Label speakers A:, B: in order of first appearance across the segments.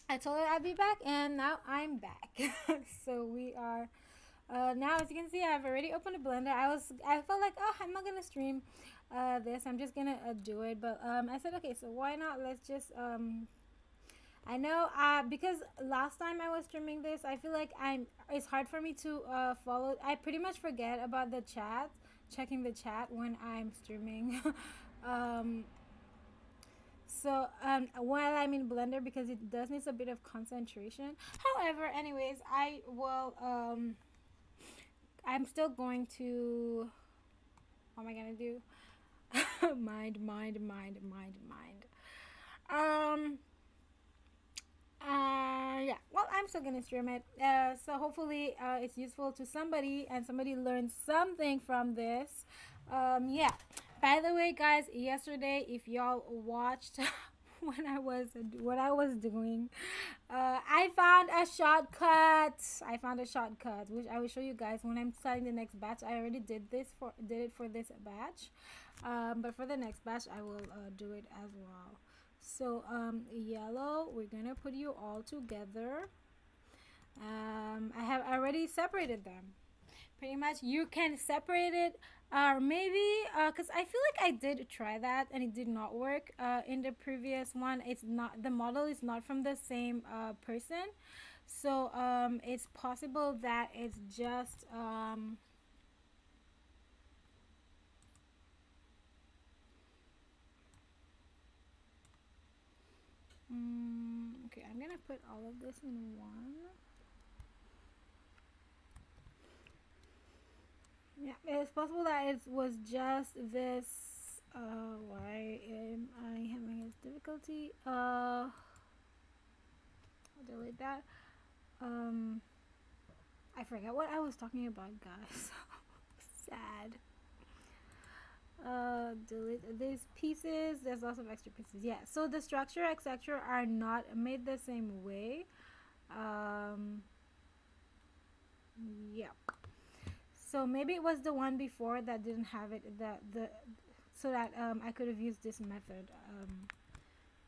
A: I told her I'd be back, and now I'm back. So we are now, as you can see, I've already opened a blender. I felt like, oh, I'm not gonna stream this. I'm just gonna do it. But I said, okay, so why not? Let's just I know because last time I was streaming this, I feel like it's hard for me to follow. I pretty much forget about the chat, checking the chat when I'm streaming. um, so while I'm in Blender, because it does need a bit of concentration. However, anyways, I will I'm still going to, what am I gonna do? Mind. Um yeah, well, I'm still gonna stream it, so hopefully it's useful to somebody and somebody learns something from this. Yeah, by the way, guys, yesterday, if y'all watched what I was doing, I found a shortcut. Which I will show you guys when I'm starting the next batch. I already did it for this batch, but for the next batch I will do it as well. So yellow, we're gonna put you all together. I have already separated them. Pretty much you can separate it, or maybe because I feel like I did try that and it did not work in the previous one. It's not, the model is not from the same person, so it's possible that it's just okay, I'm gonna put all of this in one. Yeah, it's possible that it was just this. Why am I having this difficulty? I'll delete that. Um, I forgot what I was talking about, guys. Sad. Delete these pieces. There's lots of extra pieces. Yeah. So the structure, etc., are not made the same way. Yeah. So maybe it was the one before that didn't have it, so that I could have used this method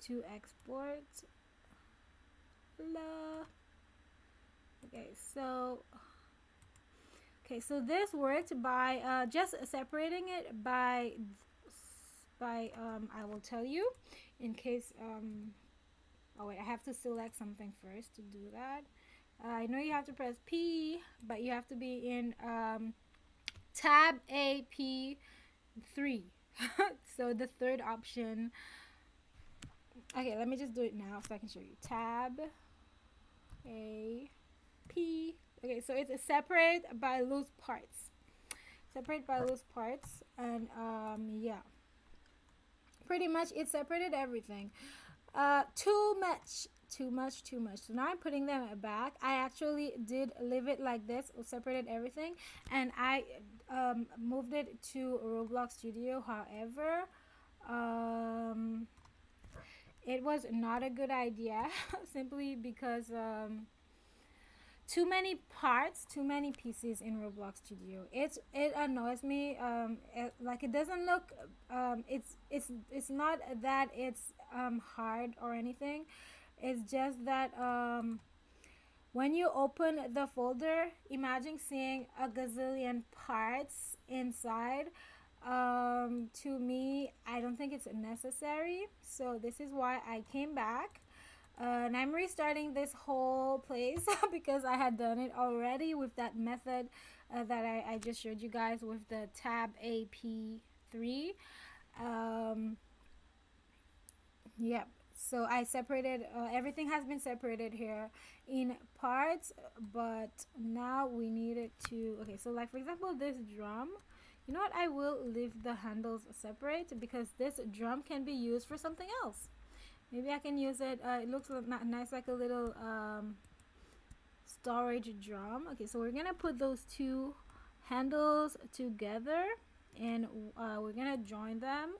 A: to export. Blah. Okay, so this worked by just separating it by I will tell you in case oh wait, I have to select something first to do that. I know you have to press P, but you have to be in tab AP3. So the third option. Okay, let me just do it now so I can show you. Tab A P. Okay, so it's separate by loose parts. And yeah, pretty much it separated everything. Too much. So now I'm putting them back. I actually did leave it like this, separated everything, and I moved it to Roblox Studio. However, it was not a good idea simply because too many parts, too many pieces in Roblox Studio. It annoys me. Like, it doesn't look. It's not that it's hard or anything. It's just that when you open the folder, imagine seeing a gazillion parts inside. To me, I don't think it's necessary. So this is why I came back. And I'm restarting this whole place because I had done it already with that method that I just showed you guys with the tab AP3. Yep. So I separated, everything has been separated here in parts, but now we need it to, okay, so like for example, this drum, you know what, I will leave the handles separate because this drum can be used for something else. Maybe I can use it, it looks nice, like a little storage drum. Okay, so we're gonna put those two handles together and we're gonna join them.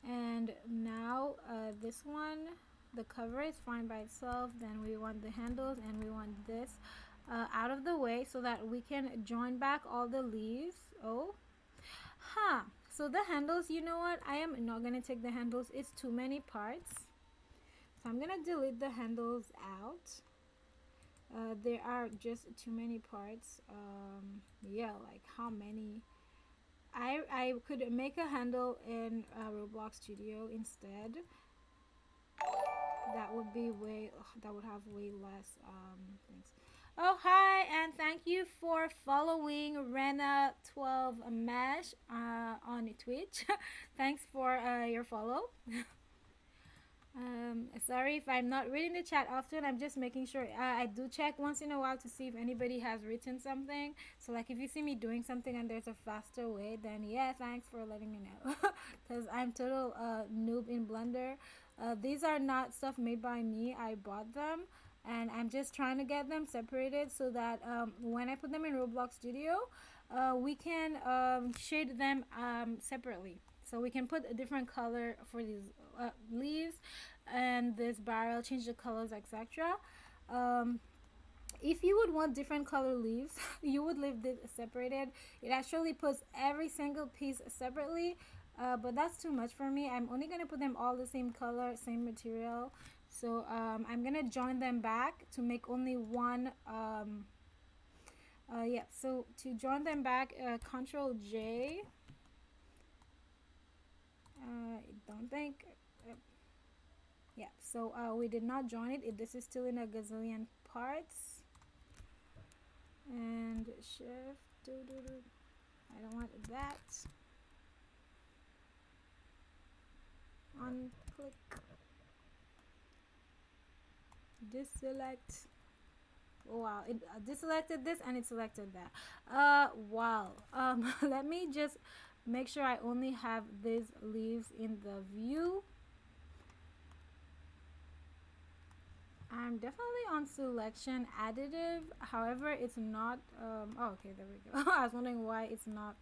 A: And now this one, the cover is fine by itself. Then we want the handles and we want this out of the way so that we can join back all the leaves. Oh, huh. So the handles, you know what, I am not gonna take the handles, it's too many parts, so I'm gonna delete the handles out. There are just too many parts. Yeah, like how many? I could make a handle in Roblox Studio instead. That would be way, that would have way less things. Oh, hi, and thank you for following Rena12 Mesh on Twitch. Thanks for your follow. Sorry if I'm not reading the chat often. I'm just making sure. I do check once in a while to see if anybody has written something. So, like, if you see me doing something and there's a faster way, then yeah, thanks for letting me know. Because I'm total noob in Blender. These are not stuff made by me. I bought them. And I'm just trying to get them separated so that when I put them in Roblox Studio, we can shade them separately. So we can put a different color for these leaves and this barrel, change the colors, etc. If you would want different color leaves, you would leave this separated. It actually puts every single piece separately, but that's too much for me. I'm only going to put them all the same color, same material. So I'm going to join them back to make only one. Yeah, so to join them back, Control J. I don't think. Yeah, so we did not join it. This is still in a gazillion parts. And shift. I don't want that. Unclick. Deselect. Oh, wow, it deselected this and it selected that. Wow. Let me just make sure I only have these leaves in the view. I'm definitely on selection additive, however it's not oh, okay, there we go. I was wondering why it's not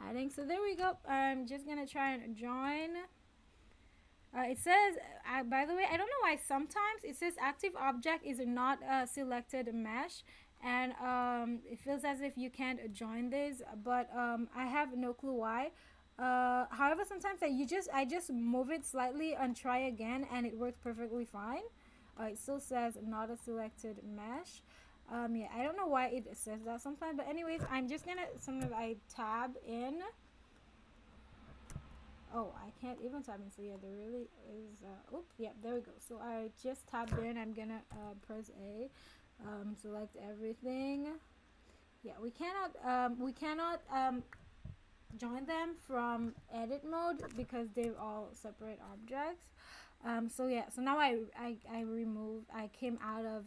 A: adding. So there we go. I'm just gonna try and join. It says by the way, I don't know why sometimes it says active object is not a selected mesh, and it feels as if you can't join this, but I have no clue why. However, sometimes I just move it slightly and try again and it works perfectly fine. It still says not a selected mesh. Yeah, I don't know why it says that sometimes, but anyways, I'm just gonna sometimes I tab in. Oh, I can't even tab in. So yeah, there really is. Oops, yeah, there we go. So I just tabbed in. I'm gonna press A, select everything. Yeah, we cannot join them from edit mode because they're all separate objects. So yeah, so now I came out of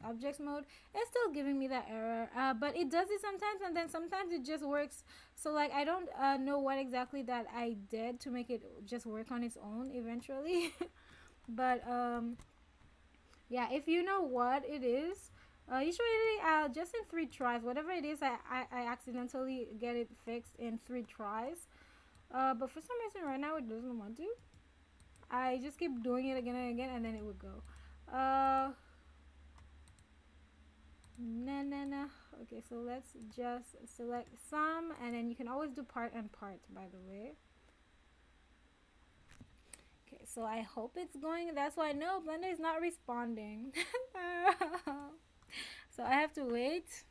A: objects mode. It's still giving me that error, but it does it sometimes, and then sometimes it just works. So like I don't know what exactly that I did to make it just work on its own eventually. But yeah, if you know what it is, usually just in 3 tries, whatever it is, I accidentally get it fixed in 3 tries. But for some reason right now it doesn't want to. I just keep doing it again and again, and then it would go. Nah. Okay, so let's just select some, and then you can always do part and part, by the way. Okay, so I hope it's going. That's why no, Blender is not responding. So I have to wait.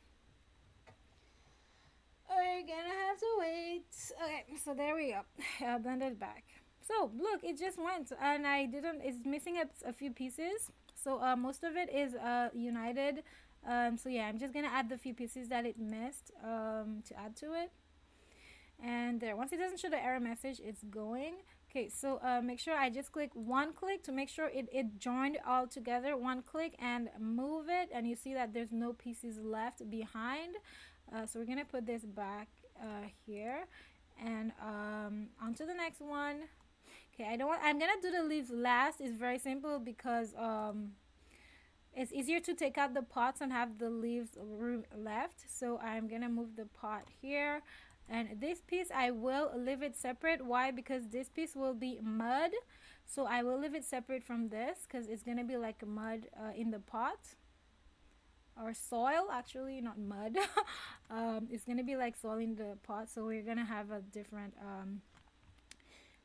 A: We're gonna have to wait. Okay, so there we go. Blender's back. So look, it just went, and I didn't. It's missing a few pieces. So most of it is united. So yeah, I'm just gonna add the few pieces that it missed to add to it. And there, once it doesn't show the error message, it's going. Okay, so make sure I just click one click to make sure it joined all together. One click and move it, and you see that there's no pieces left behind. So we're gonna put this back here, and onto the next one. Okay, I'm gonna do the leaves last. It's very simple because it's easier to take out the pots and have the leaves left. So I'm gonna move the pot here, and this piece I will leave it separate. Why? Because this piece will be mud, so I will leave it separate from this because it's gonna be like mud in the pot. or soil, actually, not mud. It's gonna be like soil in the pot, so we're gonna have a different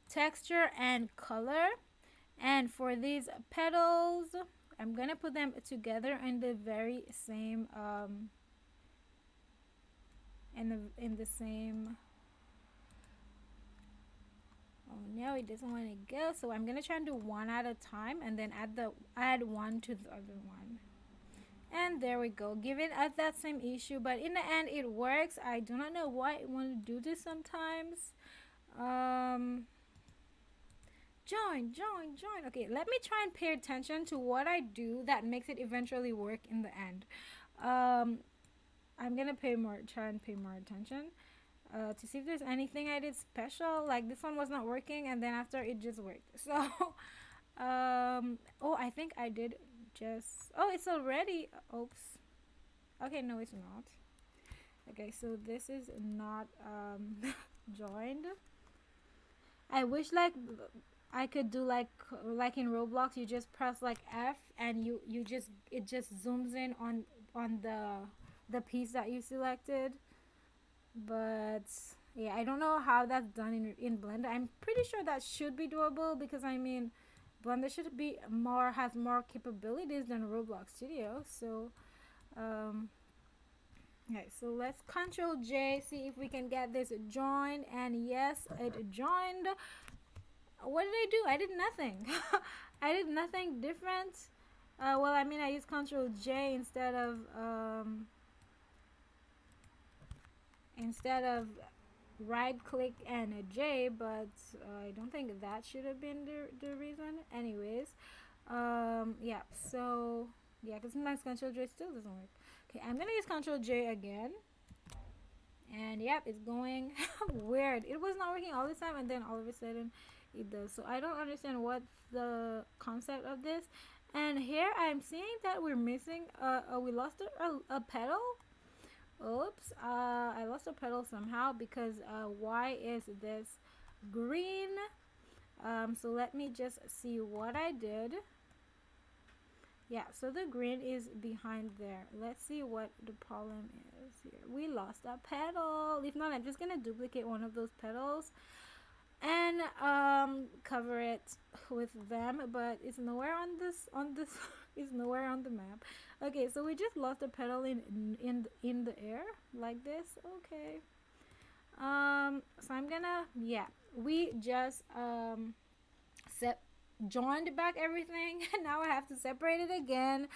A: texture and color. And for these petals, I'm gonna put them together in the very same in the same. Oh no, it doesn't want to go. So I'm gonna try and do one at a time, and then add one to the other one. And there we go. Give it at that same issue, but in the end, it works. I do not know why it want to do this sometimes. Um, join. Okay, let me try and pay attention to what I do that makes it eventually work in the end. Um, I'm gonna try and pay more attention. To see if there's anything I did special. Like this one was not working, and then after it just worked. So, oh, I think I did just. Oh, it's already. Oops. Okay, no, it's not. Okay, so this is not joined. I wish like I could do like in Roblox. You just press like F, and you just it just zooms in on the piece that you selected. But yeah, I don't know how that's done in Blender. I'm pretty sure that should be doable, because I mean Blender should be has more capabilities than Roblox Studio. So okay, so let's Control J, see if we can get this joined. And yes, it joined. What did I do? I did nothing. I did nothing different. Well, I mean, I used Control J instead of right click and a J, but I don't think that should have been the reason. Anyways, yeah, so yeah, because sometimes Control J still doesn't work. Okay, I'm gonna use Control J again, and yep, it's going weird. It was not working all the time, and then all of a sudden it does. So I don't understand what's the concept of this. And here I'm seeing that we're missing we lost a petal. Oops, I lost a petal somehow, because why is this green? So let me just see what I did. Yeah, so the green is behind there. Let's see what the problem is here. We lost a petal. If not, I'm just gonna duplicate one of those petals and cover it with them, but it's nowhere on this it's nowhere on the map. Okay, so we just lost a petal in the air like this. Okay, so I'm gonna, yeah, we just joined back everything, and now I have to separate it again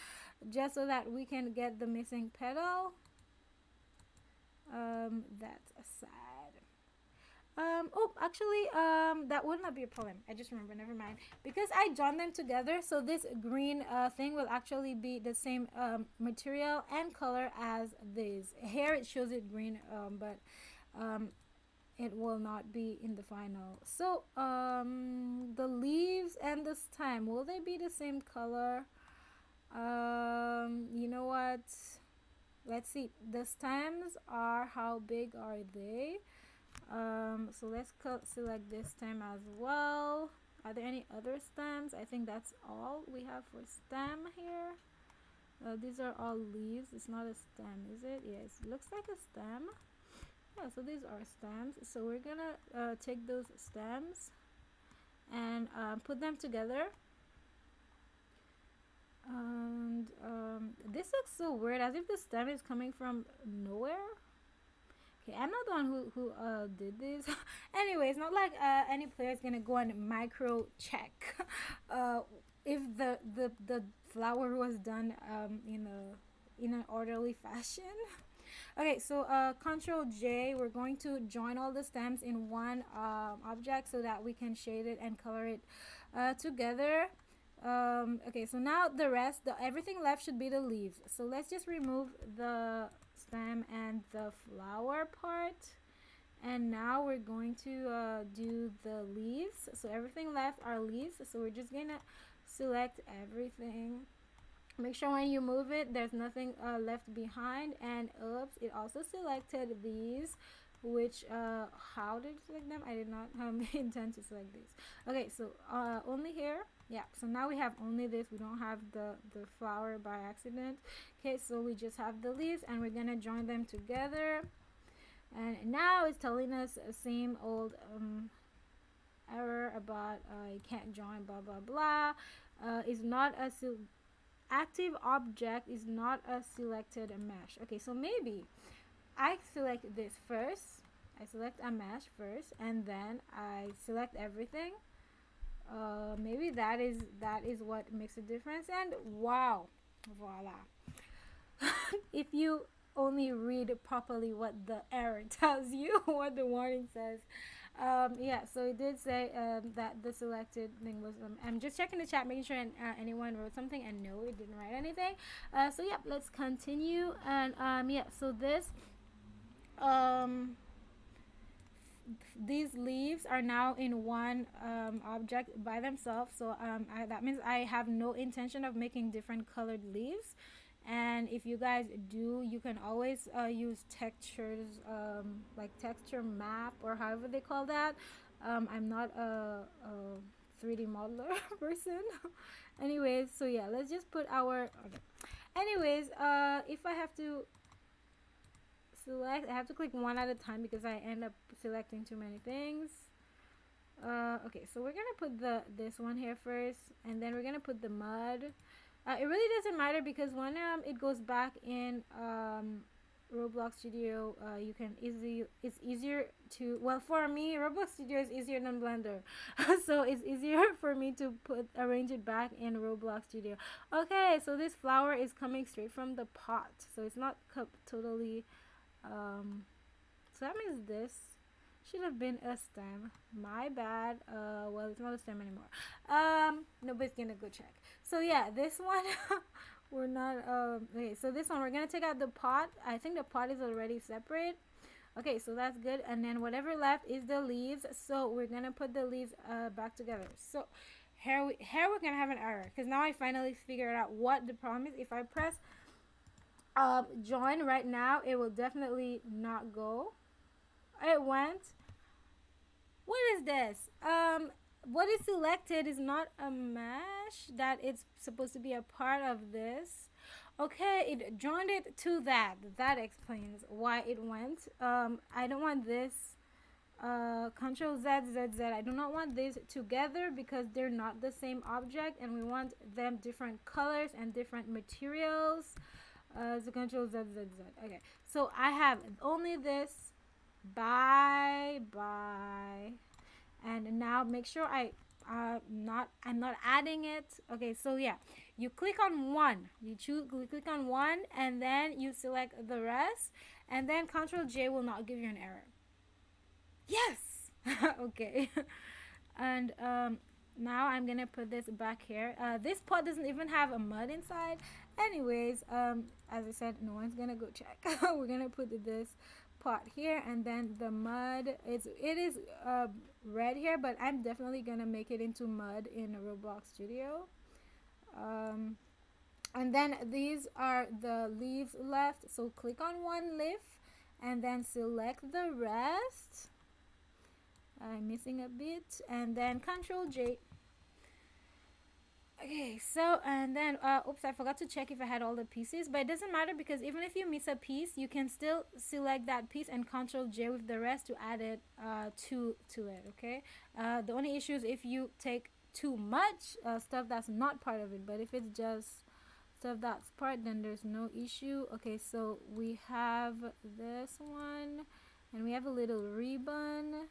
A: just so that we can get the missing petal. That's sad. Oh, actually, that would not be a problem. I just remember, never mind. Because I joined them together, so this green thing will actually be the same material and color as this. Here it shows it green, but it will not be in the final. So, the leaves and the stem, will they be the same color? You know what? Let's see. The stems are, how big are they? So let's select this stem as well. Are there any other stems? I think that's all we have for stem here. These are all leaves. It's not a stem, is it? Yes, it looks like a stem. Yeah, so these are stems. So we're gonna take those stems and put them together. And this looks so weird, as if the stem is coming from nowhere. Okay, I'm not the one who did this. Anyways, not like any player is gonna go and micro check if the flower was done in an orderly fashion. Okay, so Control J, we're going to join all the stems in one object so that we can shade it and color it together. Okay, so now everything left should be the leaves. So let's just remove the stem and the flower part, and now we're going to do the leaves. So everything left are leaves, so we're just gonna select everything. Make sure when you move it, there's nothing left behind. And oops, it also selected these. which how did you select them? I did not intend to select these. Okay, so only here. Yeah, so now we have only this. We don't have the flower by accident. Okay, so we just have the leaves, and we're gonna join them together. And now it's telling us the same old error about you can't join blah blah blah. Is not a active object is not a selected mesh. Okay, so maybe I select this first. I select a mesh first, and then I select everything. Maybe that is what makes a difference. And wow, voila. If you only read properly what the error tells you, what the warning says. Yeah, so it did say that the selected thing was. I'm just checking the chat, making sure anyone wrote something, and no, it didn't write anything. So yeah, let's continue. And yeah, so this um these leaves are now in one object by themselves, so that means I have no intention of making different colored leaves. And if you guys do, you can always use textures, like texture map or however they call that. I'm not a 3D modeler person. Anyways, so yeah, let's just put our okay. Anyways, if I have to select, I have to click one at a time because I end up selecting too many things. Okay, so we're gonna put this one here first, and then we're gonna put the mud. It really doesn't matter because when it goes back in Roblox Studio, you can it's easier to, well, for me Roblox Studio is easier than Blender. So it's easier for me to arrange it back in Roblox Studio. Okay, so this flower is coming straight from the pot, so it's not totally so that means this should have been a stem. My bad. Well, it's not a stem anymore. Nobody's gonna go check. So yeah, this one we're not okay, so this one we're gonna take out the pot. I think the pot is already separate. Okay, so that's good. And then whatever left is the leaves, so we're gonna put the leaves back together. So here we're gonna have an error because now I finally figured out what the problem is. If I press join right now, it will definitely not go. It went. What is this? What is selected is not a mesh that it's supposed to be a part of this. Okay, it joined it to that. That explains why it went. I don't want this Control Z Z Z. I do not want these together because they're not the same object, and we want them different colors and different materials. So Control Z Z Z. Okay, so I have only this. Bye bye. And now make sure I'm not adding it. Okay, so yeah, you click on one, you click on one, and then you select the rest, and then Control J will not give you an error. Yes. Okay. And now I'm gonna put this back here. This pot doesn't even have a mud inside. Anyways, as I said, no one's gonna go check. We're gonna put this pot here, and then the mud, it is red here, but I'm definitely gonna make it into mud in Roblox Studio. And then these are the leaves left, so click on one leaf and then select the rest. I'm missing a bit, and then Control J. Okay, so and then oops, I forgot to check if I had all the pieces, but it doesn't matter because even if you miss a piece, you can still select that piece and Control J with the rest to add it to it. Okay, the only issue is if you take too much stuff that's not part of it, but if it's just stuff that's part, then there's no issue. Okay, so we have this one, and we have a little ribbon,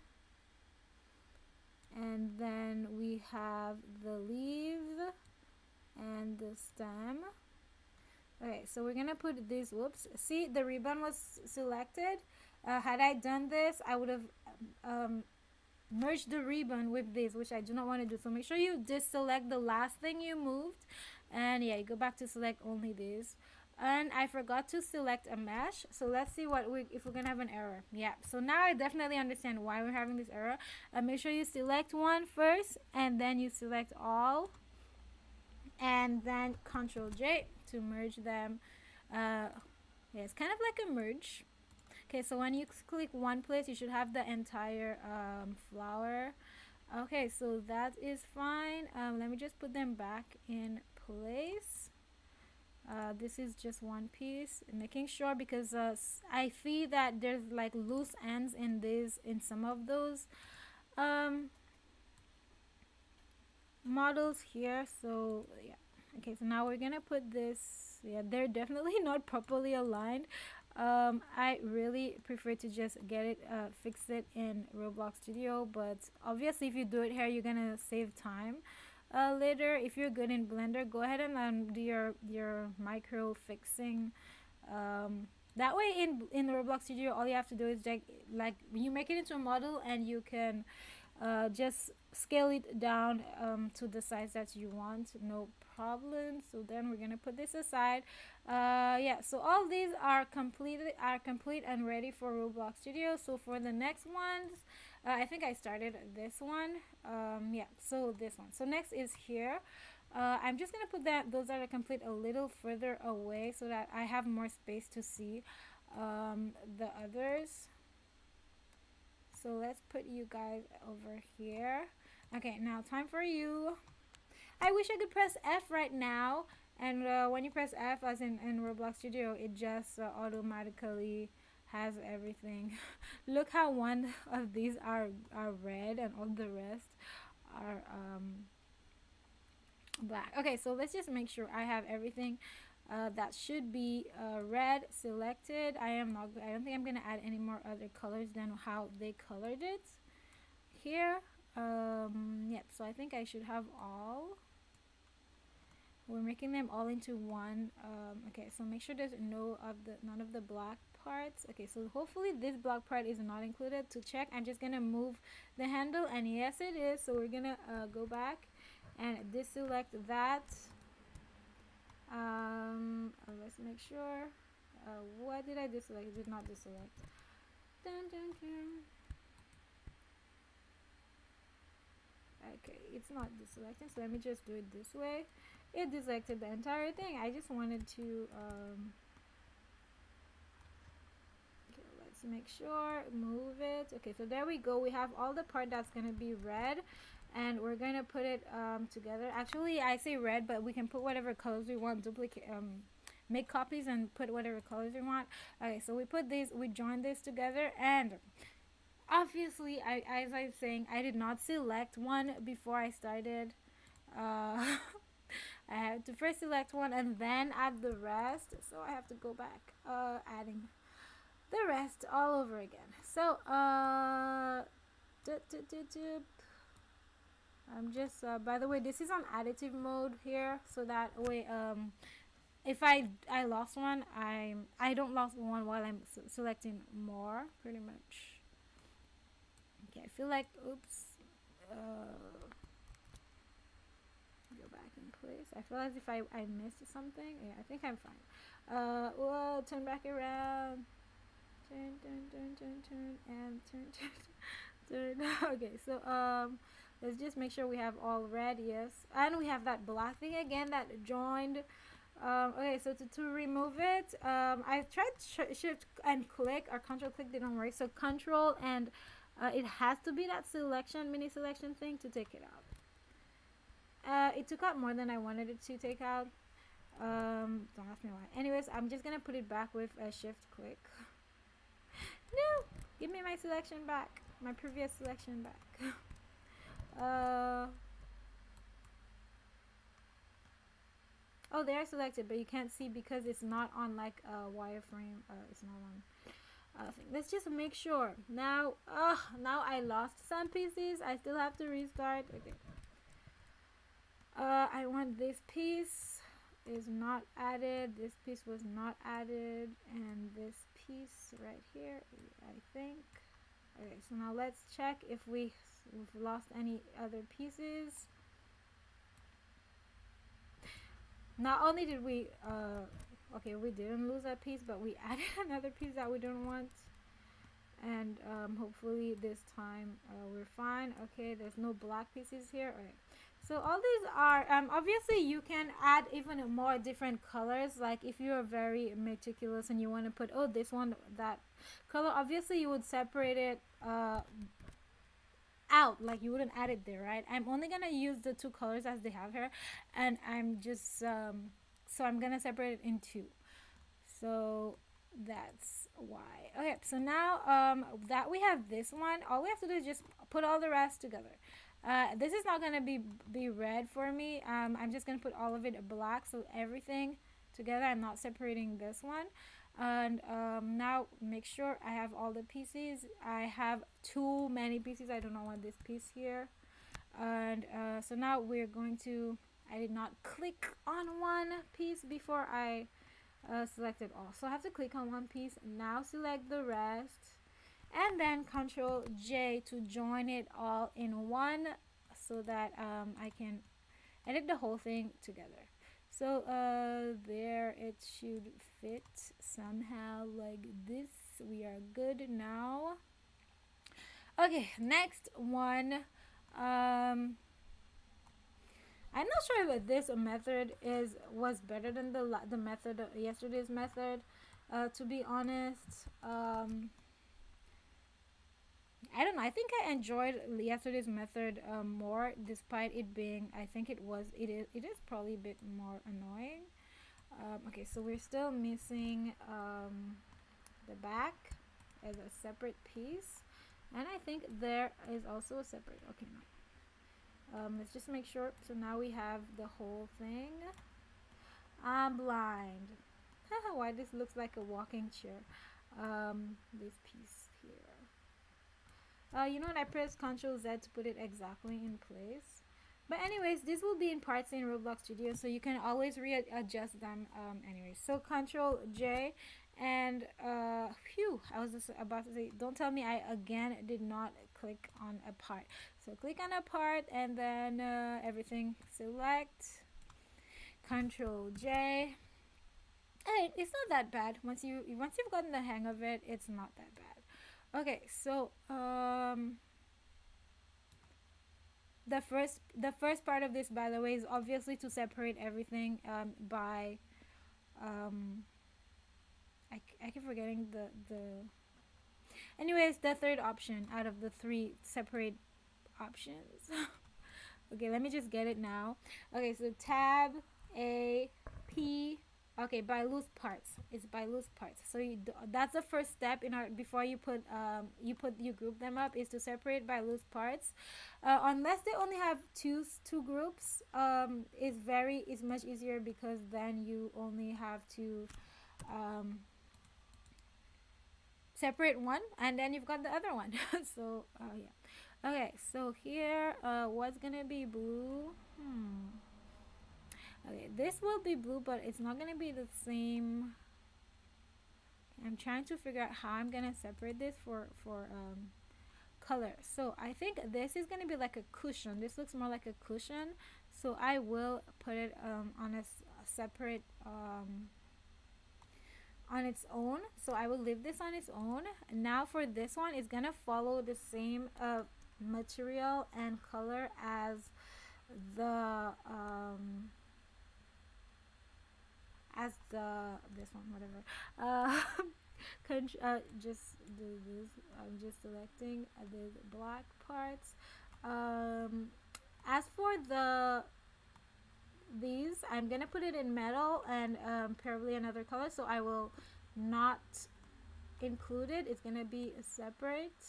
A: and then we have the leaves and the stem. Okay, so we're gonna put this, whoops, see, the ribbon was selected. Had I done this, I would have merged the ribbon with this, which I do not want to do. So make sure you just select the last thing you moved, and yeah, you go back to select only this. And I forgot to select a mesh, so let's see if we're gonna have an error. Yeah, so now I definitely understand why we're having this error. Make sure you select one first, and then you select all, and then Control J to merge them. Yeah, it's kind of like a merge. Okay, so when you click one place, you should have the entire flower. Okay, so that is fine. Let me just put them back in place. This is just one piece, making sure, because I see that there's like loose ends in this, in some of those um, models here. So yeah, okay, so now we're gonna put this. Yeah, they're definitely not properly aligned. I really prefer to just get it fix it in Roblox Studio, but obviously if you do it here, you're gonna save time later. If you're good in Blender, go ahead and do your micro fixing. That way in Roblox Studio, all you have to do is like you make it into a model, and you can just scale it down to the size that you want, no problem. So then we're gonna put this aside. Yeah, so all these are complete and ready for Roblox Studio. So for the next ones, I think I started this one. Yeah, so this one. So next is here. I'm just gonna put those that are complete a little further away so that I have more space to see the others. So let's put you guys over here. Okay, now time for you. I wish I could press F right now, and when you press F, as in Roblox Studio, it just automatically has everything. Look how one of these are red, and all the rest are black. Okay, so let's just make sure I have everything that should be red selected. I don't think I'm gonna add any more other colors than how they colored it here. Yep, so I think I should have all. We're making them all into one. Okay, so make sure there's none of the black parts. Okay, so hopefully this black part is not included. To check, I'm just gonna move the handle, and yes it is. So we're gonna go back and deselect that. Let's make sure. What did I deselect? I did not deselect. Dun, dun, dun. Okay, it's not deselecting, so let me just do it this way. It deselected the entire thing. I just wanted to okay, let's make sure, move it. Okay, so there we go. We have all the part that's gonna be red, and we're gonna put it together. Actually, I say red, but we can put whatever colors we want. Duplicate make copies and put whatever colors we want. Okay, so we join this together, and obviously, as I'm saying, I did not select one before I started. I have to first select one and then add the rest. So I have to go back, adding the rest all over again. So, I'm just, by the way, this is on additive mode here. So that way, if I lost one, I don't lost one while I'm selecting more, pretty much. Okay, I feel like, oops, go back in place. I feel as if I missed something. Yeah, I think I'm fine. Whoa, turn back around. Turn, and turn. Okay, so, let's just make sure we have all red, yes. And we have that black thing again that joined. Okay, so to remove it, I tried shift and click, or control click didn't work. So control and it has to be that mini selection thing to take it out. It took out more than I wanted it to take out. Don't ask me why. Anyways, I'm just gonna put it back with a shift click. No, give me my selection back, my previous selection back. Oh, they are selected, but you can't see because it's not on like a wireframe. It's not on thing. Let's just make sure. Now I lost some pieces. I still have to restart. Okay. I want this piece is not added. This piece was not added, and this piece right here, I think. Okay, so now let's check if we've lost any other pieces. Not only did we okay, we didn't lose a piece, but we added another piece that we don't want, and hopefully this time we're fine. Okay, there's no black pieces here. All right, So all these are obviously you can add even more different colors. Like if you're very meticulous and you want to put, oh, this one, that color, obviously you would separate it out, like you wouldn't add it there, right? I'm only gonna use the two colors as they have here, and I'm just so I'm gonna separate it in two. So that's why. Okay, so now that we have this one, all we have to do is just put all the rest together. This is not gonna be red for me. I'm just gonna put all of it black, so everything together. I'm not separating this one. And now make sure I have all the pieces. I have too many pieces. I do not want this piece here. And so now we're going to, I did not click on one piece before I selected all, so I have to click on one piece. Now select the rest and then Control J to join it all in one, so that I can edit the whole thing together. So there, it should fit somehow like this. We are good now. Okay, next one. I'm not sure if this method was better than the method, yesterday's method. To be honest, I don't know. I think I enjoyed yesterday's method more, despite it being. I think it is probably a bit more annoying. Okay, so we're still missing the back as a separate piece, and I think there is also a separate. Okay, no. Let's just make sure. So now we have the whole thing. I'm blind. Why this looks like a walking chair. This piece here. You know what? I press Ctrl Z to put it exactly in place. But anyways, this will be in parts in Roblox Studio, so you can always readjust them. Anyways, so Ctrl J, and phew, I was just about to say, don't tell me I again did not click on a part. So click on a part, and then everything select. Ctrl J. Hey, it's not that bad. Once you've gotten the hang of it, it's not that bad. Okay, so the first part of this, by the way, is obviously to separate everything by I keep forgetting the anyways, the third option out of the three separate options. Okay, let me just get it now. Okay, so tab A P. Okay, by loose parts. It's by loose parts. So that's the first step in our before you group them up, is to separate by loose parts. Unless they only have two groups, is much easier, because then you only have to separate one, and then you've got the other one. So yeah. Okay, so here what's gonna be blue? Okay, this will be blue, but it's not gonna be the same. I'm trying to figure out how I'm gonna separate this for color. So I think this is gonna be like a cushion. This looks more like a cushion, so I will put it on a separate on its own. So I will leave this on its own. Now for this one, it's gonna follow the same material and color as the this one, whatever. Just do this. I'm just selecting the black parts. As for these, I'm gonna put it in metal and probably another color, so I will not include it. It's gonna be separate.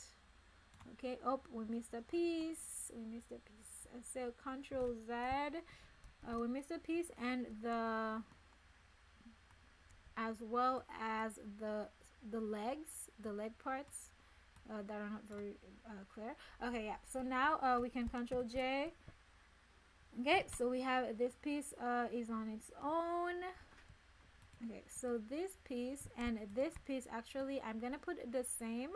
A: Okay, oh, we missed a piece. So Control Z. We missed a piece, and as well as the leg parts that are not very clear. Okay, yeah. So now we can Control J. Okay, so we have this piece is on its own. Okay, so this piece and this piece, actually I'm gonna put the same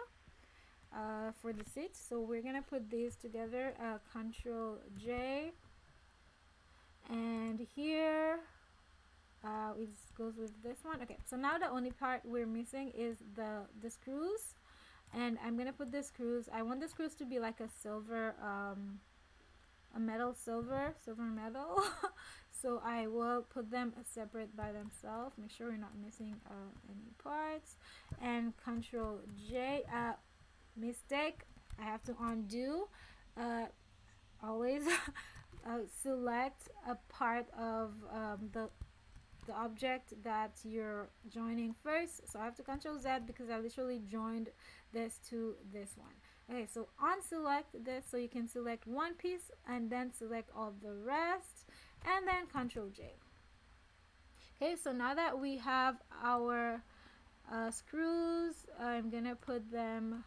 A: for the seats. So we're gonna put these together. Control J, and here it goes with this one. Okay, so now the only part we're missing is the screws, and I'm gonna put the screws. I want the screws to be like a silver a metal, silver metal. So I will put them separate by themselves. Make sure we're not missing any parts. And Control J. Mistake. I have to undo. Always select a part of the object that you're joining first. So I have to Control Z because I literally joined this to this one. Okay, so unselect this so you can select one piece and then select all the rest and then Control J. Okay, so now that we have our screws, I'm gonna put them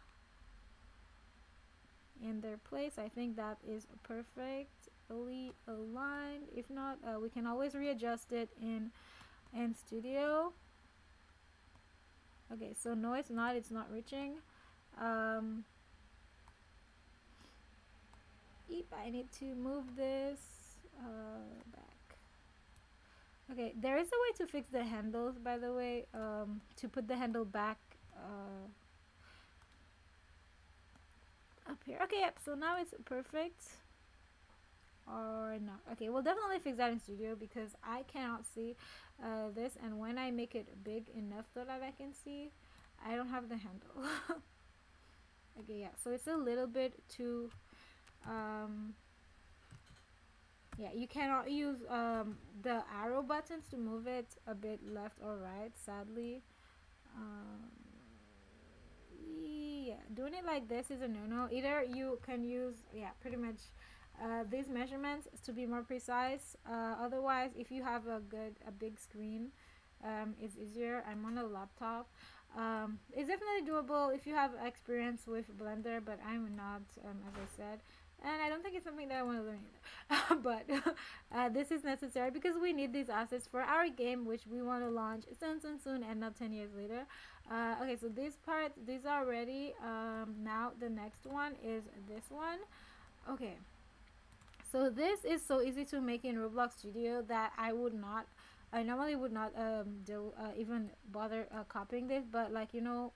A: in their place. I think that is perfectly aligned. If not, we can always readjust it in Studio. Okay, so no, it's not reaching. I need to move this back. Okay, there is a way to fix the handles, by the way, to put the handle back up here. Okay, yep, so now it's perfect. Or not. Okay, we'll definitely fix that in Studio because I cannot see this, and when I make it big enough so that I can see, I don't have the handle. Okay, yeah, so it's a little bit too yeah, you cannot use the arrow buttons to move it a bit left or right, sadly. Yeah, doing it like this is a no-no. Either you can use, yeah, pretty much these measurements to be more precise. Otherwise, if you have a big screen, it's easier. I'm on a laptop. It's definitely doable if you have experience with Blender, but I'm not, as I said, and I don't think it's something that I want to learn either. But this is necessary because we need these assets for our game, which we want to launch soon, and not 10 years later. Okay, so these are ready. Now the next one is this one. Okay, so this is so easy to make in Roblox Studio that I normally would not even bother copying this, but like, you know,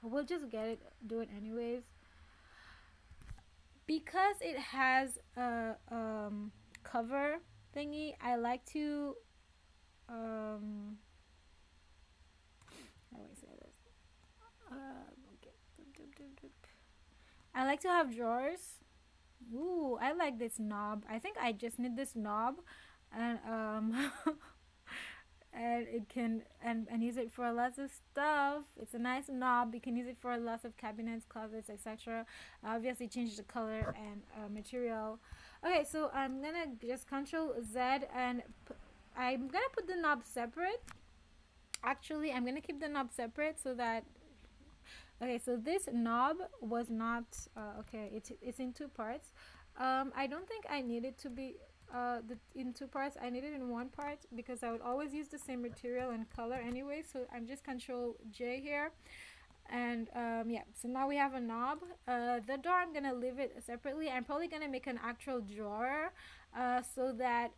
A: we'll just do it anyways. Because it has a cover thingy, I like to how do I say this? Okay. I like to have drawers. Ooh, I like this knob. I think I just need this knob, and and it can and use it for lots of stuff. It's a nice knob. You can use it for lots of cabinets, closets, etc. Obviously change the color and material. Okay, so I'm gonna just Control Z, and I'm gonna put the knob separate. Actually, I'm gonna keep the knob separate so that, okay, so this knob was not okay, it's in two parts. I don't think I need it to be in two parts. I need it in one part because I would always use the same material and color anyway. So I'm just Control J here, and yeah, so now we have a knob. The door, I'm gonna leave it separately. I'm probably gonna make an actual drawer so that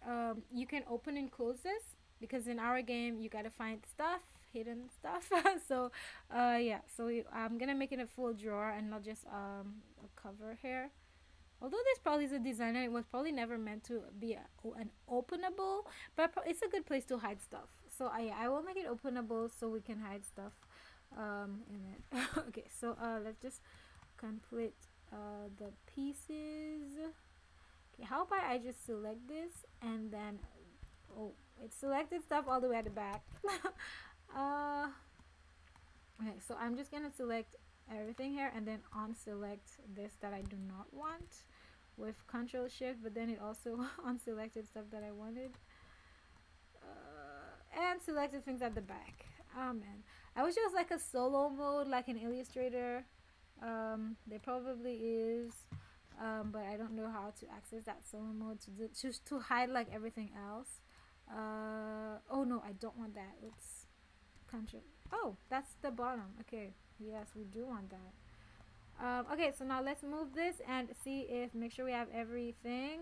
A: you can open and close this, because in our game you gotta find stuff, hidden stuff. So yeah, so I'm gonna make it a full drawer and not just a cover here. Although this probably is a designer, it was probably never meant to be an openable, but it's a good place to hide stuff. So I will make it openable so we can hide stuff in it. Okay, so let's just complete the pieces. Okay, how about I just select this and then, oh, it selected stuff all the way at the back. Okay, so I'm just gonna select everything here and then unselect this that I do not want with Control Shift, but then it also unselected stuff that I wanted and selected things at the back. Oh man, I wish it was like a solo mode like in Illustrator. There probably is, but I don't know how to access that solo mode to hide like everything else. Oh no, I don't want that. Oops. Control. Oh, that's the bottom. Okay, yes, we do want that. Okay, so now let's move this and see if, make sure we have everything.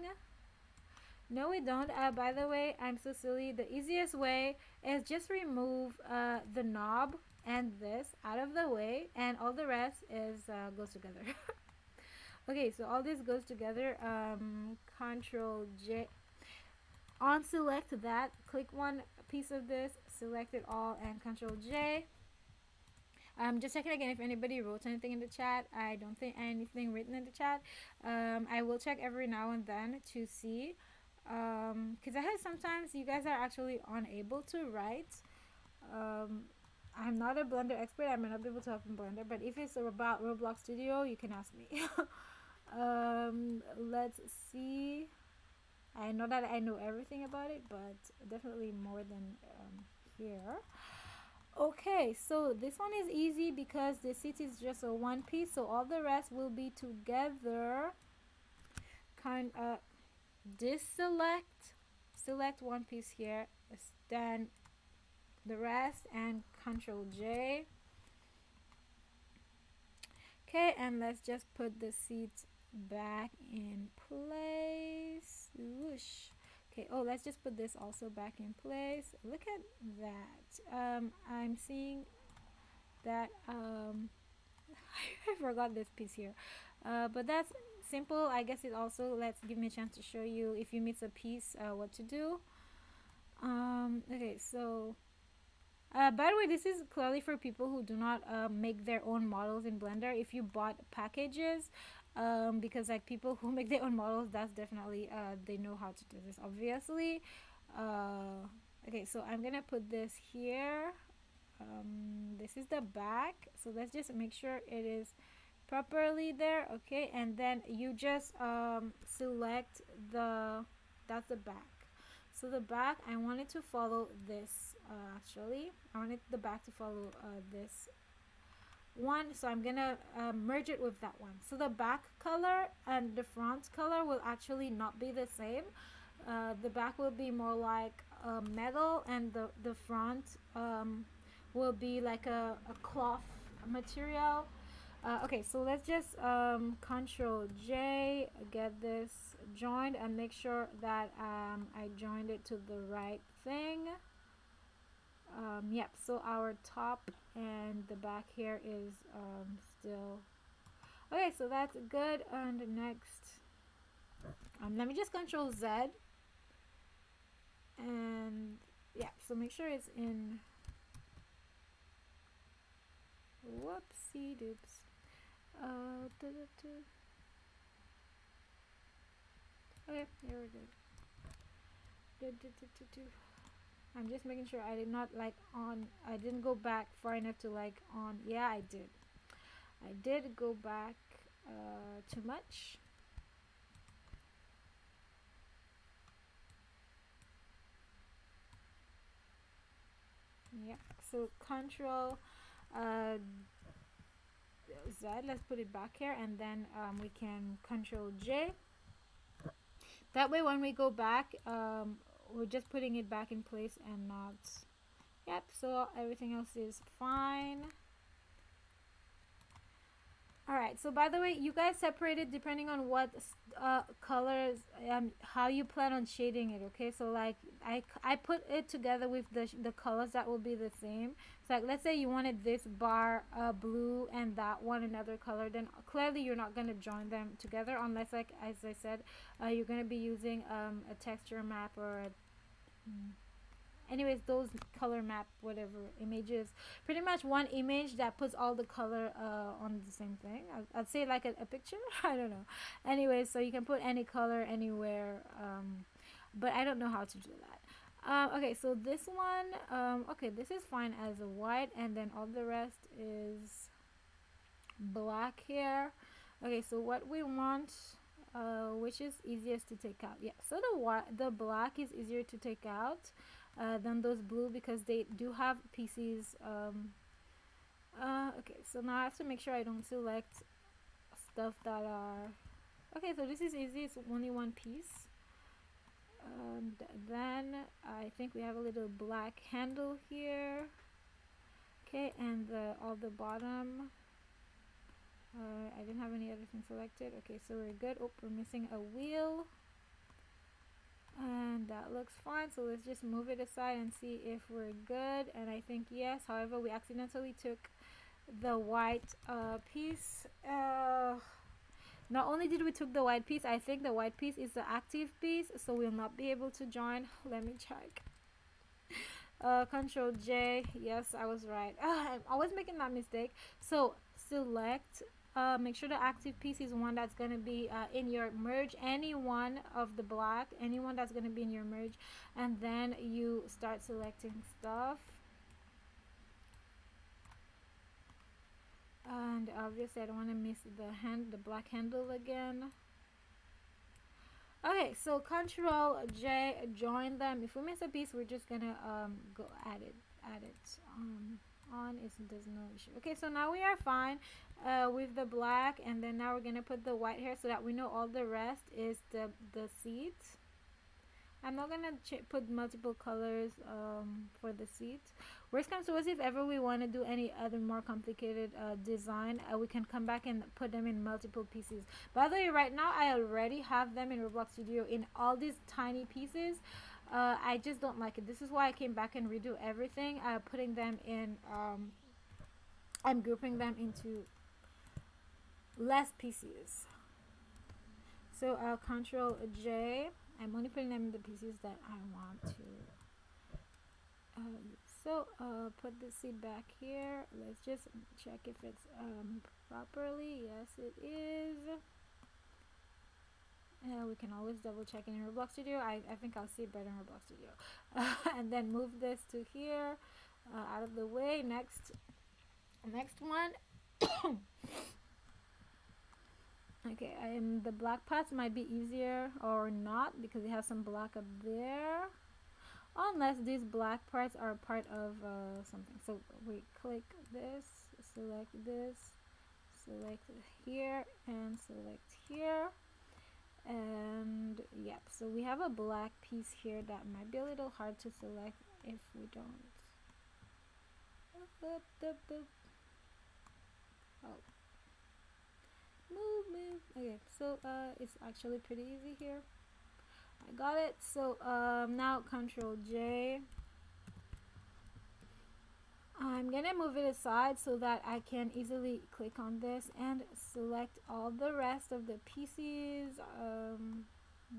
A: No, we don't. By the way, I'm so silly. The easiest way is just remove the knob and this out of the way, and all the rest is goes together. Okay, so all this goes together. Control J on select that, click one piece of this, select it all, and Control J. Just checking again if anybody wrote anything in the chat. I don't think anything written in the chat. I will check every now and then to see, because I heard sometimes you guys are actually unable to write. um, I'm not a Blender expert. I might not be able to help in Blender, but if it's about Roblox Studio, you can ask me. Let's see. I know that I know everything about it, but definitely more than here. Okay, so this one is easy because the seat is just a one piece, so all the rest will be together. Kind deselect, select one piece here, then the rest, and Control J. Okay, and let's just put the seats back in place. Whoosh. Okay, oh, let's just put this also back in place. Look at that. I'm seeing that I forgot this piece here, but that's simple. I guess it also lets give me a chance to show you if you miss a piece what to do. Okay, so by the way, this is clearly for people who do not make their own models in Blender. If you bought packages, because like people who make their own models, that's definitely they know how to do this, obviously. Okay, so I'm gonna put this here. This is the back, so let's just make sure it is properly there. Okay, and then you just select the, that's the back. So the back, I wanted to follow this. Actually, I wanted the back to follow this one, so I'm gonna merge it with that one. So the back color and the front color will actually not be the same. The back will be more like metal, and the front will be like a cloth material. Okay, so let's just Control J, get this joined, and make sure that I joined it to the right thing. Yep, so our top and the back here is still okay, so that's good. And next, let me just Control Z, and yeah, so make sure it's in. Whoopsie doops. Okay, here we go. I'm just making sure I did not like on. I didn't go back far enough to like on. Yeah, I did. I did go back too much. Yeah. So Control Z. Let's put it back here, and then we can Control J. That way, when we go back, we're just putting it back in place and not. Yep. So everything else is fine. Alright, so by the way, you guys separated depending on what colors, how you plan on shading it, okay? So like, I put it together with the colors that will be the same. So like, let's say you wanted this bar blue and that one another color, then clearly you're not going to join them together unless, like, as I said, you're going to be using a texture map or anyways, those color map whatever images, pretty much one image that puts all the color on the same thing. I'd say like a picture. I don't know. Anyways, so you can put any color anywhere, but I don't know how to do that. Okay, so this one, okay, this is fine as a white, and then all the rest is black here. Okay, so what we want, which is easiest to take out? Yeah, so the black is easier to take out than those blue because they do have pieces. Okay, so now I have to make sure I don't select stuff that are. Okay, so this is easy. It's only one piece. And then I think we have a little black handle here. Okay, and all the bottom. I didn't have any other thing selected. Okay, so we're good. Oh, we're missing a wheel. And that looks fine, so let's just move it aside and see if we're good. And I think yes. However, we accidentally took the white piece. Not only did we took the white piece, I think the white piece is the active piece, so we'll not be able to join. Let me check. Control J. Yes, I was right. I'm always making that mistake. So select. Make sure the active piece is one that's going to be in your merge, any one of the black, anyone that's going to be in your merge, and then you start selecting stuff. And obviously I don't want to miss the black handle again. Okay, so Control J, join them. If we miss a piece, we're just gonna go add it on. There's no issue. Okay, so now we are fine with the black, and then now we're gonna put the white here so that we know all the rest is the seat. I'm not gonna put multiple colors for the seat. Worst comes to worst, if ever we want to do any other more complicated design, we can come back and put them in multiple pieces. By the way, right now I already have them in Roblox Studio in all these tiny pieces. I just don't like it. This is why I came back and redo everything, putting them in I'm grouping them into less pieces. So Control J. I'm only putting them in the pieces that I want to. Put the seed back here. Let's just check if it's properly. Yes, it is. We can always double check in Roblox Studio. I think I'll see it better in Roblox Studio. And then move this to here, out of the way. Next one. Okay, the black parts might be easier or not because it has some black up there. Unless these black parts are part of something. So we click this, select here, and select here. And yep, so we have a black piece here that might be a little hard to select if we don't. Oh. Move. Okay, so it's actually pretty easy here. I got it. So now Control J. I'm gonna move it aside so that I can easily click on this and select all the rest of the pieces.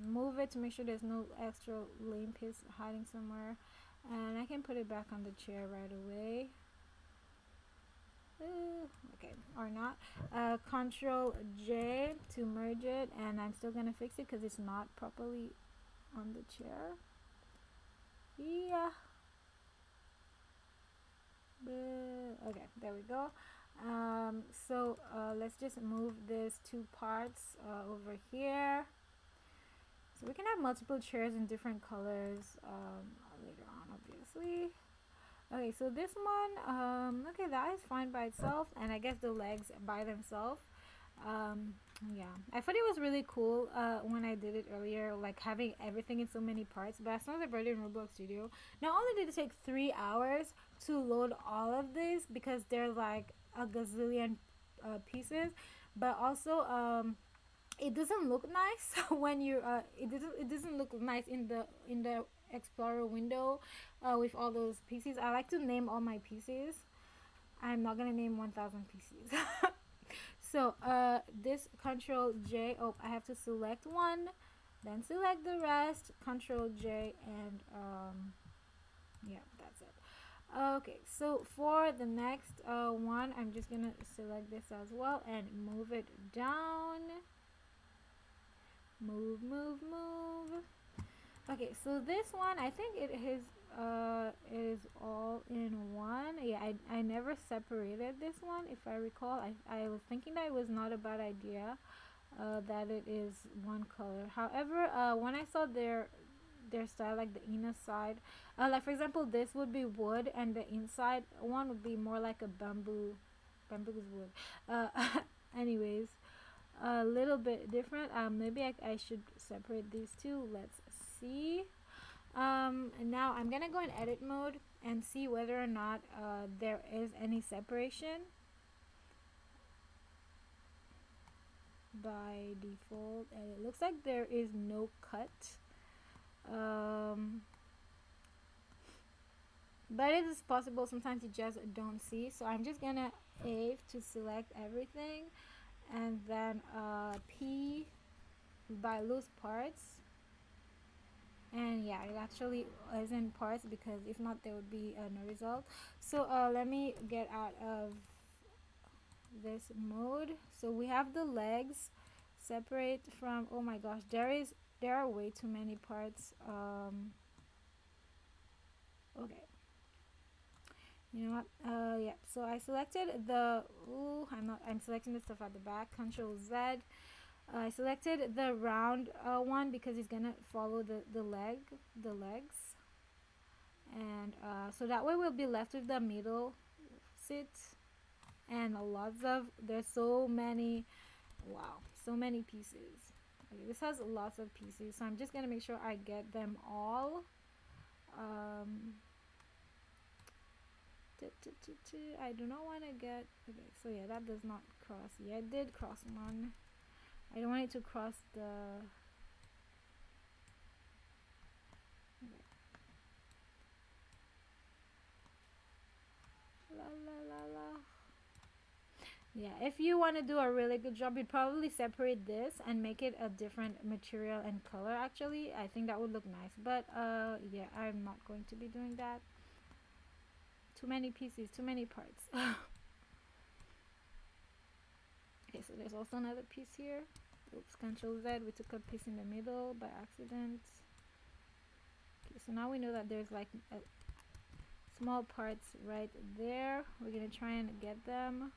A: Move it to make sure there's no extra lame piece hiding somewhere, and I can put it back on the chair right away. Okay, or not. Control J to merge it, and I'm still gonna fix it because it's not properly on the chair. Yeah. Okay, there we go. Let's just move these two parts over here, so we can have multiple chairs in different colors later on, obviously. Okay, so this one, okay, that is fine by itself, and I guess the legs by themselves. Yeah, I thought it was really cool when I did it earlier, like having everything in so many parts. But as soon as I brought it in Roblox Studio, not only did it take 3 hours to load all of this because they're like a gazillion pieces, but also it doesn't look nice when you it doesn't look nice in the Explorer window with all those pieces. I like to name all my pieces. I'm not gonna name 1,000 pieces. So this Control J. Oh, I have to select one, then select the rest. Control J, and yeah, that's it. Okay, so for the next one, I'm just gonna select this as well and move it down. Move. Okay, so this one, I think it is all in one. Yeah, I never separated this one, if I recall. I was thinking that it was not a bad idea that it is one color. However, when I saw their style, like the inner side, like for example, this would be wood, and the inside one would be more like a bamboo. Bamboo is wood. Anyways, a little bit different. Maybe I should separate these two. Let's see. And now I'm gonna go in edit mode and see whether or not there is any separation. By default, and it looks like there is no cut, but it is possible sometimes you just don't see. So I'm just gonna A to select everything, and then P by loose parts. And yeah, it actually is in parts, because if not there would be no result. So let me get out of this mode. So we have the legs separate from, oh my gosh, there are way too many parts. Okay, you know what, yeah, so I selected the, ooh, I'm selecting the stuff at the back. Control Z. I selected the round one because it's gonna follow the legs, and so that way we'll be left with the middle sit. And there's so many, wow, so many pieces. Okay, this has lots of pieces, so I'm just gonna make sure I get them all. I do not want to get, okay, so yeah, that does not cross. Yeah, it did cross one. I don't want it to cross the, okay. La la la la. Yeah, if you want to do a really good job, you'd probably separate this and make it a different material and color. Actually, I think that would look nice, but yeah, I'm not going to be doing that. Too many pieces, too many parts. Okay, so there's also another piece here. Oops, Control Z, we took a piece in the middle by accident. Okay, so now we know that there's like small parts right there. We're gonna try and get them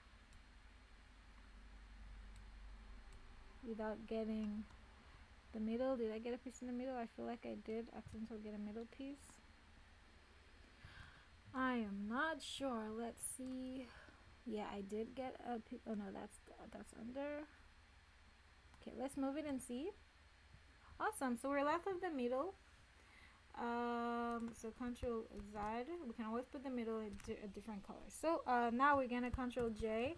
A: without getting the middle. Did I get a piece in the middle? I feel like I did accidentally get a middle piece. I am not sure. Let's see. Yeah, I did get a piece. Oh no, that's under. Okay, let's move it and see. Awesome. So we're left with the middle. So Control Z. We can always put the middle in a different color. So now we're gonna Control J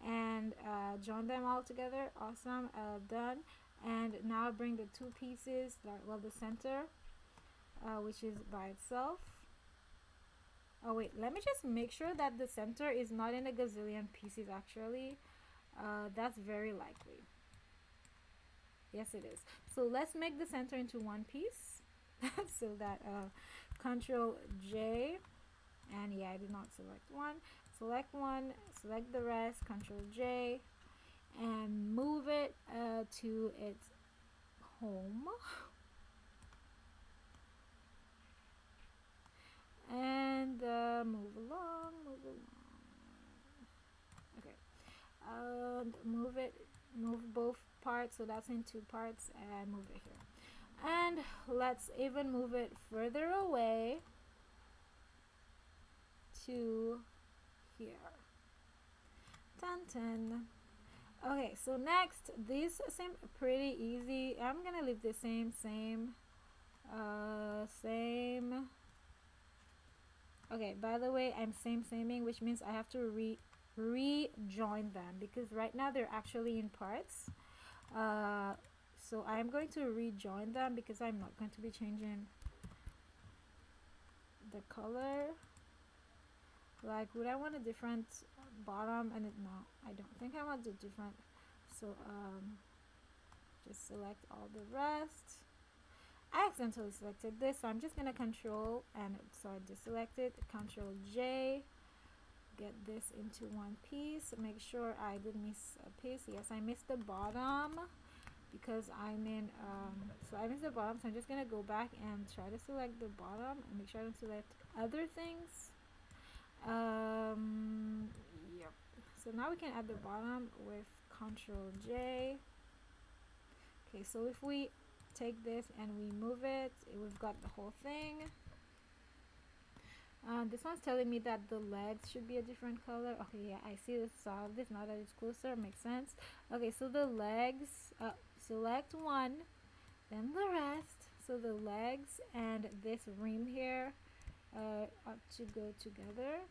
A: and join them all together. Awesome. Done. And now bring the two pieces, well, the center, which is by itself. Oh wait, let me just make sure that the center is not in a gazillion pieces. Actually, that's very likely. Yes, it is. So let's make the center into one piece. So that Control J, and yeah, I did not select one. Select one, select the rest, Control J, and move it to its home. And move along. Okay, and move both parts, so that's in two parts, and move it here. And let's even move it further away to here. Dun dun. Okay, so next, these seem pretty easy. I'm gonna leave the same. Okay, by the way, I'm saming, which means I have to rejoin them, because right now they're actually in parts. So I'm going to rejoin them because I'm not going to be changing the color. Like, would I want a different bottom? And no, I don't think I want a different. So just select all the rest. I accidentally selected this, so I'm just gonna Control, and so I just selected Control J, get this into one piece. Make sure I didn't miss a piece. Yes, I missed the bottom because I'm in so I missed the bottom, so I'm just gonna go back and try to select the bottom and make sure I don't select other things. Yep, so now we can add the bottom with Control J. Okay, so if we take this and we move it, we've got the whole thing. This one's telling me that the legs should be a different color. Okay, yeah, I see this, solve this now that it's closer, makes sense. Okay, so the legs, select one, then the rest. So the legs and this rim here ought to go together.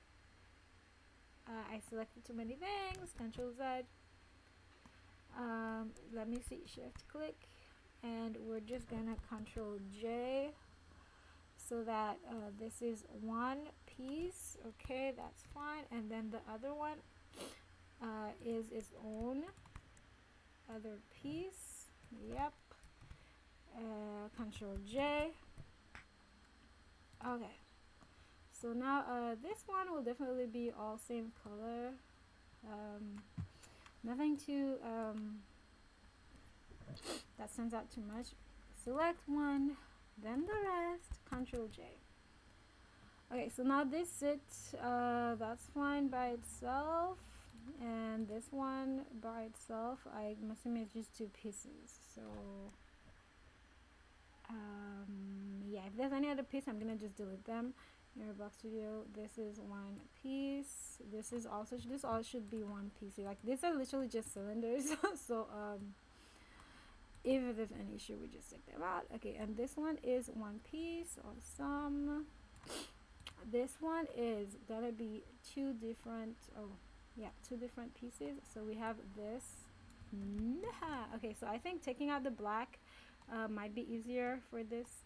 A: I selected too many things. Control Z. Let me see, shift click, and we're just gonna Control J so that this is one piece. Okay, that's fine. And then the other one is its own. other piece. Yep. Control J. Okay. So now this one will definitely be all same color. Nothing too that stands out too much. Select one, then the rest. Control J. Okay, so now this that's fine by itself, and this one by itself, I'm assuming it's just two pieces. So yeah, if there's any other piece, I'm gonna just delete them. In Roblox Studio, this is one piece. This all should be one piece. Like these are literally just cylinders. So if there's an issue, we just take them out. Okay, and this one is one piece. Awesome. This one is gonna be two different pieces. So we have this. Okay, so I think taking out the black might be easier for this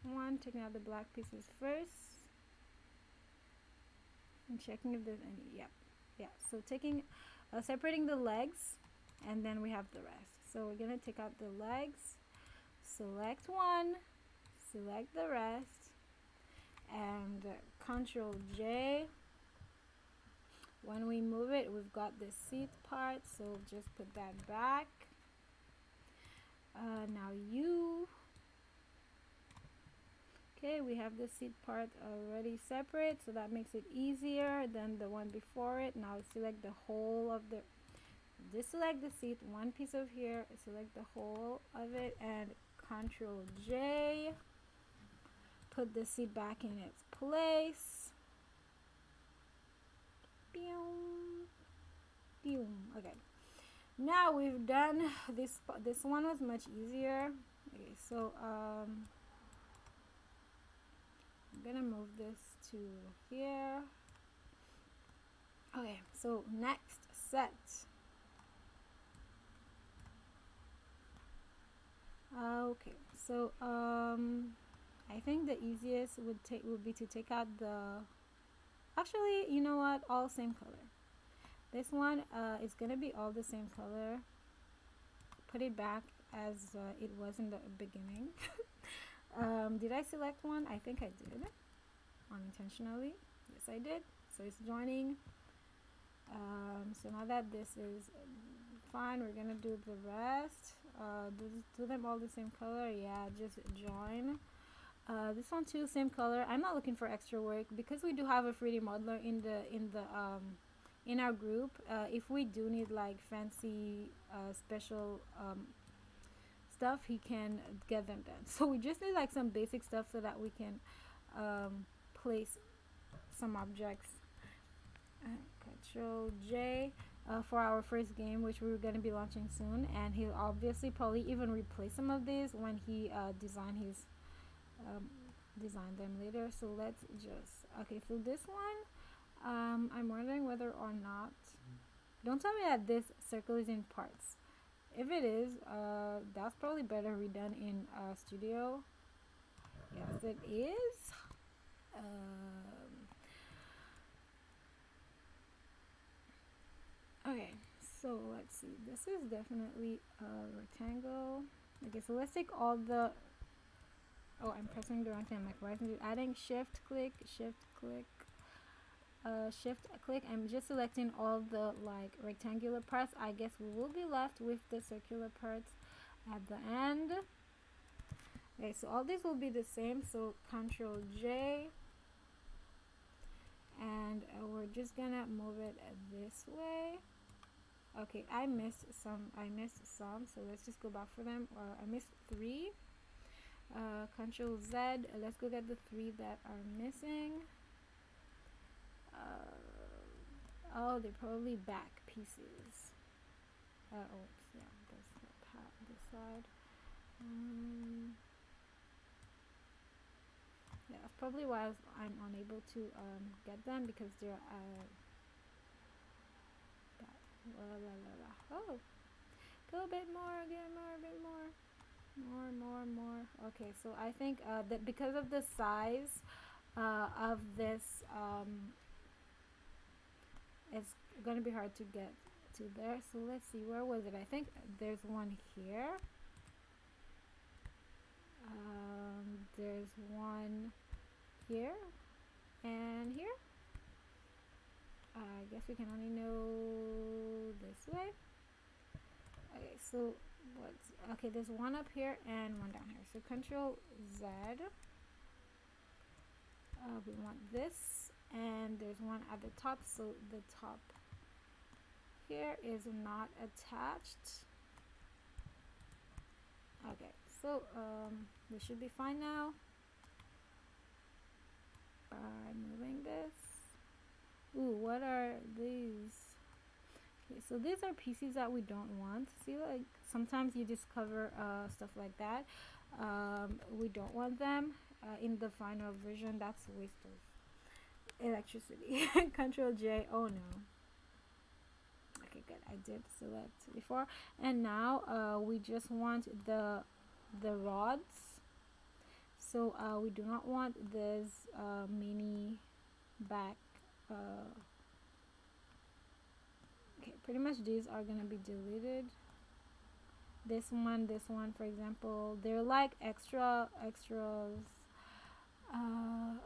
A: one. Taking out the black pieces first and checking if there's any. Yeah, so taking separating the legs, and then we have the rest. So we're gonna take out the legs, select one, select the rest, and Control J. When we move it, we've got the seat part, so just put that back. Now okay, we have the seat part already separate, so that makes it easier than the one before it. Now select the whole of the, deselect the seat, one piece of here, select the whole of it, and Control J. Put the seat back in its place. Okay, now we've done this. This one was much easier. Okay, so I'm gonna move this to here. Okay, so next set. Okay, so I think the easiest would be to take out the, actually, you know what, all same color. This one is gonna be all the same color. Put it back as it was in the beginning. Did I select one? I think I did, unintentionally. Yes, I did. So it's joining. So now that this is fine, we're gonna do the rest. Do them all the same color. Yeah, just join. This one too, same color. I'm not looking for extra work because we do have a 3D modeler in our group. If we do need like fancy special stuff, he can get them done. So we just need like some basic stuff so that we can place some objects. Control J for our first game, which we're going to be launching soon, and he'll obviously probably even replace some of these when he design them later. So let's just, okay, so this one, I'm wondering whether or not, don't tell me that this circle is in parts. If it is, that's probably better redone in Studio. Yes, it is. Okay, so let's see. This is definitely a rectangle. Okay, so let's take all the, oh, I'm pressing the wrong thing. I'm like, why isn't it adding? Shift click, shift click, shift click. I'm just selecting all the like rectangular parts. I guess we will be left with the circular parts at the end. Okay, so all these will be the same. So Control J, and we're just gonna move it this way. Okay, I missed some, so let's just go back for them. I missed 3. Control Z, let's go get the 3 that are missing. Oh, they're probably back pieces. Oh, yeah, that's this side. Yeah, that's probably why I'm unable to get them, because they're oh, go a bit more, get more, a bit more. Okay, so I think that because of the size of this, it's gonna be hard to get to there. So let's see, where was it? I think there's one here. There's one here and here. I guess we can only know this way. Okay, so okay, there's one up here and one down here. So Control Z. We want this, and there's one at the top, so the top here is not attached. Okay, so we should be fine now by moving this. Ooh, what are these? Okay, so these are pieces that we don't want. See, like sometimes you discover stuff like that. We don't want them in the final version. That's a waste of electricity. Control J. Oh no. Okay, good. I did select before, and now we just want the rods. So we do not want this mini back. Okay, pretty much these are gonna be deleted. This one, for example, they're like extras.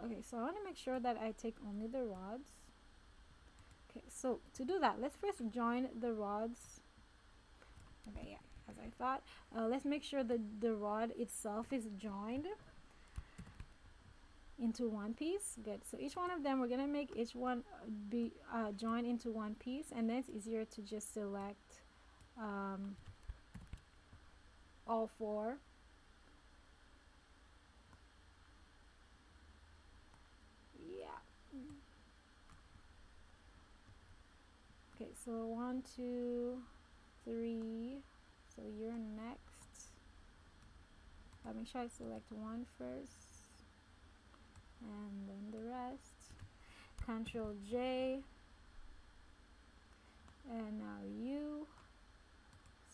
A: Okay, so I want to make sure that I take only the rods. Okay, so to do that, let's first join the rods. Okay, yeah, as I thought. Let's make sure that the rod itself is joined into one piece. Good. So each one of them, we're gonna make each one be joined into one piece, and then it's easier to just select all four. Yeah. Okay, so 1, 2, 3. So you're next. I'll make sure I select one first, and then the rest. Control J, and now you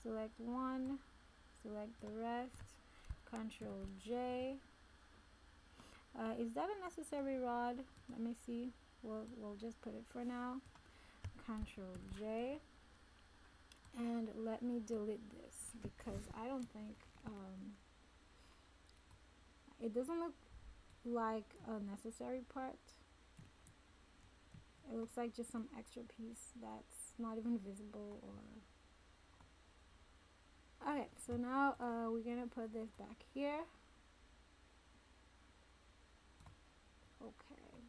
A: select one, select the rest. Control J. Is that a necessary rod? Let me see. We'll just put it for now. Control J, and let me delete this because I don't think it doesn't look like a necessary part. It looks like just some extra piece that's not even visible. Or okay, so now we're gonna put this back here. Okay,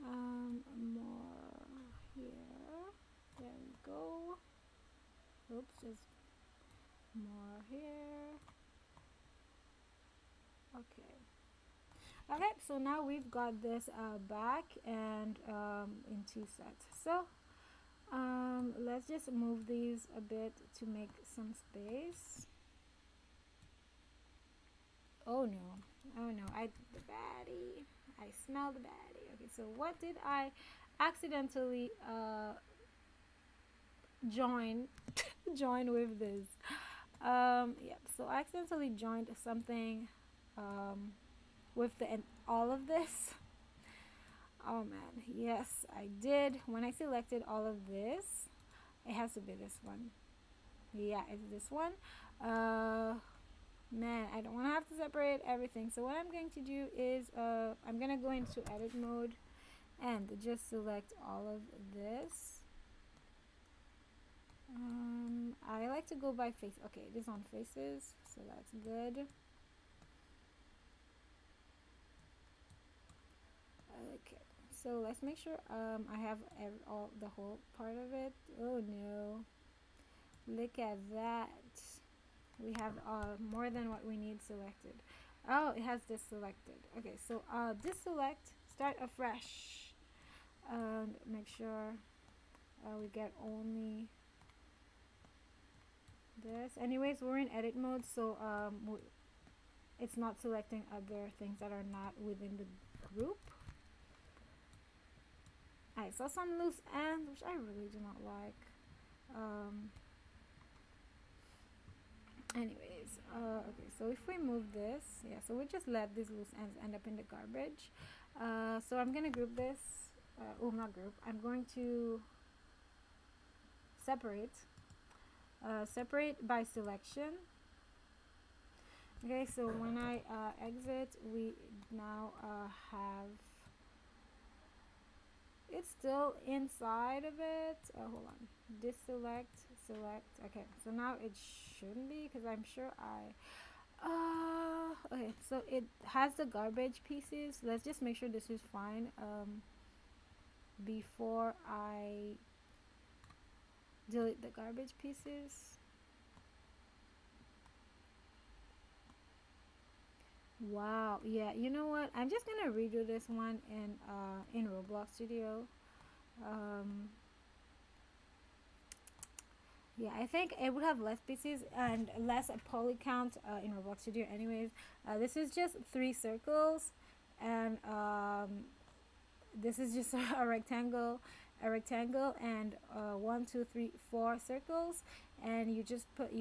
A: more here. There we go. Oops, just more here. Okay, so now we've got this back and in two sets. So let's just move these a bit to make some space. Oh no, the baddie. I smell the baddie. Okay, so what did I accidentally join with this? Yep, so I accidentally joined something with all of this. Oh man, yes, I did. When I selected all of this, it has to be this one. Yeah, it's this one. Man, I don't want to have to separate everything. So what I'm going to do is I'm going to go into edit mode and just select all of this. I like to go by face. Okay, it is on faces, so that's good. Okay, so let's make sure I have the whole part of it. Oh no, look at that. We have more than what we need selected. Oh, it has this selected. Okay, so deselect, start afresh. Make sure we get only this. Anyways, we're in edit mode, so it's not selecting other things that are not within the group. I saw some loose ends, which I really do not like. Anyways, okay, so if we move this, yeah, so we just let these loose ends end up in the garbage. So I'm gonna group this. Oh, not group. I'm going to separate by selection. Okay, so when I exit, we now have it's still inside of it. Hold on, deselect, select. Okay, so now it shouldn't be because I'm sure I okay, so it has the garbage pieces. Let's just make sure this is fine before I delete the garbage pieces. Wow, yeah, you know what, I'm just gonna redo this one in Roblox Studio. um yeah, I think it would have less pieces and less poly count in Roblox Studio anyways. This is just 3 circles, and this is just a rectangle, and 1, 2, 3, 4 circles, and you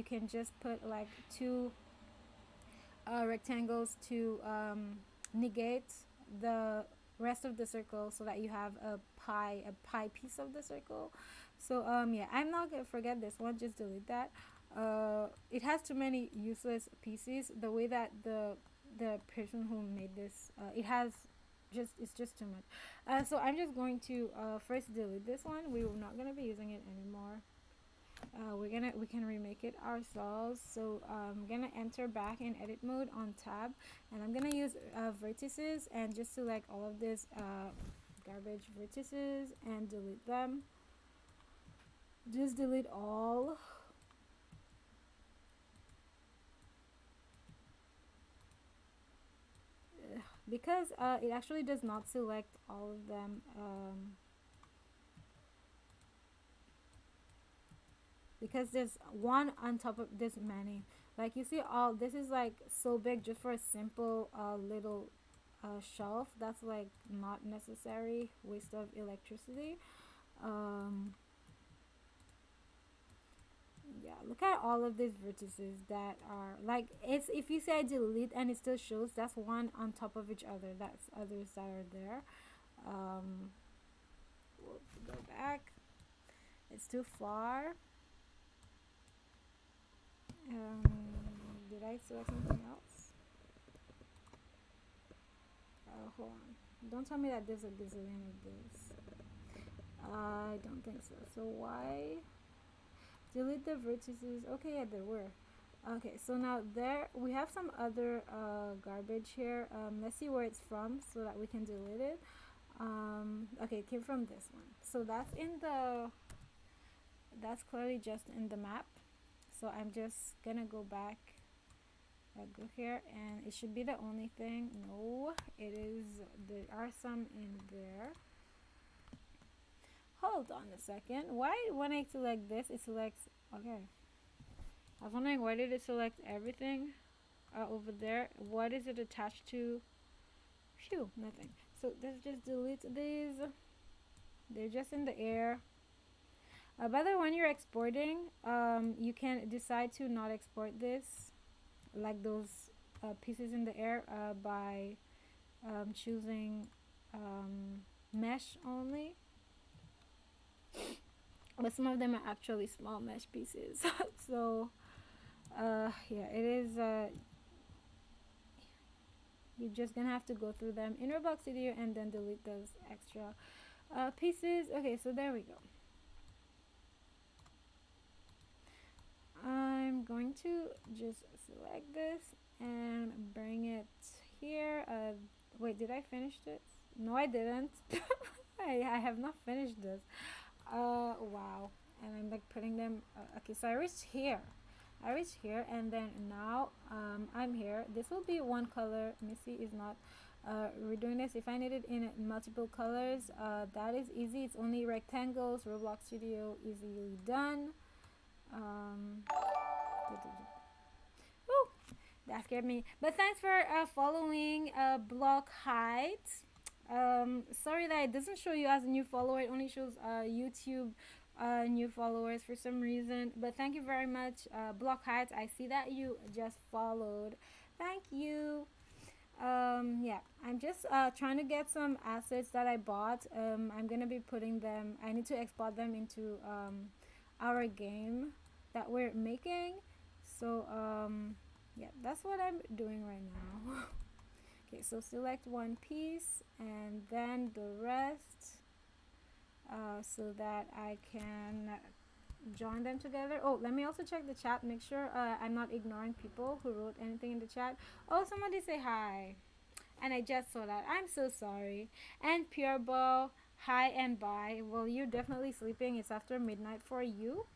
A: can just put like 2 rectangles to negate the rest of the circle, so that you have a pie piece of the circle. So yeah, I'm not gonna forget this one, just delete that. It has too many useless pieces. The way that the person who made this, it's just too much. So I'm just going to first delete this one. We're not gonna be using it anymore. We can remake it ourselves. So I'm gonna enter back in edit mode on tab, and I'm gonna use vertices, and just select all of this garbage vertices and delete them. Just delete all. Because it actually does not select all of them, because there's one on top of this many. Like, you see, all this is like so big just for a simple little shelf. That's like not necessary, waste of electricity. um yeah, look at all of these vertices that are like, it's, if you say I delete and it still shows, that's one on top of each other. That's others that are there. um we'll go back, it's too far. um did I select something else? Hold on, don't tell me that there's a gazillion of this. I don't think so. So why delete the vertices? Okay, yeah, there were. Okay, so now there we have some other garbage here. Let's see where it's from so that we can delete it. Okay, it came from this one. So that's clearly just in the map. So I'm just gonna go back, go here, and it should be the only thing. No, it is, there are some in there. Hold on a second. Why, when I select this, it selects, okay. I was wondering, why did it select everything over there? What is it attached to? Phew, nothing. So let's just delete these. They're just in the air. By the way, when you're exporting, you can decide to not export this, like those pieces in the air, by choosing mesh only. But some of them are actually small mesh pieces. So yeah, it is. You're just gonna have to go through them in Roblox Studio and then delete those extra pieces. Okay, so there we go. I'm going to just select this and bring it here. Wait, did I finish this? No, I didn't. I have not finished this. Wow. And I'm like putting them. Okay, so I reached here. And then now I'm here. This will be one color. Missy is not redoing this. If I need it in multiple colors, that is easy. It's only rectangles. Roblox Studio, easily done. Um, Woo, that scared me. But thanks for following Block Height. Sorry that it doesn't show you as a new follower. It only shows YouTube new followers for some reason. But thank you very much, Block Height. I see that you just followed. Thank you. Yeah, I'm just trying to get some assets that I bought. I'm gonna be putting them. I need to export them into our game that we're making. So yeah, that's what I'm doing right now. Okay, so select one piece and then the rest, so that I can join them together. Oh, let me also check the chat, make sure I'm not ignoring people who wrote anything in the chat. Oh, somebody say hi, and I just saw that. I'm so sorry. And Pure Ball, hi and bye. Well, you're definitely sleeping. It's after midnight for you.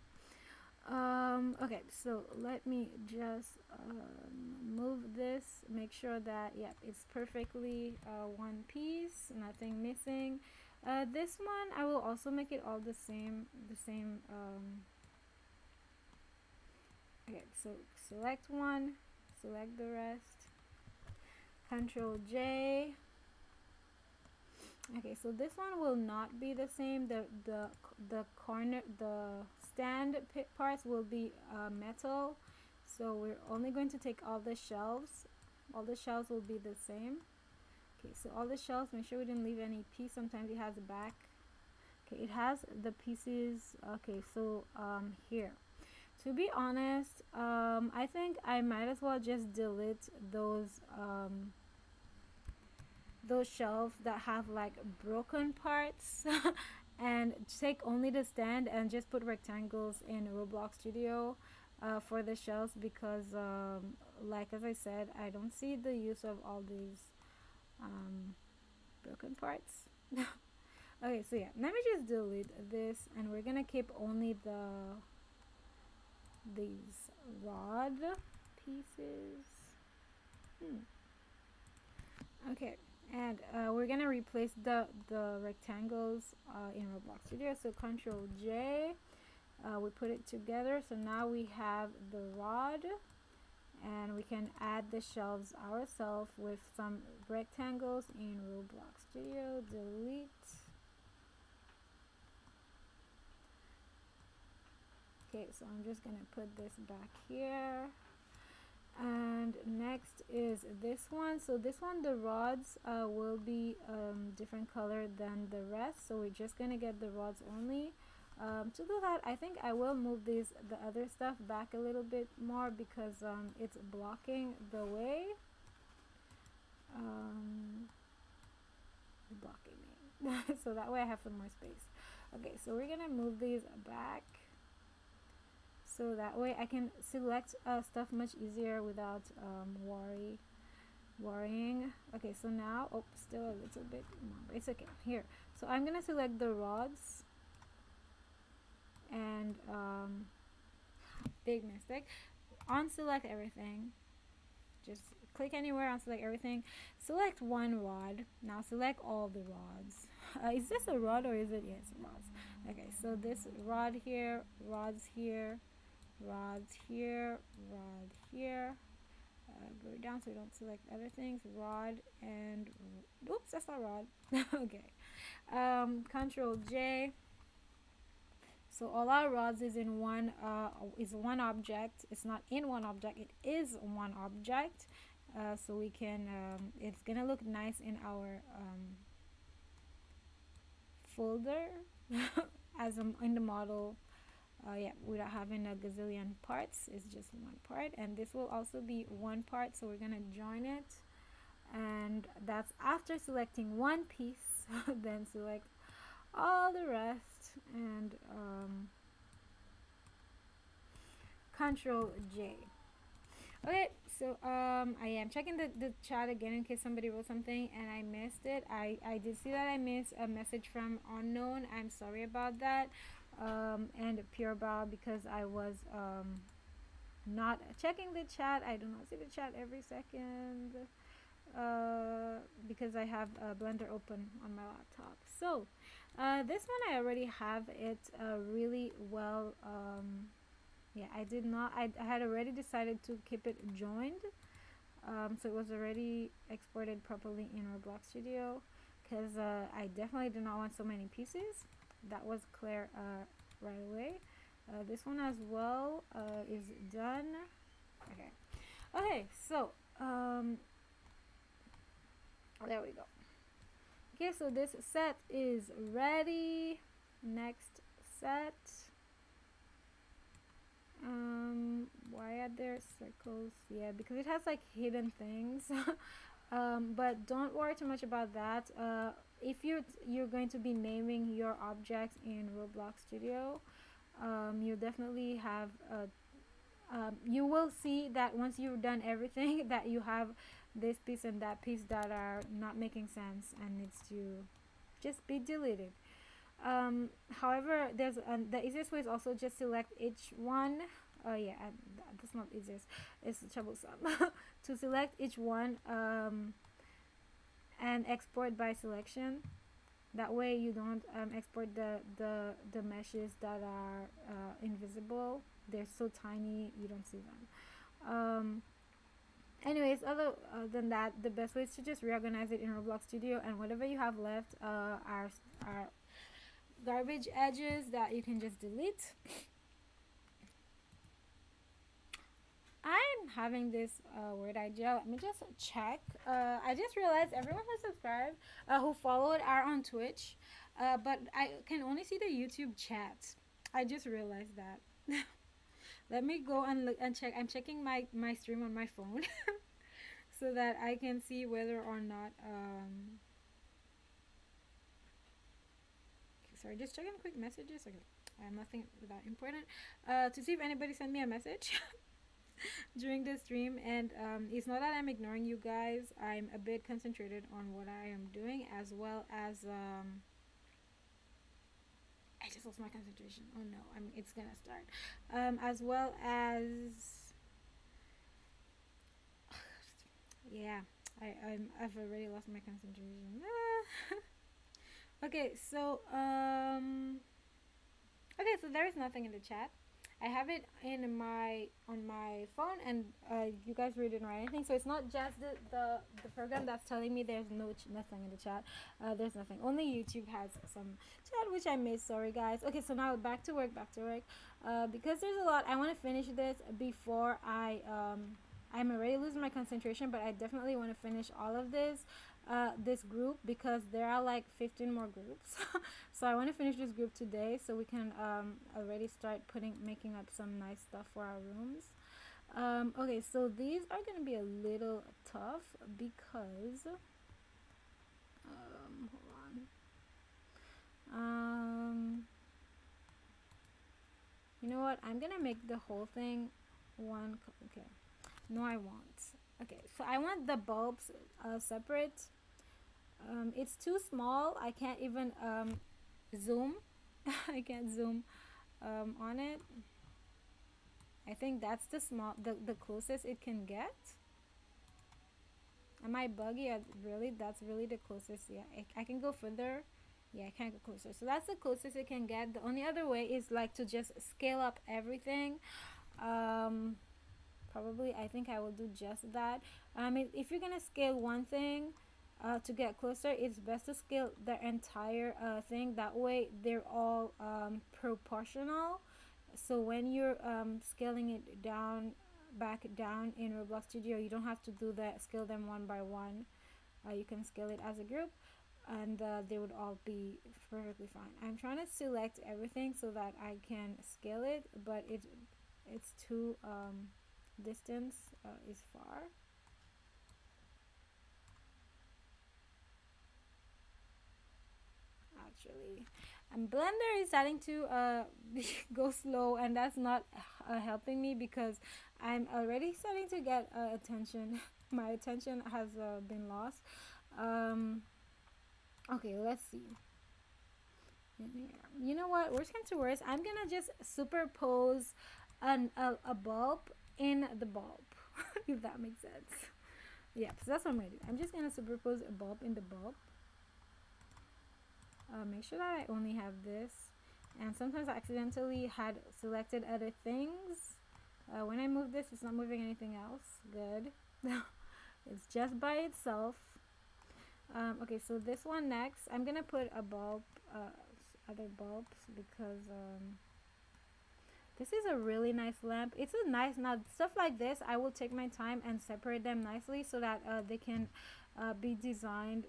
A: Okay, so let me just move this, make sure that, yeah, it's perfectly one piece, nothing missing. This one I will also make it all the same, okay, so select one, select the rest, Control J. Okay, so this one will not be the same. The corner, the stand parts will be metal, so we're only going to take all the shelves. All the shelves will be the same. Okay, so all the shelves, make sure we didn't leave any piece. Sometimes it has a back. Okay, it has the pieces. Okay, so here, to be honest, I think I might as well just delete those shelves that have like broken parts and take only the stand and just put rectangles in Roblox Studio for the shelves, because like as I said, I don't see the use of all these broken parts. Okay, so yeah, let me just delete this and we're gonna keep only these rod pieces. Okay, and we're gonna replace the rectangles in Roblox Studio. So Control J, we put it together. So now we have the rod, and we can add the shelves ourselves with some rectangles in Roblox Studio. Delete. Okay, so I'm just gonna put this back here. And next is this one. So this one, the rods will be different color than the rest, so we're just gonna get the rods only. To do that, I think I will move the other stuff back a little bit more, because it's blocking the way. Blocking me. So that way I have some more space. Okay, so we're gonna move these back, so that way I can select stuff much easier without worrying. Okay, so now, oh, still a little bit more, but it's okay. Here, so I'm gonna select the rods, and big mistake, unselect everything, just click anywhere, unselect everything, select one rod. Now select all the rods. Is this a rod or is it, yes, rods. Okay, so this rod here, rods here, rods here, rod here. Go down so we don't select other things. Rod and oops, that's not rod. Okay. Control J. So all our rods is in one object. It's not in one object, it is one object. So we can it's gonna look nice in our folder as in the model. Yeah, without having a gazillion parts, it's just one part, and this will also be one part, so we're gonna join it, and that's after selecting one piece. Then select all the rest, and Control J. Okay, so I am checking the chat again in case somebody wrote something and I missed it. I did see that I missed a message from unknown. I'm sorry about that. And Pure Bow, because I was not checking the chat. I do not see the chat every second because I have Blender open on my laptop. So this one I already have it really well. Yeah, I did not. I had already decided to keep it joined, so it was already exported properly in Roblox Studio, because I definitely do not want so many pieces. That was clear right away. This one as well is done. Okay. Okay, so there we go. Okay, so this set is ready. Next set. Why are there circles? Yeah, because it has like hidden things. But don't worry too much about that. If you're going to be naming your objects in Roblox Studio, you definitely have you will see that once you've done everything that you have this piece and that piece that are not making sense and needs to just be deleted. However, the easiest way is also just select each one. Oh yeah, that's not easiest. It's troublesome to select each one and export by selection. That way you don't export the meshes that are invisible. They're so tiny you don't see them. Anyways, other than that, the best way is to just reorganize it in Roblox Studio, and whatever you have left are garbage edges that you can just delete. I'm having this weird idea. Let me just check. I just realized everyone who subscribed, who followed, are on Twitch, but I can only see the YouTube chat. I just realized that. Let me go and look and check. I'm checking my stream on my phone so that I can see whether or not. Sorry, just checking quick messages. Okay, nothing that important. To see if anybody sent me a message. During the stream, and it's not that I'm ignoring you guys. I'm a bit concentrated on what I am doing, as well as I just lost my concentration. Oh no, it's gonna start. As well as yeah, I've already lost my concentration. Okay, so okay, so there is nothing in the chat. I have it in my on my phone, and you guys really didn't write anything, so it's not just the program that's telling me there's nothing in the chat. There's nothing. Only YouTube has some chat, which I missed. Sorry, guys. Okay, so now back to work. Because there's a lot. I want to finish this before I'm already losing my concentration, but I definitely want to finish all of this group, because there are like 15 more groups. So I want to finish this group today so we can already start making up some nice stuff for our rooms. Okay, so these are going to be a little tough because hold on. You know what, I'm gonna make the whole thing one. Okay, no, I won't. Okay, so I want the bulbs separate. It's too small. I can't even zoom. I can't zoom on it. I think that's the closest it can get. Am I buggy? Really, that's really the closest. Yeah, I can go further. Yeah, I can't go closer. So that's the closest it can get. The only other way is like to just scale up everything. Probably I think I will do just that. If you're gonna scale one thing to get closer, it's best to scale the entire thing. That way they're all proportional. So when you're scaling it back down in Roblox Studio, you don't have to do that, scale them one by one. You can scale it as a group, and they would all be perfectly fine. I'm trying to select everything so that I can scale it, but it's too distance is far. Actually, and Blender is starting to go slow, and that's not helping me because I'm already starting to get attention. My attention has been lost. Okay, let's see. You know what, worst comes to worst, I'm gonna just superpose a bulb in the bulb. If that makes sense. Yeah, so that's what I'm gonna do. I'm just gonna superpose a bulb in the bulb. Make sure that I only have this, and sometimes I accidentally had selected other things. When I move this, it's not moving anything else. Good. It's just by itself. Okay, so this one next, I'm gonna put a bulb, other bulbs, because this is a really nice lamp. It's a nice, now stuff like this I will take my time and separate them nicely so that they can be designed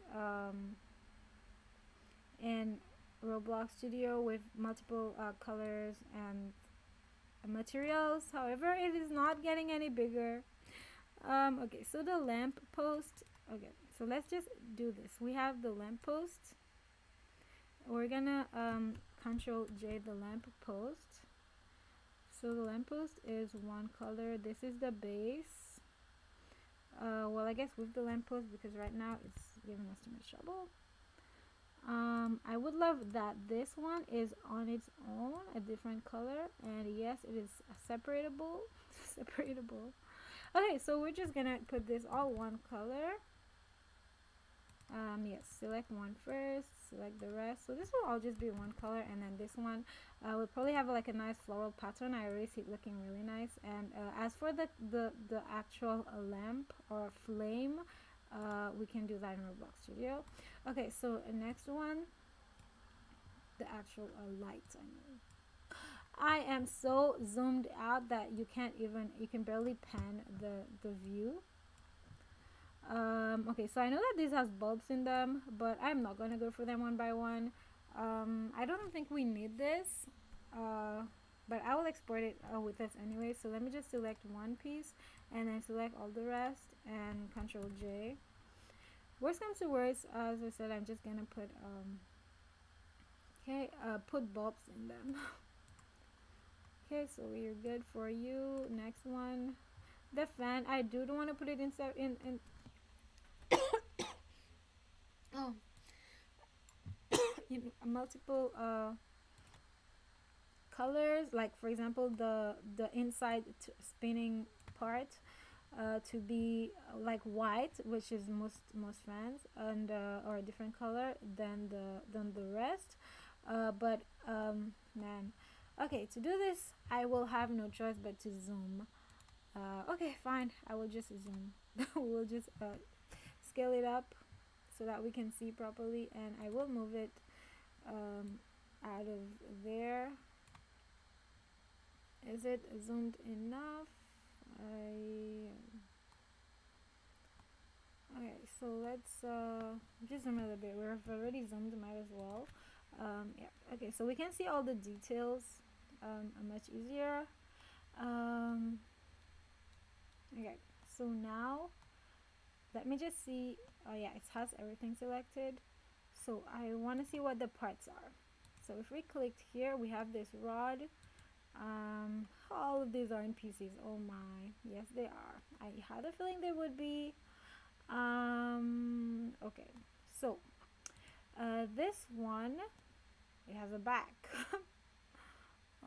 A: in Roblox Studio with multiple colors and materials. However, it is not getting any bigger. Okay, so the lamp post. Okay, so let's just do this. We have the lamp post. We're gonna Control J the lamp post. So the lamp post is one color. This is the base. Well, I guess with the lamp post, because right now it's giving us too much trouble. I would love that this one is on its own, a different color, and yes, it is separatable. Separatable. Okay, so we're just gonna put this all one color. Yes, select one first, select the rest. So this will all just be one color, and then this one will probably have like a nice floral pattern. I already see it looking really nice. And as for the actual lamp or flame, we can do that in Roblox Studio. Okay, so next one, the actual lights. I mean, I am so zoomed out that you can barely pan the view. Okay, so I know that these has bulbs in them, but I'm not gonna go for them one by one. I don't think we need this, but I will export it with us anyway. So let me just select one piece and then select all the rest and Control J. Worst comes to worst, as I said, I'm just gonna put put bulbs in them. Okay, so we're good for you. Next one, the fan. I do want to put it inside in oh in multiple colors, like for example the inside spinning part to be like white, which is most fans, and or a different color than the rest, but man, okay, to do this I will have no choice but to zoom. Okay, fine, I will just zoom. We'll just scale it up so that we can see properly, and I will move it out of there. Is it zoomed enough? Okay, so let's just zoom a little bit. We've already zoomed, might as well. Yeah, okay, so we can see all the details much easier. Okay, so now let me just see. Oh yeah, it has everything selected, so I want to see what the parts are. So if we clicked here, we have this rod. All of these are in pieces. Oh my, yes they are. I had a feeling they would be. Okay, so this one, it has a back.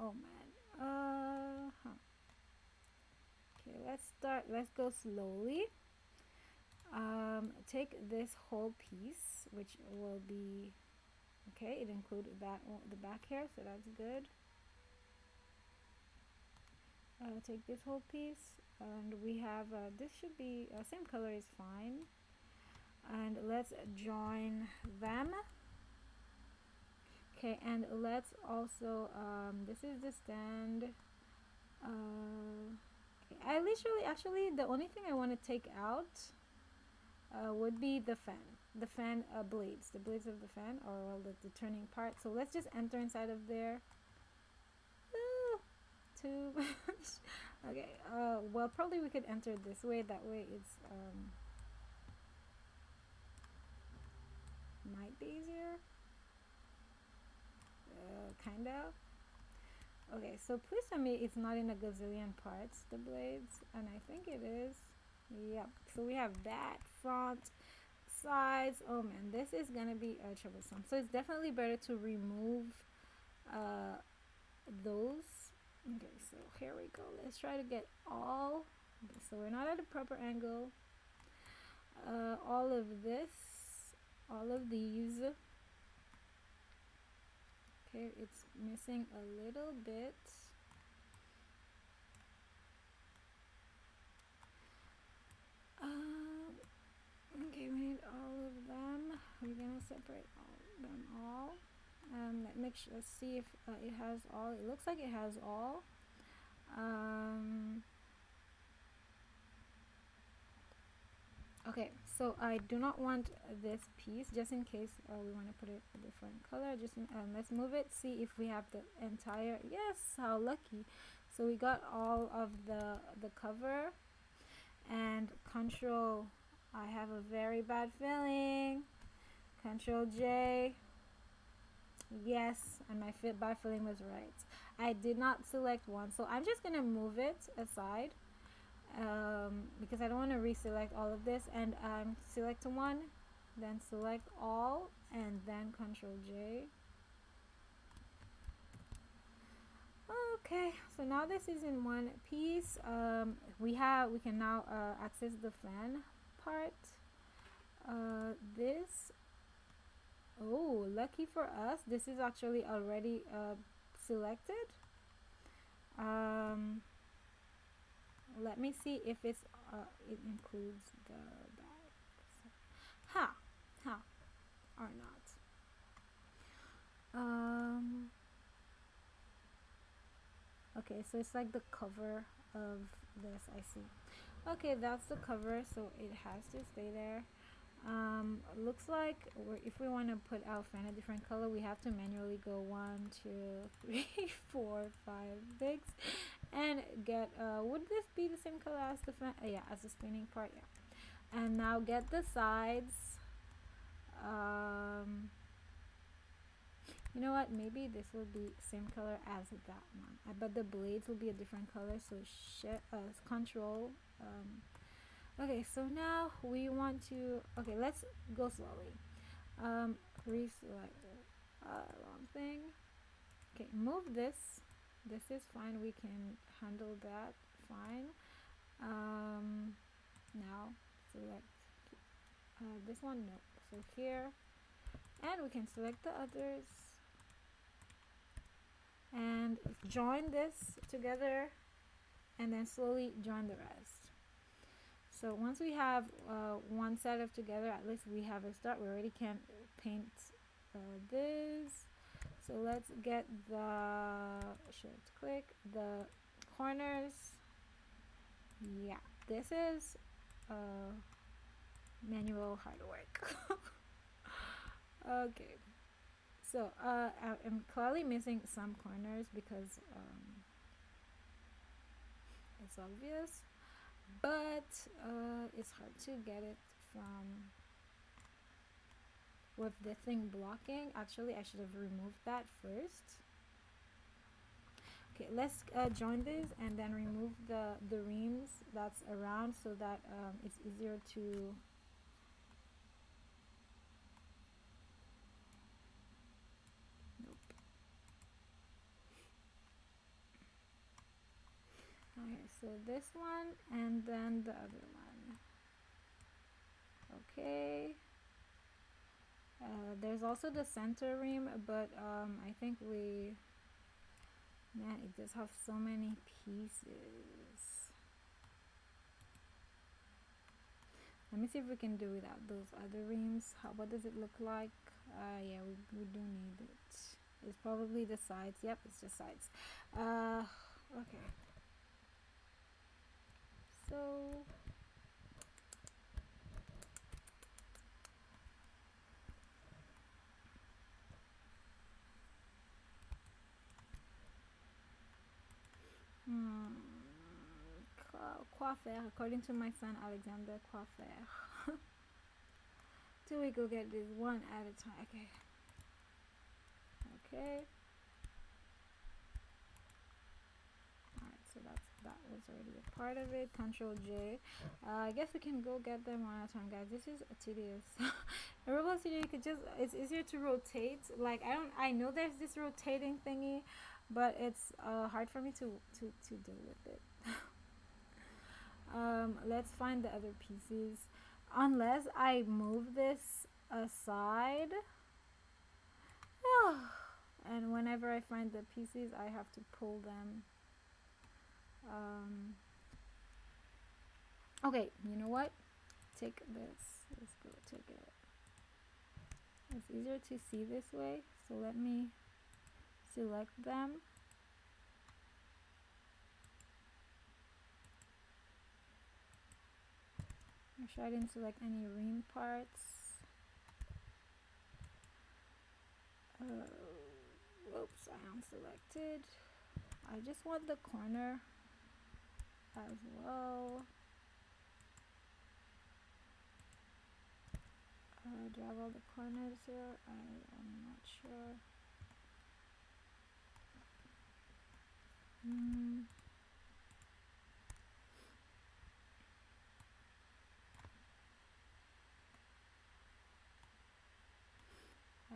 A: Oh man. Okay, let's go slowly. Take this whole piece, which will be okay. It included that the back here, so that's good. Take this whole piece, and we have this should be same color is fine, and let's join them. Okay, and let's also this is the stand. Okay, I literally actually the only thing I want to take out would be the fan blades, the blades of the fan, or well, the turning part. So let's just enter inside of there. Too much. Okay, well, probably we could enter this way. That way it's might be easier. Kind of. Okay, so please tell me it's not in a gazillion parts, the blades, and I think it is. Yep, so we have that front, sides. Oh man, this is gonna be troublesome. So it's definitely better to remove those. Okay, so here we go. Let's try to get all. Okay, so we're not at a proper angle. All of this, all of these. Okay, it's missing a little bit. Okay, we need all of them. We're gonna separate them all. Let's see if it has all. It looks like it has all. Okay, so I do not want this piece, just in case we want to put it a different color. Just let's move it, see if we have the entire. Yes, how lucky. So we got all of the cover, and control, I have a very bad feeling. Control J. Yes, and my bad feeling was right. I did not select one, so I'm just gonna move it aside, because I don't want to reselect all of this. And select one, then select all, and then Control J. Okay, so now this is in one piece. We can now access the fan part. This, oh, lucky for us, this is actually already selected. Let me see if it includes the back. Or not. Okay, so it's like the cover of this. I see. Okay, that's the cover, so it has to stay there. Looks like if we want to put our fan a different color, we have to manually go 1, 2, 3, 4, 5, 6, and get. Would this be the same color as the fan? Yeah, as the spinning part. Yeah. And now get the sides. You know what? Maybe this will be same color as that one, but the blades will be a different color. So control. Okay, so now we want to. Okay, let's go slowly. Reselect wrong thing. Okay, move this. This is fine. We can handle that fine. Now select this one. No. So here, and we can select the others and join this together, and then slowly join the rest. So once we have one set of together, at least we have a start. We already can paint this. So let's get the shift click, the corners. Yeah, this is manual hard work. Okay, so I'm clearly missing some corners because it's obvious, but it's hard to get it from with the thing blocking. Actually, I should have removed that first. Okay, let's join this and then remove the rims that's around so that it's easier to. Okay, so this one and then the other one. Okay. There's also the center rim, but I think man, it does have so many pieces. Let me see if we can do without those other rims. What does it look like? Yeah, we do need it. It's probably the sides. Yep, it's just sides. Okay. So coiffeur, according to my son Alexander, coiffeur. Till we go get this one at a time. Okay. Alright, so that was already a part of it. Control J. I guess we can go get them one at a time, guys. This is tedious. In Roblox Studio, you could just, it's easier to rotate. Like I know there's this rotating thingy, but it's hard for me to deal with it. Let's find the other pieces. Unless I move this aside. And whenever I find the pieces, I have to pull them. Okay, you know what? Take this. Let's go take it. It's easier to see this way, so let me select them. Make sure I didn't select any rim parts. Oops, I unselected. I just want the corner as well. Do I have all the corners here? I'm not sure.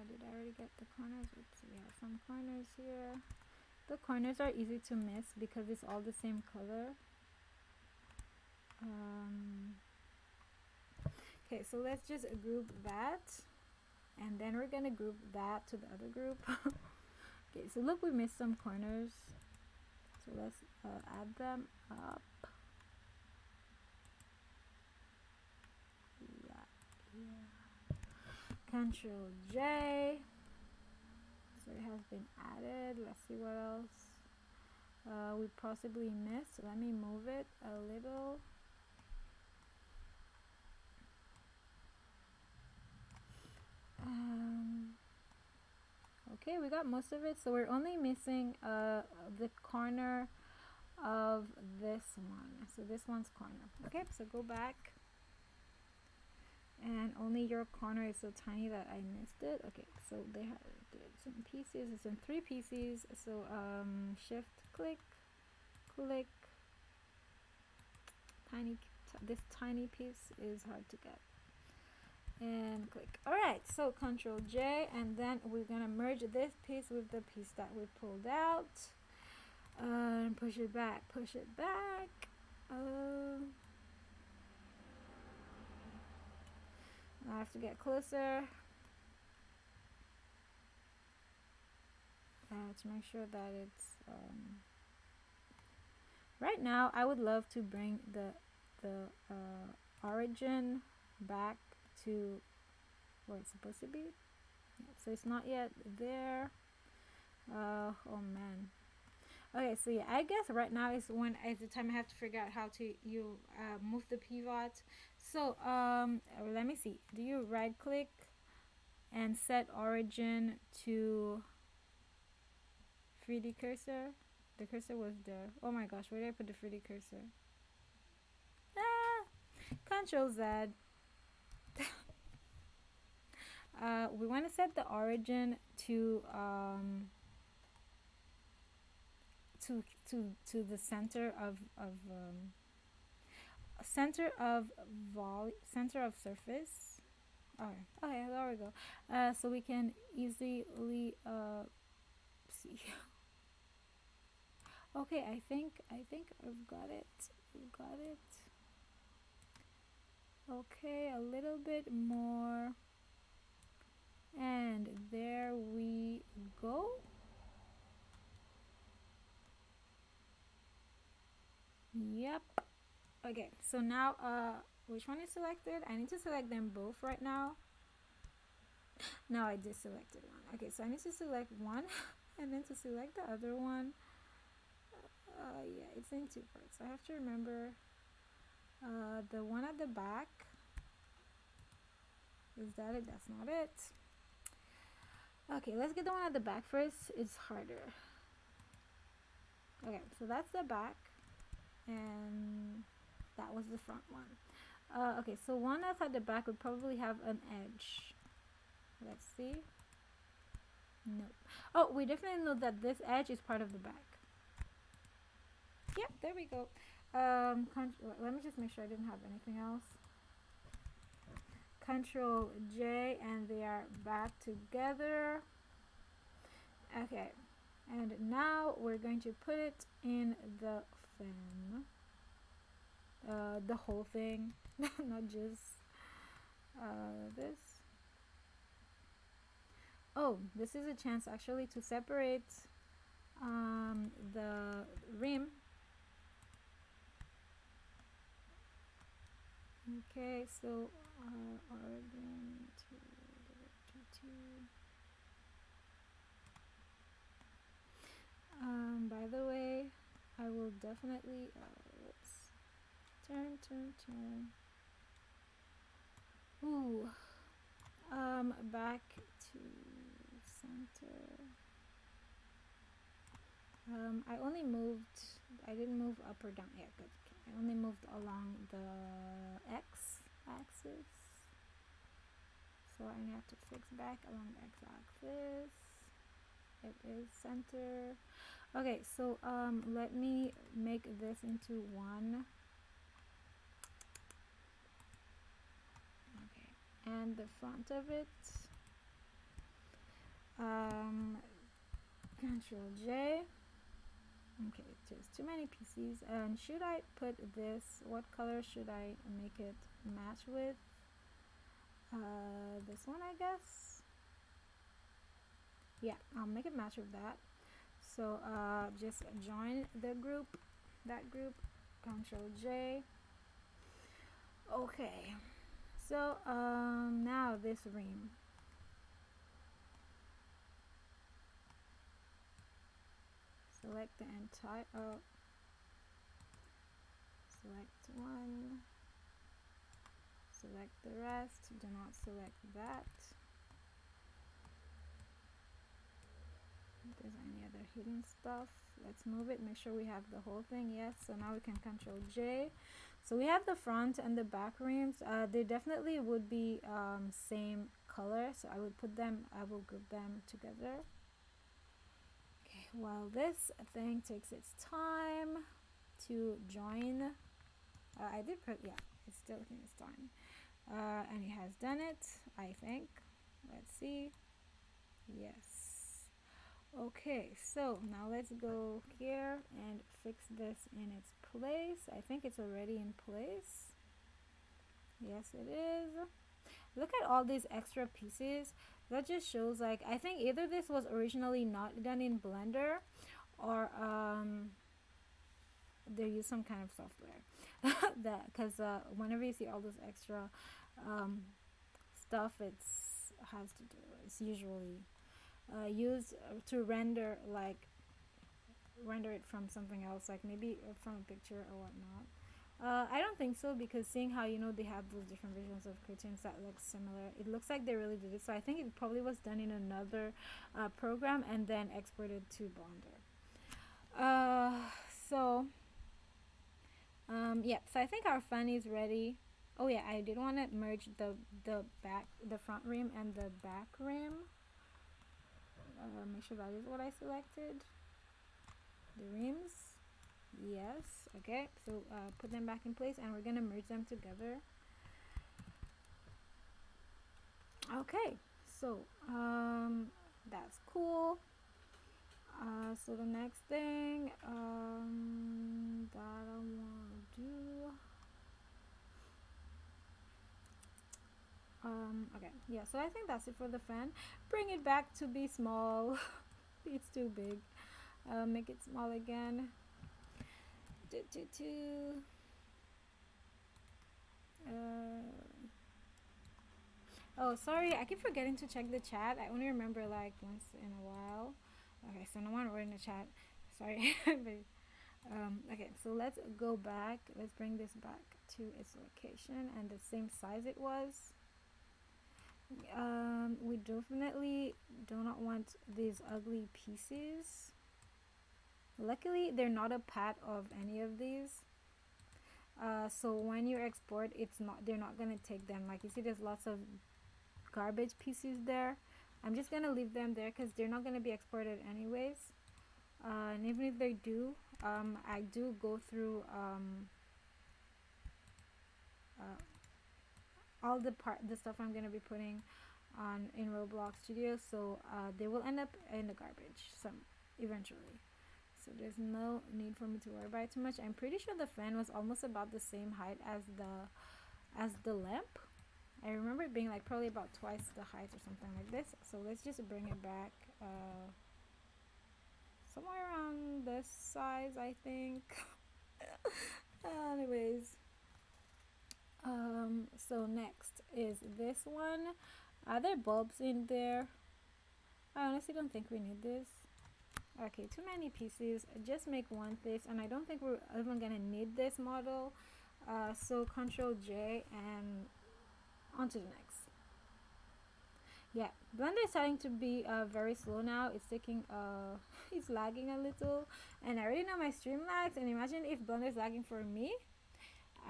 A: Did I already get the corners? Oops, we have some corners here. The corners are easy to miss because it's all the same color. Okay, so let's just group that, and then we're gonna group that to the other group. Okay, so look, we missed some corners, so let's add them up. Yeah. Control J, so it has been added. Let's see what else we possibly missed. Let me move it a little. Okay, we got most of it, so we're only missing the corner of this one. So this one's corner. Okay, so go back, and only your corner is so tiny that I missed it. Okay, so they have some pieces. It's in 3 pieces. So shift click, click. This tiny piece is hard to get. And click. Alright, so Control J, and then we're gonna merge this piece with the piece that we pulled out, and push it back, push it back. I have to get closer to make sure that it's right now. I would love to bring the origin back to where it's supposed to be. So it's not yet there. Oh man. Okay, so yeah, I guess right now is the time I have to figure out how to move the pivot. So let me see. Do you right click and set origin to 3D cursor? The cursor was there. Oh my gosh, where did I put the 3D cursor? Control Z. We want to set the origin to the center of center of surface. Alright, okay, there we go. So we can easily see. Okay, I think I've got it. We've got it. Okay, a little bit more, and there we go. Yep. Okay, so now which one is selected? I need to select them both right now. No, I just selected one. Okay, so I need to select one and then to select the other one. Yeah, it's in 2 parts. I have to remember the one at the back. Is that it? That's not it. Okay, let's get the one at the back first. It's harder. Okay, so that's the back, and that was the front one. Okay, so one that's at the back would probably have an edge. Let's see. Nope. Oh, we definitely know that this edge is part of the back. Yep, there we go. Let me just make sure I didn't have anything else. Control J, and they are back together. Okay, and now we're going to put it in the fan. The whole thing, not just this. Oh, this is a chance actually to separate the rim. Okay, so origin to by the way, I will definitely let's turn. Ooh, back to center. I only moved, I didn't move up or down. Yeah, good. I only moved along the X axis. So I have to fix back along the X axis. It is center. Okay, so let me make this into one. Okay, and the front of it, Control J. Okay, there's too many PCs. And should I put this, what color should I make it match with? This one, I guess. Yeah, I'll make it match with that. So just join the group, that group, Control J. Okay, so now this rim. Select the entire, select one, select the rest, do not select that. If there's any other hidden stuff, let's move it, make sure we have the whole thing. Yes, so now we can Control J. So we have the front and the back rims. They definitely would be same color, so I would put them, I will group them together. Okay, while this thing takes its time to join, I did put, yeah, it's still taking its time, and it has done it, I think. Let's see. Yes. Okay, so now let's go here and fix this in its place. I think it's already in place. Yes, it is. Look at all these extra pieces. That just shows, like, I think either this was originally not done in Blender, or they use some kind of software. That, because whenever you see all this extra stuff, it's has to do, it's usually used to render, like render it from something else, like maybe from a picture or whatnot. I don't think so, because seeing how, you know, they have those different versions of cartoons that look similar, it looks like they really did it. So I think it probably was done in another program and then exported to Blender. So yeah, so I think our fan is ready. Oh yeah, I did want to merge the front rim and the back rim. Make sure that is what I selected. The rims. Yes. Okay, so put them back in place, and we're gonna merge them together. Okay, so that's cool. So the next thing that I want to do, okay, yeah, so I think that's it for the fan. Bring it back to be small. It's too big. Make it small again. Oh, sorry, I keep forgetting to check the chat. I only remember like once in a while. Okay, so no one wrote in the chat. Sorry. But, okay, so let's go back. Let's bring this back to its location and the same size it was. We definitely do not want these ugly pieces. Luckily, they're not a part of any of these. So when you export, it's not, they're not gonna take them. Like you see, there's lots of garbage pieces there. I'm just gonna leave them there because they're not gonna be exported anyways. And even if they do, I do go through all the stuff I'm gonna be putting on in Roblox Studio, so they will end up in the garbage eventually. So there's no need for me to worry about it too much. I'm pretty sure the fan was almost about the same height as the lamp. I remember it being like probably about twice the height or something like this. So let's just bring it back somewhere around this size, I think. Anyways, so next is this one. Are there bulbs in there? I honestly don't think we need this. Okay, too many pieces. Just make one face, and I don't think we're even gonna need this model. So Control J and on to the next. Yeah, Blender is starting to be very slow now. It's taking it's lagging a little, and I already know my stream lags. And imagine if Blender is lagging for me.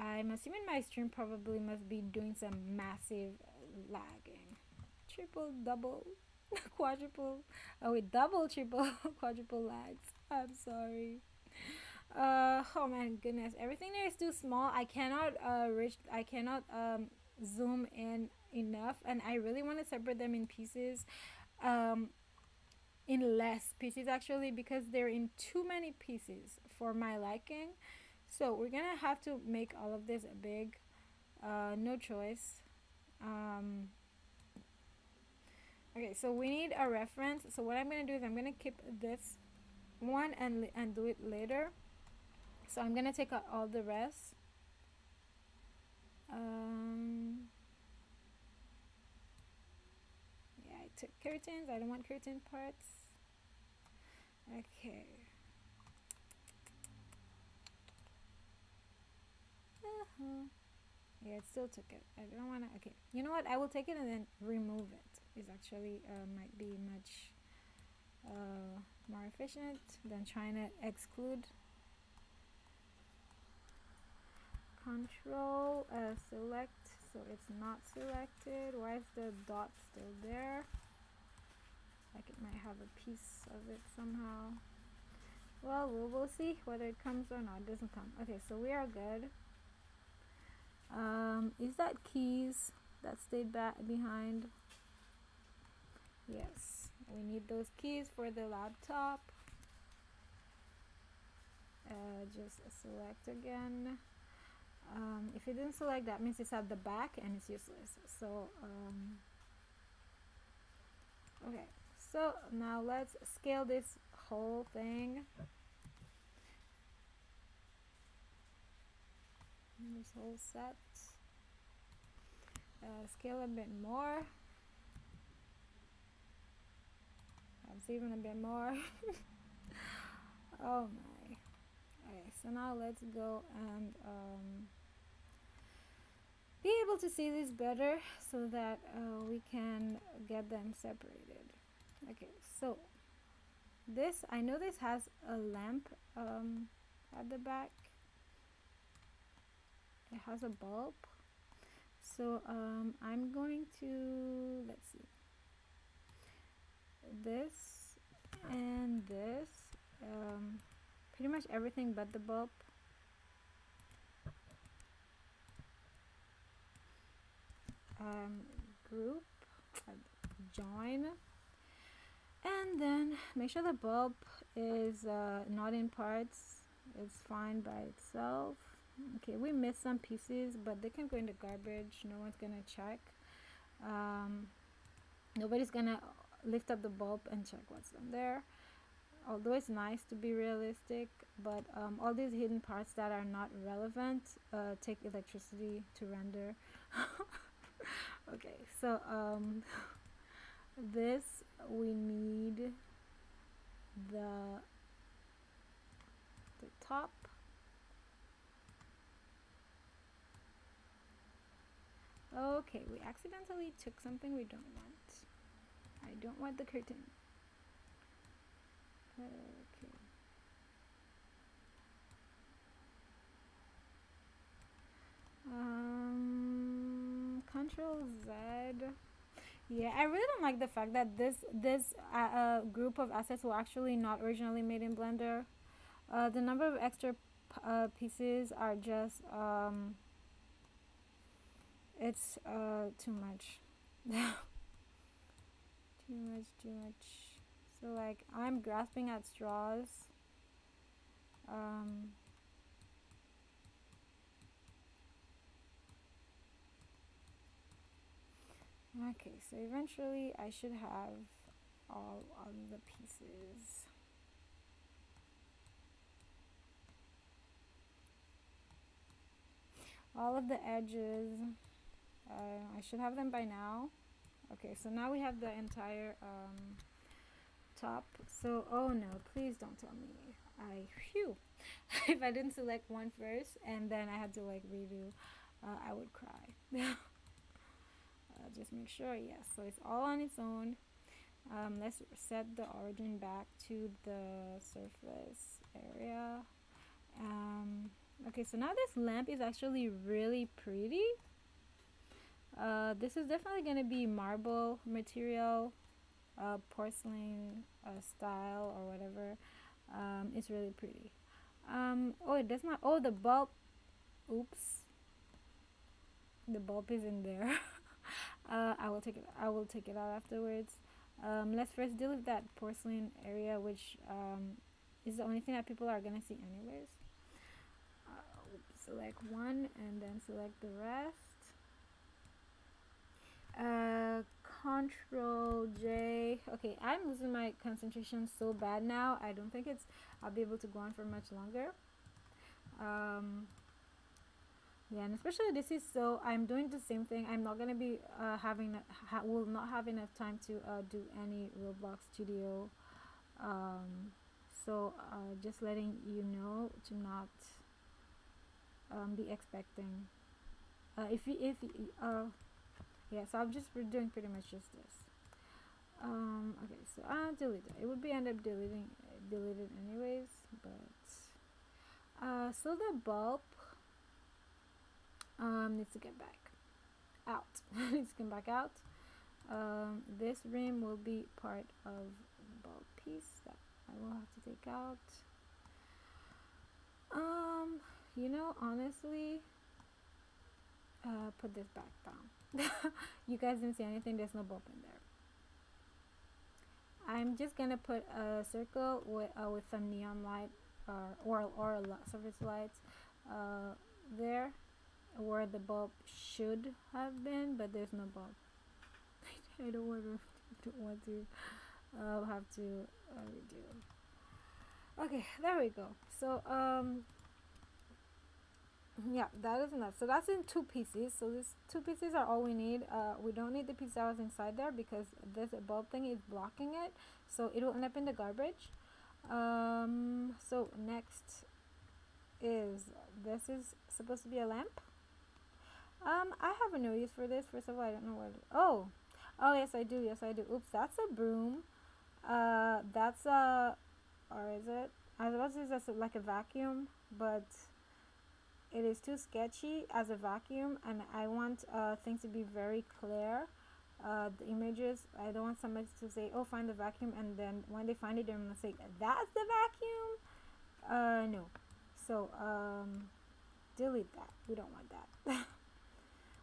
A: I'm assuming my stream probably must be doing some massive lagging. Triple, double, quadruple. Oh wait, double, triple, quadruple lags. I'm sorry. Oh my goodness, everything there is too small. I cannot reach. I cannot zoom in enough, and I really want to separate them in pieces. Um, in less pieces actually, because they're in too many pieces for my liking. So we're gonna have to make all of this big. No choice. Um, okay, so we need a reference. So what I'm gonna do is I'm gonna keep this one and do it later. So I'm gonna take out all the rest. Um, yeah, I took curtains. I don't want curtain parts. Okay. Yeah, it still took it. I don't want to. Okay, you know what? I will take it and then remove it. Is actually might be much more efficient than trying to exclude. Control select, so it's not selected. Why is the dot still there? Like it might have a piece of it somehow. Well, we'll see whether it comes or not. It doesn't come. Okay, so we are good. Is that keys that stayed back behind? Yes, we need those keys for the laptop. Just select again. If it didn't select, that means it's at the back and it's useless. So okay, so now let's scale this whole thing. This whole set. Scale a bit more. Even a bit more. Oh my. Okay, so now let's go and be able to see this better so that we can get them separated. Okay, so this, I know this has a lamp at the back. It has a bulb. So I'm going to, let's see, this and this, pretty much everything but the bulb. Group, join, and then make sure the bulb is not in parts. It's fine by itself. Okay, we missed some pieces, but they can go in the garbage. No one's gonna check. Nobody's gonna lift up the bulb and check what's in there. Although it's nice to be realistic, but all these hidden parts that are not relevant take electricity to render. Okay, so this, we need the top. Okay, we accidentally took something we don't want. I don't want the curtain. Okay. Control Z. Yeah, I really don't like the fact that this group of assets were actually not originally made in Blender. The number of extra pieces are just it's too much. Too much. So like I'm grasping at straws. Okay, so eventually I should have all of the pieces. All of the edges. I should have them by now. Okay, so now we have the entire top. So, oh no, please don't tell me. Phew. If I didn't select one first and then I had to like redo, I would cry. Just make sure. Yes, so it's all on its own. Let's set the origin back to the surface area. Okay, so now this lamp is actually really pretty. This is definitely going to be marble material, porcelain style or whatever. It's really pretty. Oh, it does not. Oh, the bulb. Oops, the bulb is in there. I will take it. I will take it out afterwards. Let's first deal with that porcelain area, which is the only thing that people are gonna see anyways. Select one and then select the rest. Control J. Okay, I'm losing my concentration so bad now. I don't think I'll be able to go on for much longer. Yeah, and especially this is so I'm doing the same thing. I'm not gonna be will not have enough time to do any Roblox Studio. So just letting you know to not be expecting. If yeah, so I'm just doing pretty much just this. Okay, so I'll delete it. It would be end up deleted anyways, but so the bulb needs to get back out. Needs to come back out. This rim will be part of the bulb piece that I will have to take out. You know, honestly, put this back down. You guys didn't see anything. There's no bulb in there. I'm just gonna put a circle with some neon light or surface lights there where the bulb should have been, but there's no bulb. I don't want to have to redo. Okay, there we go. So yeah, that is enough. So that's in two pieces. So these two pieces are all we need. We don't need the piece that was inside there because this bulb thing is blocking it, so it will end up in the garbage. So next is this is supposed to be a lamp. I have no use for this. First of all, I don't know what. Oh, yes, I do. Yes, I do. Oops, that's a broom. That's a, or is it? I was about to say that's like a vacuum, but it is too sketchy as a vacuum, and I want things to be very clear. The images, I don't want somebody to say, "Oh, find the vacuum," and then when they find it, they're gonna say, "That's the vacuum." No. So delete that. We don't want that.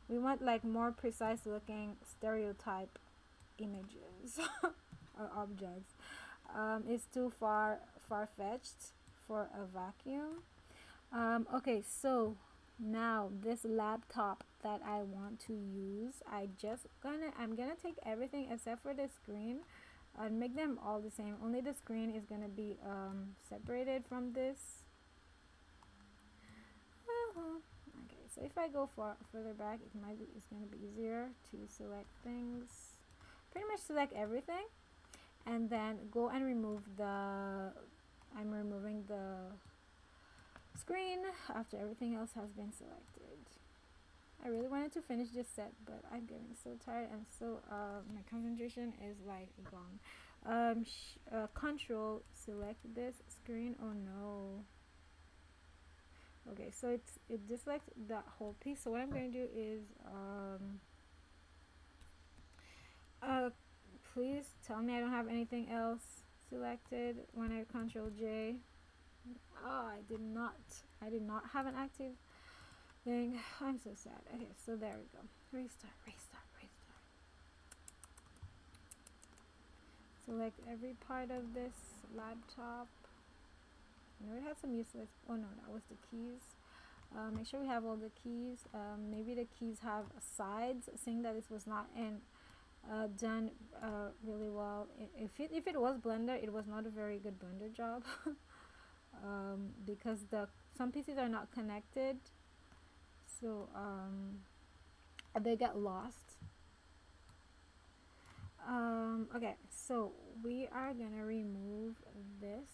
A: We want like more precise looking stereotype images or objects. It's too far-fetched for a vacuum. Okay, so now this laptop that I want to use, I'm gonna take everything except for the screen and make them all the same. Only the screen is gonna be separated from this. Okay, so if I go further back, it's gonna be easier to select things. Pretty much select everything, and then go and remove the. I'm removing the screen after everything else has been selected. I really wanted to finish this set, but I'm getting so tired and so my concentration is like gone. Control select this screen. Oh no. Okay, so it deselects that whole piece. So what I'm going to do is please tell me I don't have anything else selected when I Control J. Oh, I did not have an active thing. I'm so sad. Okay, so there we go. Restart. Select every part of this laptop. I know it has some useless. Oh no, that was the keys. Make sure we have all the keys. Maybe the keys have sides, seeing that this was not done really well. If it was Blender, it was not a very good Blender job. Because some pieces are not connected, so they get lost. Okay, so we are gonna remove this.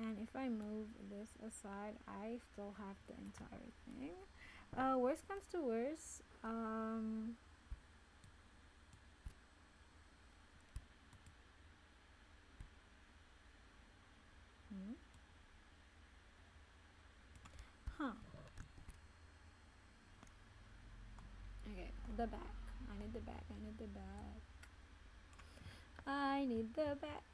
A: And if I move this aside, I still have the entire thing. Worst comes to worst, huh. Okay, the back. I need the back. I need the back. I need the back.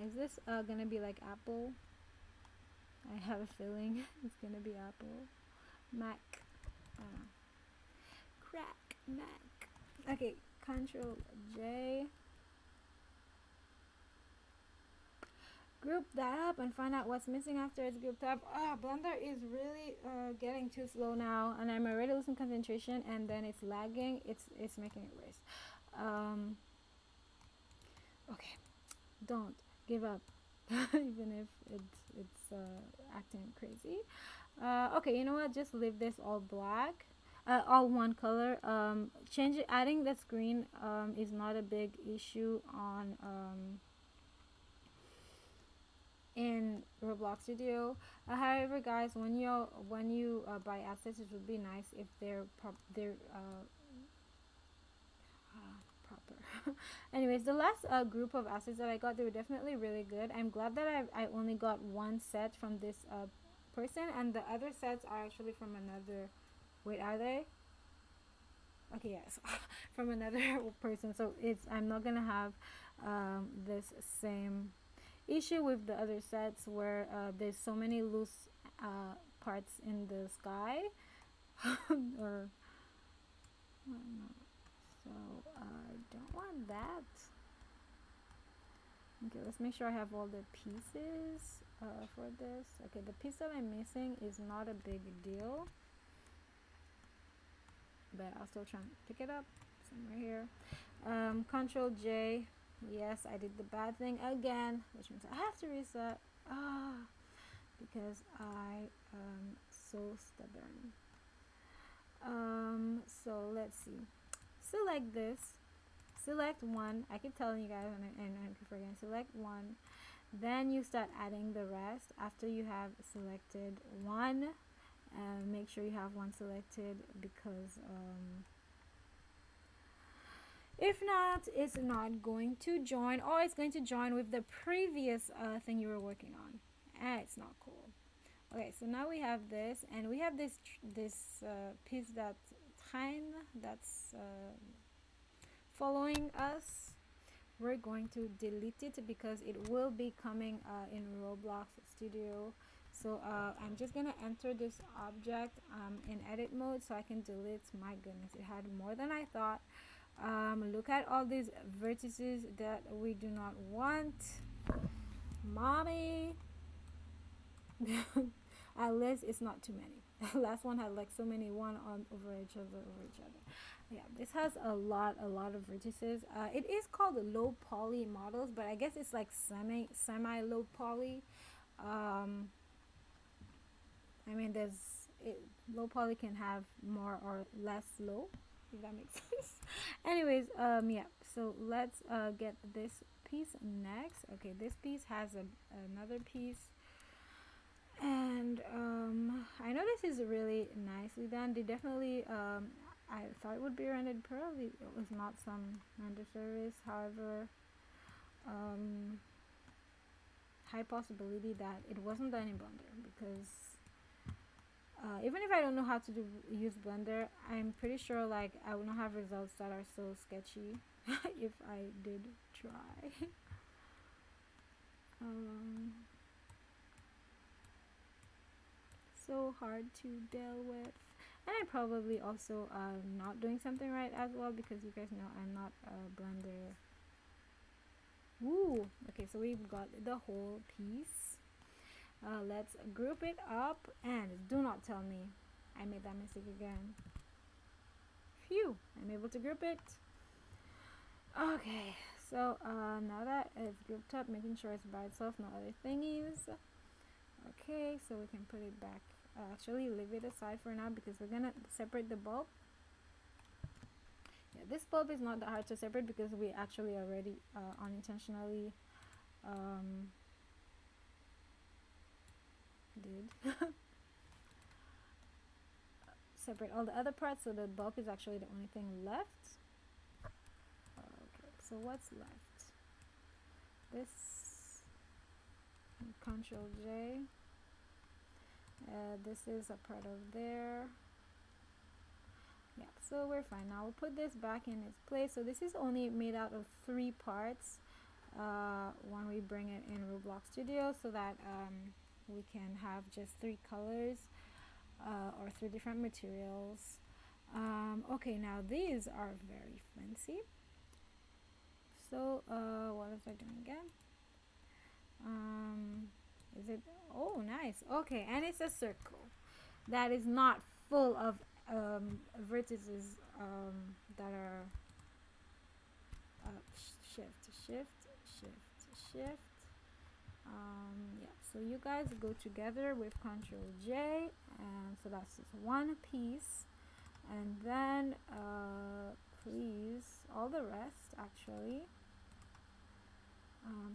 A: Is this gonna be like Apple? I have a feeling it's gonna be Apple. Mac. Crack. Mac. Okay, Control J. Group that up and find out what's missing after it's grouped up. Blender is really getting too slow now, and I'm already losing concentration, and then it's lagging. It's making it worse. Okay, don't give up, even if it's acting crazy. Okay, you know what? Just leave this all black. All one color. Adding the screen is not a big issue on in Roblox Studio. However, guys, when you buy assets, it would be nice if they're proper. Anyways, the last group of assets that I got, they were definitely really good. I'm glad that I only got one set from this person, and the other sets are actually from another. Wait, are they? Okay, yes, from another person. So I'm not gonna have this same issue with the other sets where there's so many loose parts in the sky or I don't know. So I don't want that. Okay, let's make sure I have all the pieces for this. Okay, the piece that I'm missing is not a big deal, but I'll still try and pick it up somewhere here. Control J. Yes, I did the bad thing again, which means I have to reset. Because I am so stubborn. So let's see. Select this. Select one. I keep telling you guys, and I keep forgetting. Select one. Then you start adding the rest. After you have selected one, make sure you have one selected because if not, it's not going to join, or it's going to join with the previous thing you were working on. It's not cool. Okay, so now we have this, and we have this piece that's following us. We're going to delete it because it will be coming in Roblox Studio. So I'm just gonna enter this object in edit mode so I can delete. My goodness, it had more than I thought. Look at all these vertices that we do not want, mommy. At least it's not too many. Last one had like so many one on over each other. Yeah, this has a lot of vertices. It is called low poly models, but I guess it's like semi low poly. I mean, low poly can have more or less low, if that makes sense. Anyways, yeah, so let's get this piece next. Okay, this piece has another piece, and I know this is really nicely done. They definitely I thought it would be rendered pearly. It was not some render service. However, high possibility that it wasn't done in Blender, because even if I don't know how to use Blender, I'm pretty sure like I will not have results that are so sketchy if I did try. So hard to deal with, and I'm probably also not doing something right as well, because you guys know I'm not a Blender. Woo! Okay, so we've got the whole piece. Let's group it up, and do not tell me I made that mistake again. Phew! I'm able to group it. Okay, so now that it's grouped up, making sure it's by itself, no other thingies. Okay, so we can put it back. Actually, leave it aside for now because we're gonna separate the bulb. Yeah, this bulb is not that hard to separate because we actually already unintentionally um, did separate all the other parts, so the bulb is actually the only thing left. Okay, so what's left? This, Control J. This is a part of there. Yeah, so we're fine. Now we'll put this back in its place. So this is only made out of 3 parts when we bring it in Roblox Studio, so that we can have just 3 colors or 3 different materials. Okay, now these are very fancy. So what was I doing again? Is it? Oh, nice. Okay, and it's a circle that is not full of vertices that are shift. Yeah, so you guys go together with Control J, and so that's just one piece, and then please all the rest actually.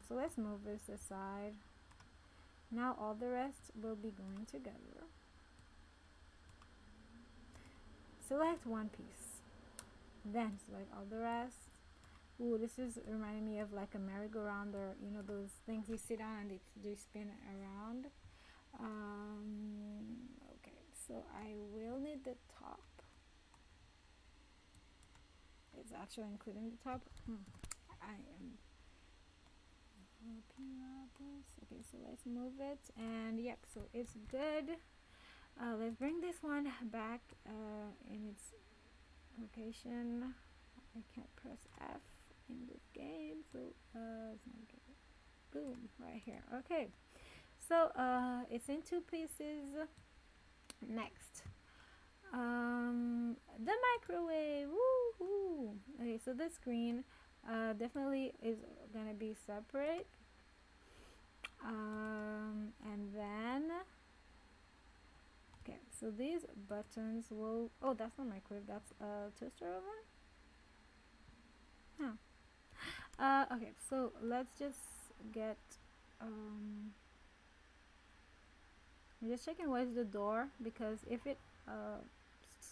A: So let's move this aside. Now all the rest will be going together. Select one piece, then select all the rest. Ooh, this is reminding me of like a merry-go-round, or you know those things you sit on and they spin around. Okay, so I will need the top. It's actually including the top. I am okay, so let's move it, and yep, so it's good. Let's bring this one back in its location. I can't press F in this game, so it's not good. Boom, right here. Okay, so it's in 2 pieces. Next, the microwave. Woohoo! Okay, so the screen definitely is gonna be separate, and then okay, so these buttons will, oh, that's not microwave, that's a toaster oven. Okay, so let's just get I'm just checking where's the door, because if it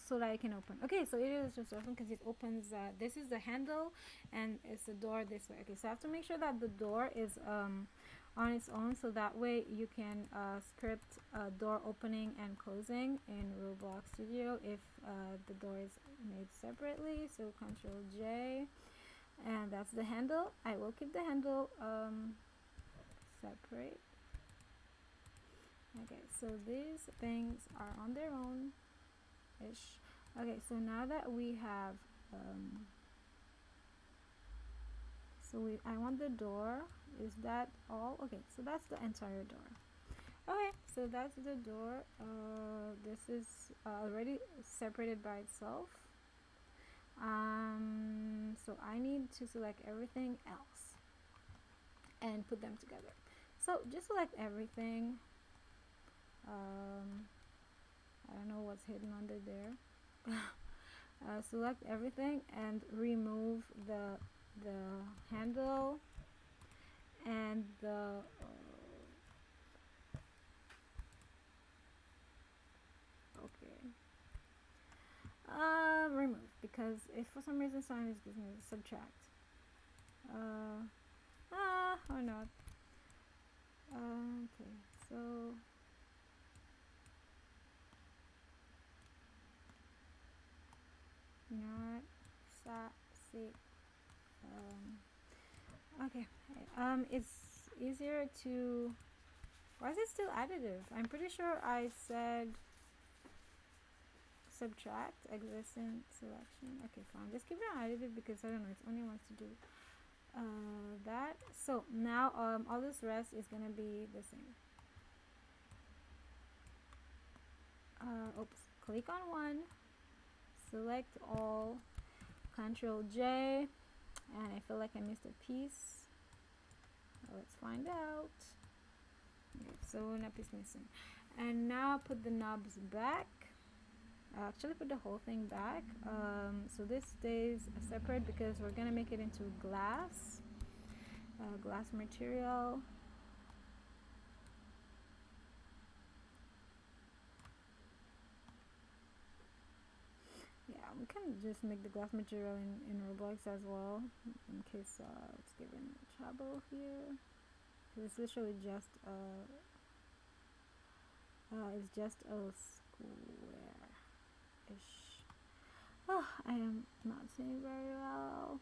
A: so that I can open. Okay, so it is just open because it opens. This is the handle, and it's the door this way. Okay, so I have to make sure that the door is on its own, so that way you can script door opening and closing in Roblox Studio if the door is made separately. So Control J, and that's the handle. I will keep the handle separate. Okay, so these things are on their own ish. Okay, so now that we have I want the door. Is that all? Okay, so that's the entire door. Okay, so that's the door. This is already separated by itself. So I need to select everything else and put them together. So just select everything. I don't know what's hidden under there. Select everything and remove the handle and the okay. Remove, because if for some reason sign is giving me subtract. Or not. Okay, so not sit. Okay. It's easier to. Why is it still additive? I'm pretty sure I said subtract existing selection. Okay, fine. Just keep it on additive because I don't know. It only wants to do that. So now all this rest is gonna be the same. Oops. Click on one. Select all. Control J. And I feel like I missed a piece. Let's find out. Okay, so one up is missing. And now put the knobs back. I actually put the whole thing back. So this stays separate because we're gonna make it into glass, glass material. Yeah, we can just make the glass material in Roblox as well, in case it's giving trouble here. It's literally just it's just a square-ish. Oh, I am not seeing very well.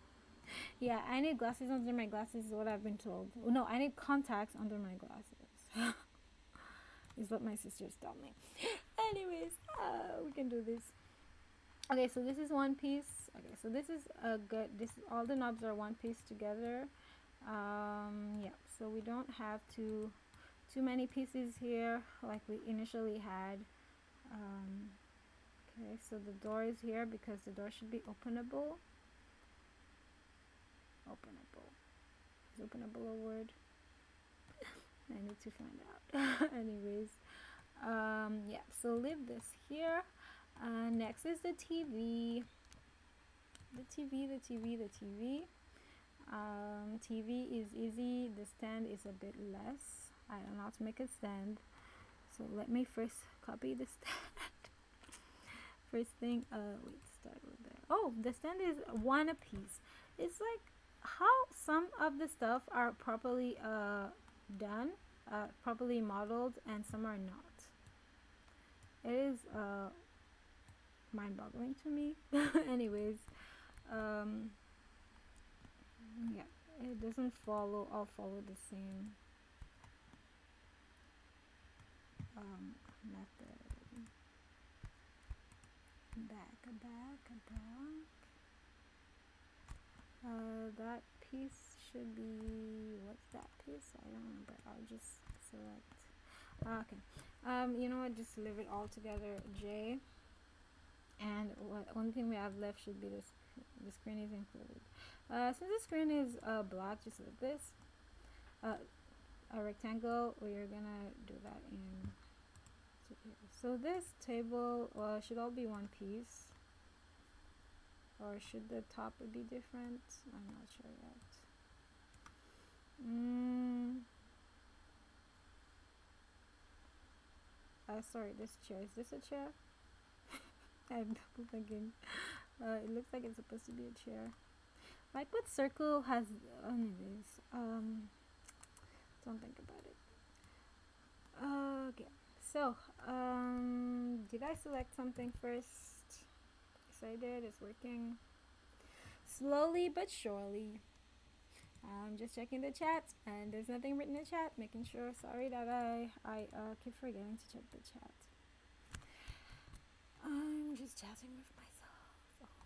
A: Yeah, I need glasses under my glasses is what I've been told. Oh, no, I need contacts under my glasses. Is what my sisters tell me. Anyways, we can do this. Okay, so this is one piece. Okay, so this is a good. This all the knobs are one piece together. Yeah, so we don't have too many pieces here like we initially had. Okay, so the door is here because the door should be openable. Openable. Is openable a word? I need to find out. Anyways, yeah, so leave this here. Next is the TV. The TV. TV is easy. The stand is a bit less. I don't know how to make a stand. So let me first copy the stand. First thing, wait, start with there. Oh, the stand is one a piece. It's like how some of the stuff are properly done, properly modeled, and some are not. It is mind-boggling to me. Anyways, yeah, it doesn't all follow the same method. Back. That piece should be, what's that piece? I don't remember. I'll just select. Okay. You know what? Just leave it all together. J. And only thing we have left should be this. The screen is included. Since the screen is black, just like this. A rectangle. We are gonna do that in. So this table should all be one piece. Or should the top be different? I'm not sure yet. Sorry, this chair. Is this a chair? I'm double thinking. It looks like it's supposed to be a chair. Like what circle has anyways. Don't think about it. Okay. So, did I select something first? Yes, I did. It's working slowly but surely. I'm just checking the chat, and there's nothing written in the chat. Making sure. Sorry that I keep forgetting to check the chat. I'm just chatting with myself.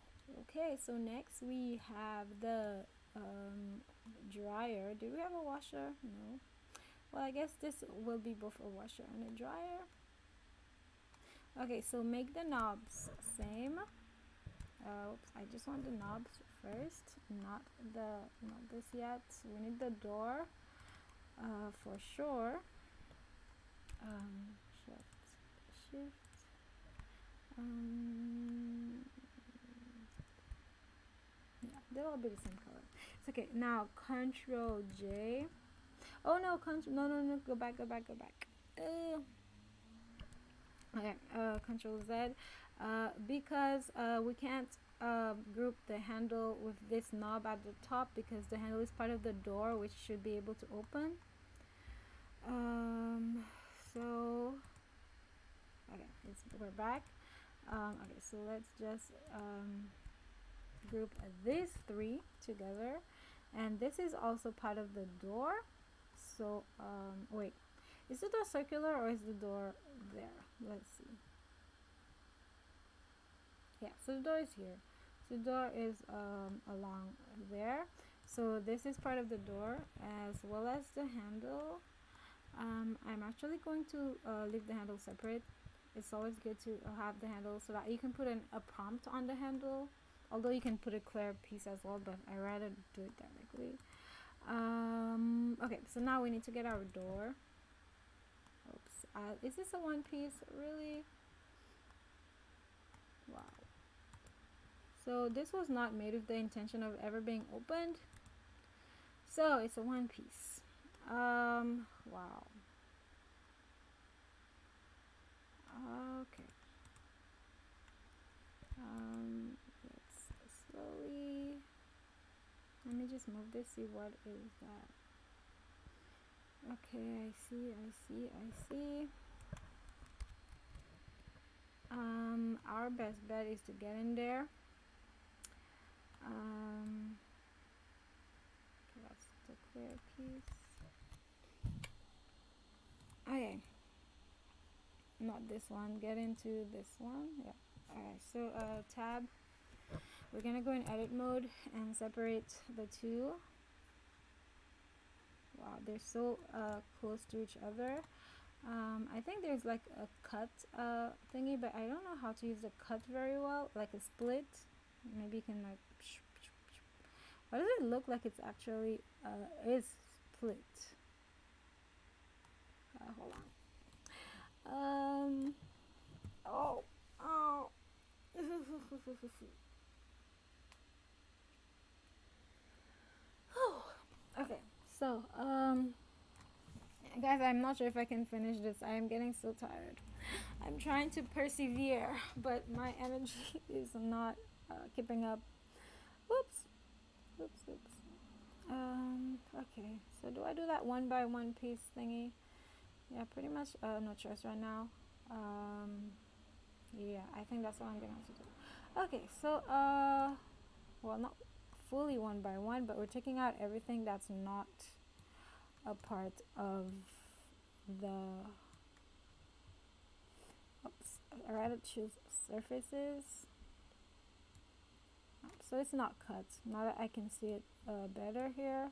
A: Okay, so next we have the dryer. Do we have a washer? No. Well, I guess this will be both a washer and a dryer. Okay, so make the knobs same. Oops, I just want the knobs first, not this yet. We need the door for sure. Shift. Yeah, they'll all be the same color. It's okay. Now Control J. Oh no, no, go back. Okay, Control Z, because we can't group the handle with this knob at the top because the handle is part of the door, which should be able to open. So okay, we're back. Okay, so let's just group these three together, and this is also part of the door. So wait, is the door circular or is the door there? Let's see. Yeah, so the door is here. So the door is along there. So this is part of the door as well as the handle. I'm actually going to leave the handle separate. It's always good to have the handle so that you can put a prompt on the handle. Although you can put a clear piece as well, but I rather do it directly. Okay, so now we need to get our door. Oops, is this a one piece? Really? So this was not made with the intention of ever being opened. So it's a one piece. Wow. Okay. Let's slowly. Let me just move this. See what is that. Okay, I see. Our best bet is to get in there. Okay, that's the clear piece. Okay, not this one. Get into this one. Yeah. Alright, so tab. We're gonna go in edit mode and separate the two. Wow, they're so close to each other. I think there's like a cut thingy, but I don't know how to use the cut very well, like a split. Maybe you can like, why does it look like it's actually is split? Hold on. Oh. Okay, so guys, I'm not sure if I can finish this. I am getting so tired. I'm trying to persevere, but my energy is not keeping up. Oops. Okay, so do I do that one by one piece thingy? Yeah, pretty much no choice right now. Yeah, I think that's what I'm gonna have to do. Okay, so well, not fully one by one, but we're taking out everything that's not a part of the, oops, I rather choose surfaces, so it's not cut. Now that I can see it better here,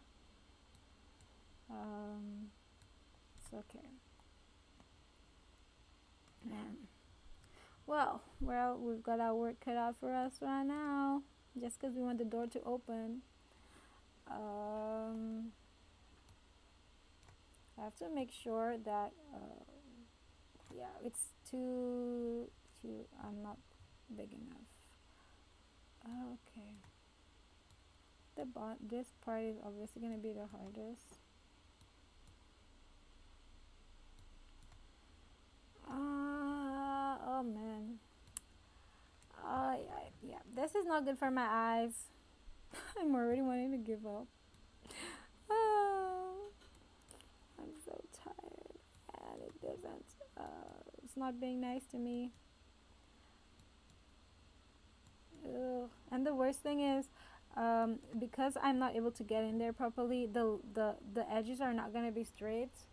A: it's okay. Man, well, we've got our work cut out for us right now, just because we want the door to open. I have to make sure that yeah, it's too I'm not big enough. Okay, this part is obviously going to be the hardest. Oh man. Yeah, this is not good for my eyes. I'm already wanting to give up. Oh, I'm so tired, and it doesn't. It's not being nice to me. Ugh. And the worst thing is, because I'm not able to get in there properly, the edges are not gonna be straight.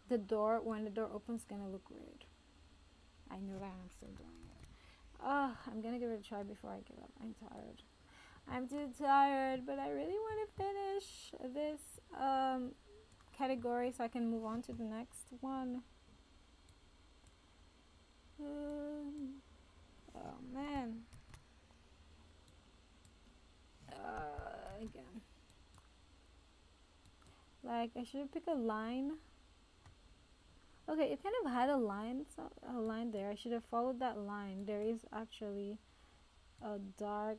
A: The door, when the door opens, is gonna look weird. I know that. I'm still doing it. I'm gonna give it a try before I give up. I'm tired. I'm too tired, but I really want to finish this category so I can move on to the next one. Oh man. Again. Like, I should pick a line. Okay, it kind of had a line, a line there. I should have followed that line. There is actually a dark.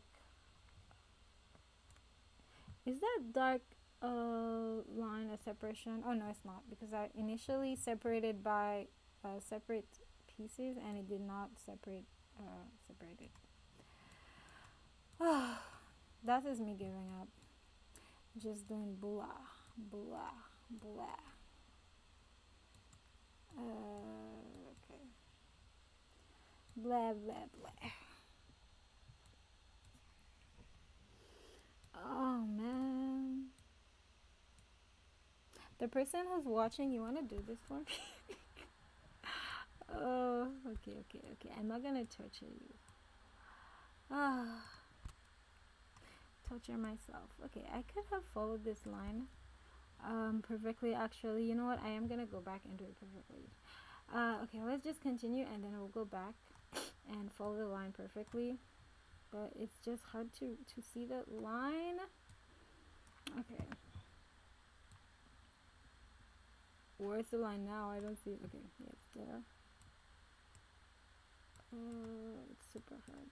A: Is that dark line a separation? Oh no, it's not, because I initially separated by separate pieces and it did not separate separated. That is me giving up. Just doing blah blah blah. Okay. Blah blah blah. Oh man. The person who's watching, you want to do this for me? Oh, okay. I'm not gonna torture you. Torture myself. Okay, I could have followed this line perfectly. Actually, you know what? I am gonna go back and do it perfectly. Okay, let's just continue and then we'll go back and follow the line perfectly. But it's just hard to see the line. Okay. Where's the line now? I don't see it. Okay, yeah, it's there. Let's go ahead.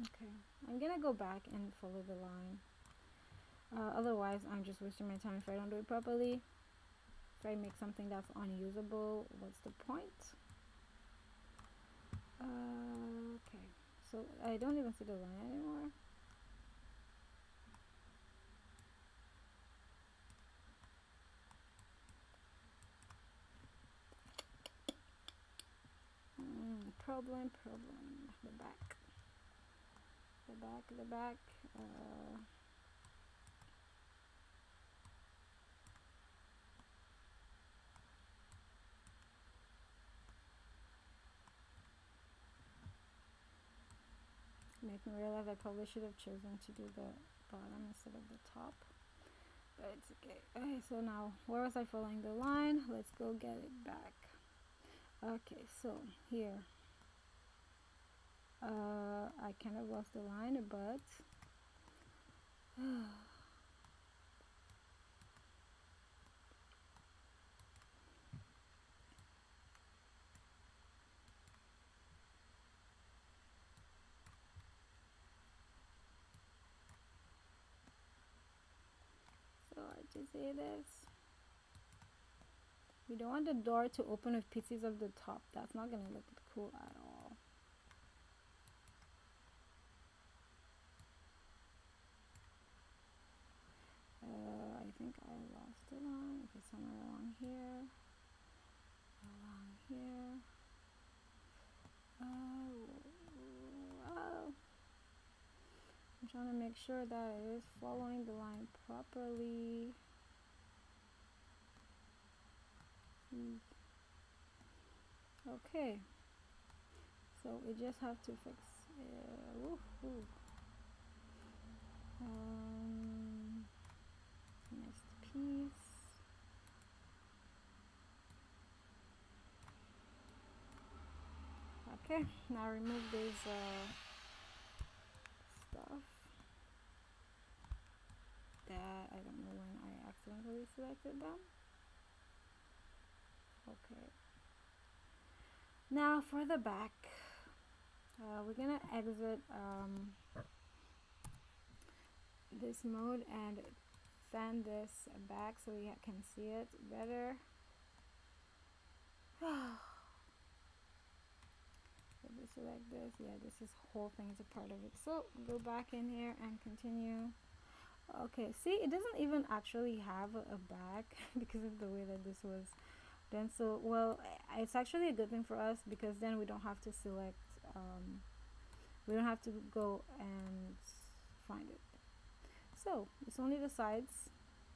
A: Okay, I'm gonna go back and follow the line. Otherwise, I'm just wasting my time if I don't do it properly. If I make something that's unusable, what's the point? Okay, so I don't even see the line anymore. Problem. The back. Make me realize I probably should have chosen to do the bottom instead of the top, but it's okay. Okay, so now where was I following the line? Let's go get it back. Okay, so here I kind of lost the line, but so I just say this. We don't want the door to open with pieces of the top. That's not gonna look cool at all. I think I lost the line. Okay, somewhere along here. Oh. I'm trying to make sure that it is following the line properly. Okay, so we just have to fix next piece. Okay, now remove this stuff that I don't know when I accidentally selected them. Okay, now for the back, we're gonna exit this mode and fan this back so you can see it better. If we select this, yeah, this whole thing is a part of it. So go back in here and continue. Okay, see, it doesn't even actually have a back because of the way that this was done. So, well, it's actually a good thing for us because then we don't have to select, we don't have to go and find it. So it's only the sides,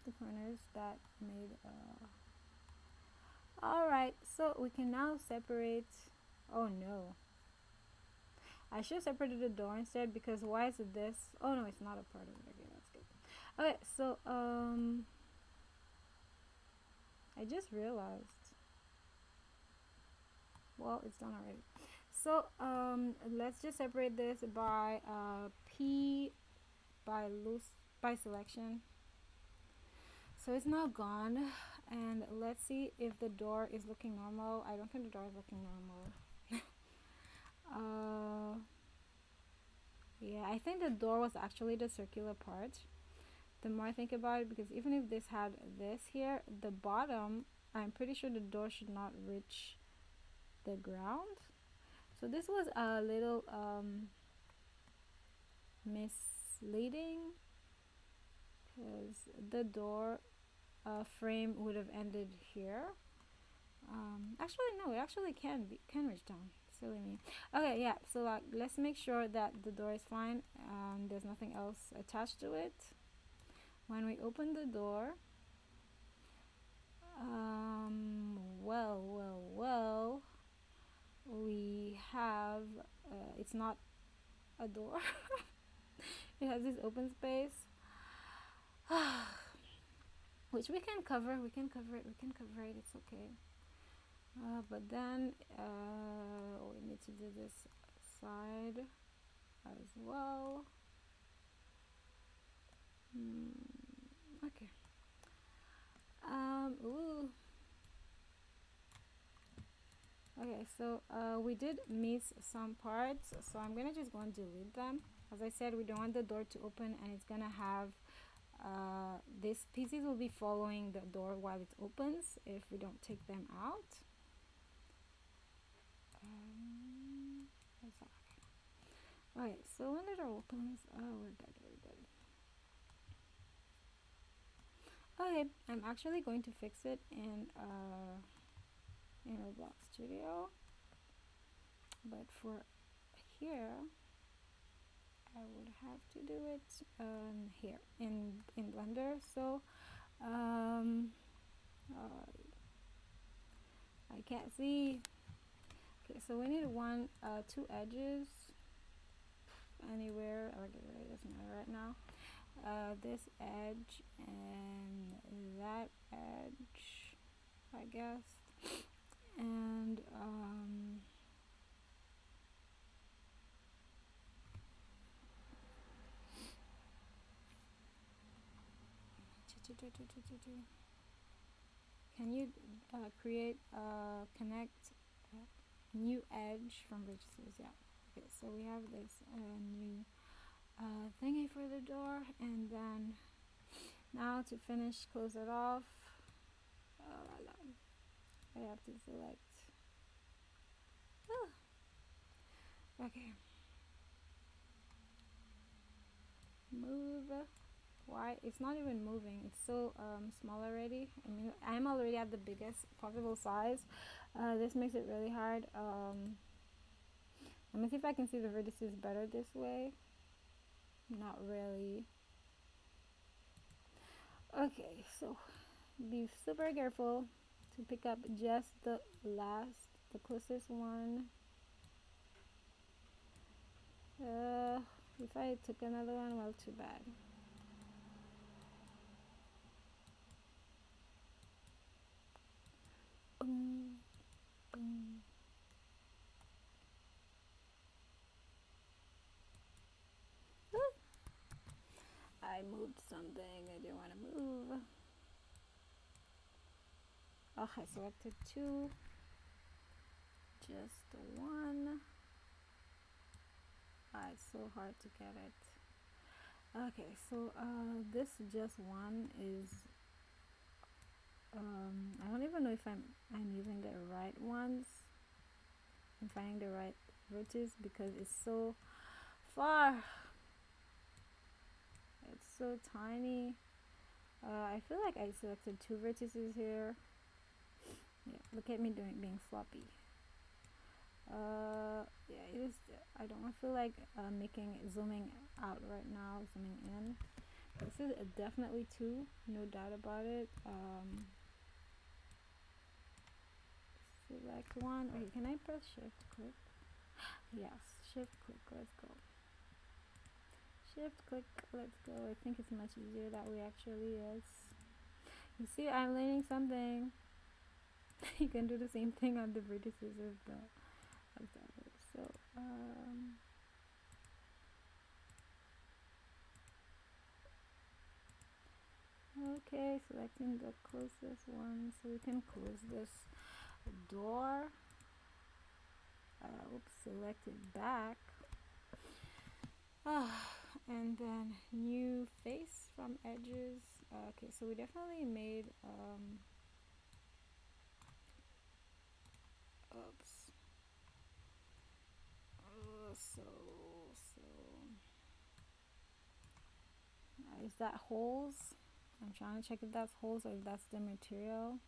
A: the corners that made all right, so we can now separate. Oh no, I should have separated the door instead, because why is it this? Oh no, it's not a part of it. Okay, that's good. Okay, so I just realized, well, it's done already. So let's just separate this by P by selection. So it's now gone, and let's see if the door is looking normal. I don't think the door is looking normal. Yeah, I think the door was actually the circular part, the more I think about it, because even if this had this here, the bottom, I'm pretty sure the door should not reach the ground. So this was a little misleading, because the door frame would have ended here. Actually no, it actually can reach down. Silly me. Okay, yeah, so let's make sure that the door is fine and there's nothing else attached to it. When we open the door, well, we have it's not a door. It has this open space which we can cover it, it's okay. But then we need to do this side as well. Okay. Okay, so we did miss some parts, so I'm gonna just go and delete them. As I said, we don't want the door to open, and it's gonna have these pieces will be following the door while it opens if we don't take them out. Where's that? Okay, so when the door opens, oh, we're good, we're good. Okay, I'm actually going to fix it in Roblox Studio, but for here I would have to do it here in Blender. So uh, I can't see. Okay, so we need two edges anywhere. Okay, it doesn't matter right now. This edge and that edge, I guess, and can you create connect new edge from vertices? Yeah. Okay, so we have this new thingy for the door, and then now to finish, close it off. I have to select. Okay. Move. Why? It's not even moving. It's so small already. I mean, I'm already at the biggest possible size. This makes it really hard. Let me see if I can see the vertices better this way. Not really. Okay, so be super careful to pick up just the closest one. If I took another one, well, too bad. Boom, boom. I moved something I didn't want to move. Oh, I selected two. Just one. It's so hard to get it. Okay, so this just one is I don't even know if I'm using the right ones. I'm finding the right vertex because it's so far. It's so tiny. I feel like I selected two vertices here. Yeah, look at me being sloppy. Yeah, it is. I don't feel like zooming out right now, zooming in. This is definitely two, no doubt about it. Select one. Okay, can I press shift click? Yes, shift click. Let's go. Shift click. Let's go. I think it's much easier that way. Actually, yes. You see, I'm learning something. You can do the same thing on the vertices of the other. So okay, selecting the closest one so we can close this door. Oops, select it back. And then new face from edges. Okay, so we definitely made oops. So is that holes? I'm trying to check if that's holes or if that's the material.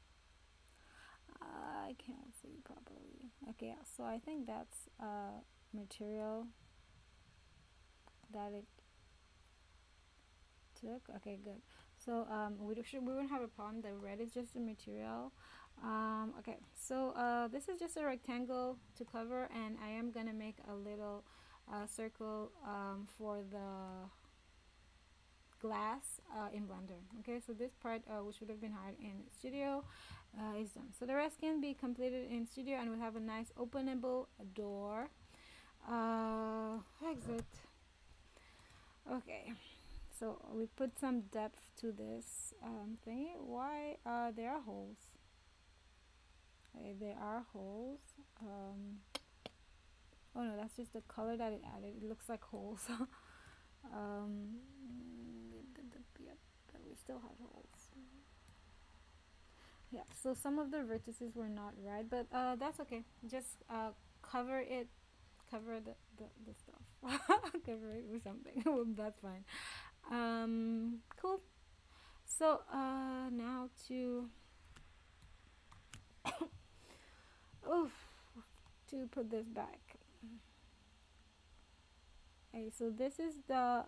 A: I can't see properly. Okay, so I think that's material that it took. Okay, good. So we won't have a problem. The red is just the material. Okay, so this is just a rectangle to cover, and I am gonna make a little circle for the glass in Blender. Okay, so this part which would have been hard in Studio is done. So the rest can be completed in Studio, and we'll have a nice openable door. Exit. Okay, so we put some depth to this thingy. Why there are holes? Okay, there are holes. Oh no, that's just the color that it added. It looks like holes. um, yep, but we still have holes. Yeah, so some of the vertices were not right, but that's okay. Just cover it, cover the stuff, cover it with something. That's fine. Cool. So now to oof, to put this back. Okay, so this is the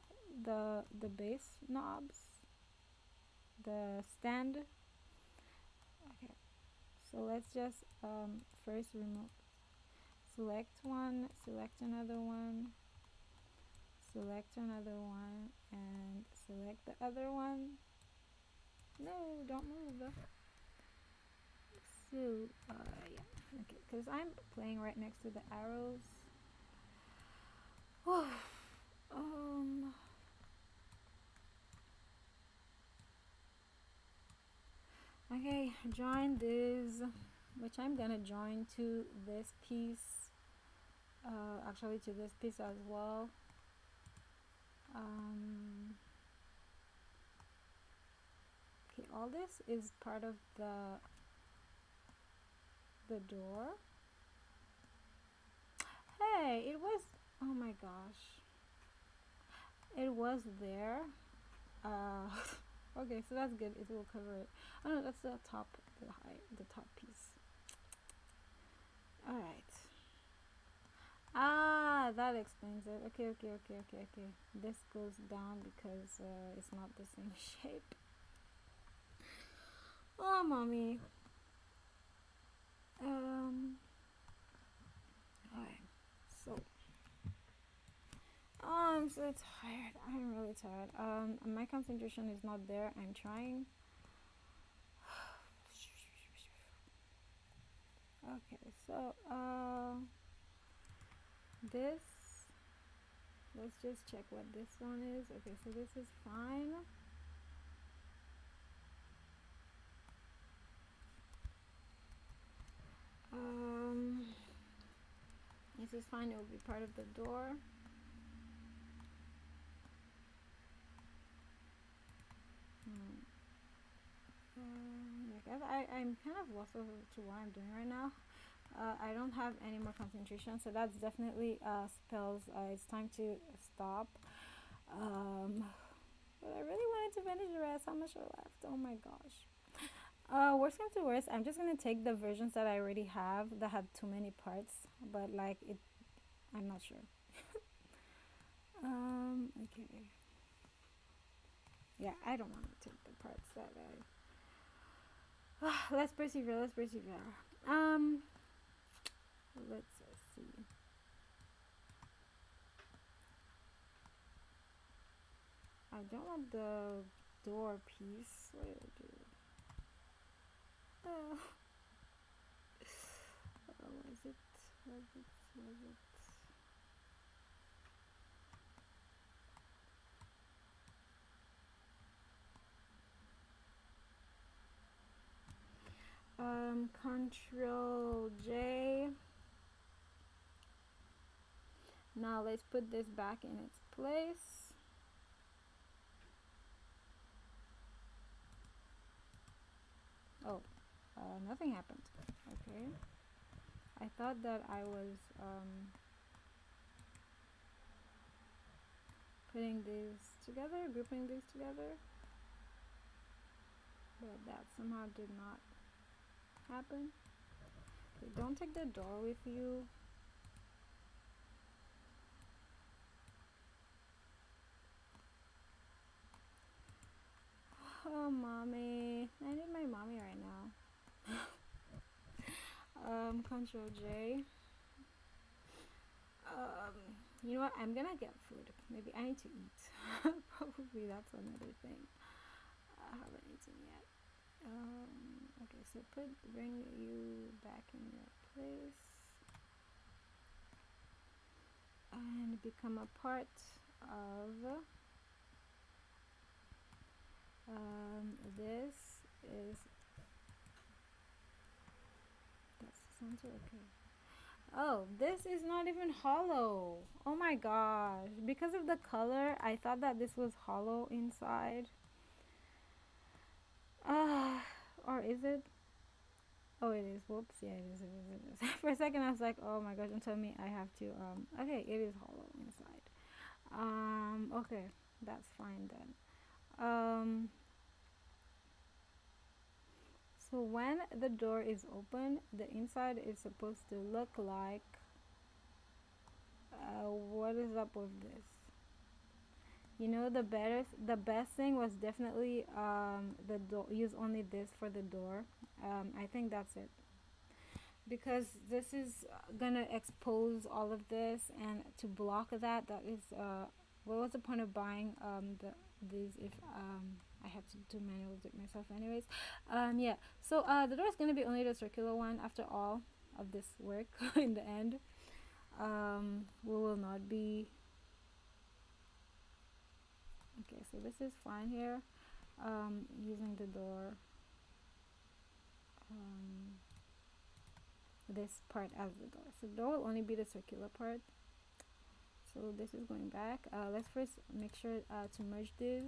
A: base knobs, the stand. Okay, so let's just first remove, select one, select another one, select another one, and select the other one. No, don't move. So yeah, okay, because I'm playing right next to the arrows. Okay, join this, which I'm gonna join to this piece, actually to this piece as well. Okay, all this is part of the door. Hey, it was, oh my gosh, it was there. Okay, so that's good. It will cover it. Oh no, that's the top, the top piece. All right. Ah, that explains it. Okay, okay, okay, okay, okay. This goes down because it's not the same shape. Oh, mommy. Alright. So, oh, I'm so tired. I'm really tired. My concentration is not there. I'm trying. Okay, so this, let's just check what this one is. Okay, so this is fine. This is fine. It will be part of the door. I'm kind of lost over to what I'm doing right now. I don't have any more concentration, so that's definitely spells it's time to stop. But I really wanted to finish the rest. How much are left? Oh my gosh. Worst comes to worst, I'm just gonna take the versions that I already have that have too many parts, but like it, I'm not sure. Okay. Yeah, I don't want to take the parts that I. Let's persevere. Let's persevere. Let's see. I don't want the door piece. What did I do? Oh, was it? Was it? Was it? Control J. Now let's put this back in its place. Oh, nothing happened. Okay. I thought that I was putting these together, grouping these together, but that somehow did not happen. Okay, don't take the door with you. Oh, mommy. I need my mommy right now. Control J. You know what? I'm gonna get food. Maybe I need to eat. Probably that's another thing. I haven't eaten yet. Okay, so bring you back in your place and become a part of this is, that's center. Okay. Oh, this is not even hollow. Oh my gosh. Because of the color, I thought that this was hollow inside. Or is it? Oh, it is. Whoops. Yeah, it is. It is. It is. For a second, I was like, oh my gosh, don't tell me I have to. Okay, it is hollow inside. Okay, that's fine then. So when the door is open, the inside is supposed to look like. What is up with this? You know, the best thing was definitely the door. Use only this for the door. I think that's it, because this is gonna expose all of this, and to block that, that is what was the point of buying these if I have to do manual it myself anyways. Yeah, so the door is gonna be only the circular one after all of this work. In the end, we will not be. Okay, so this is fine here. Using the door, this part as the door. So the door will only be the circular part. So this is going back. Let's first make sure to merge this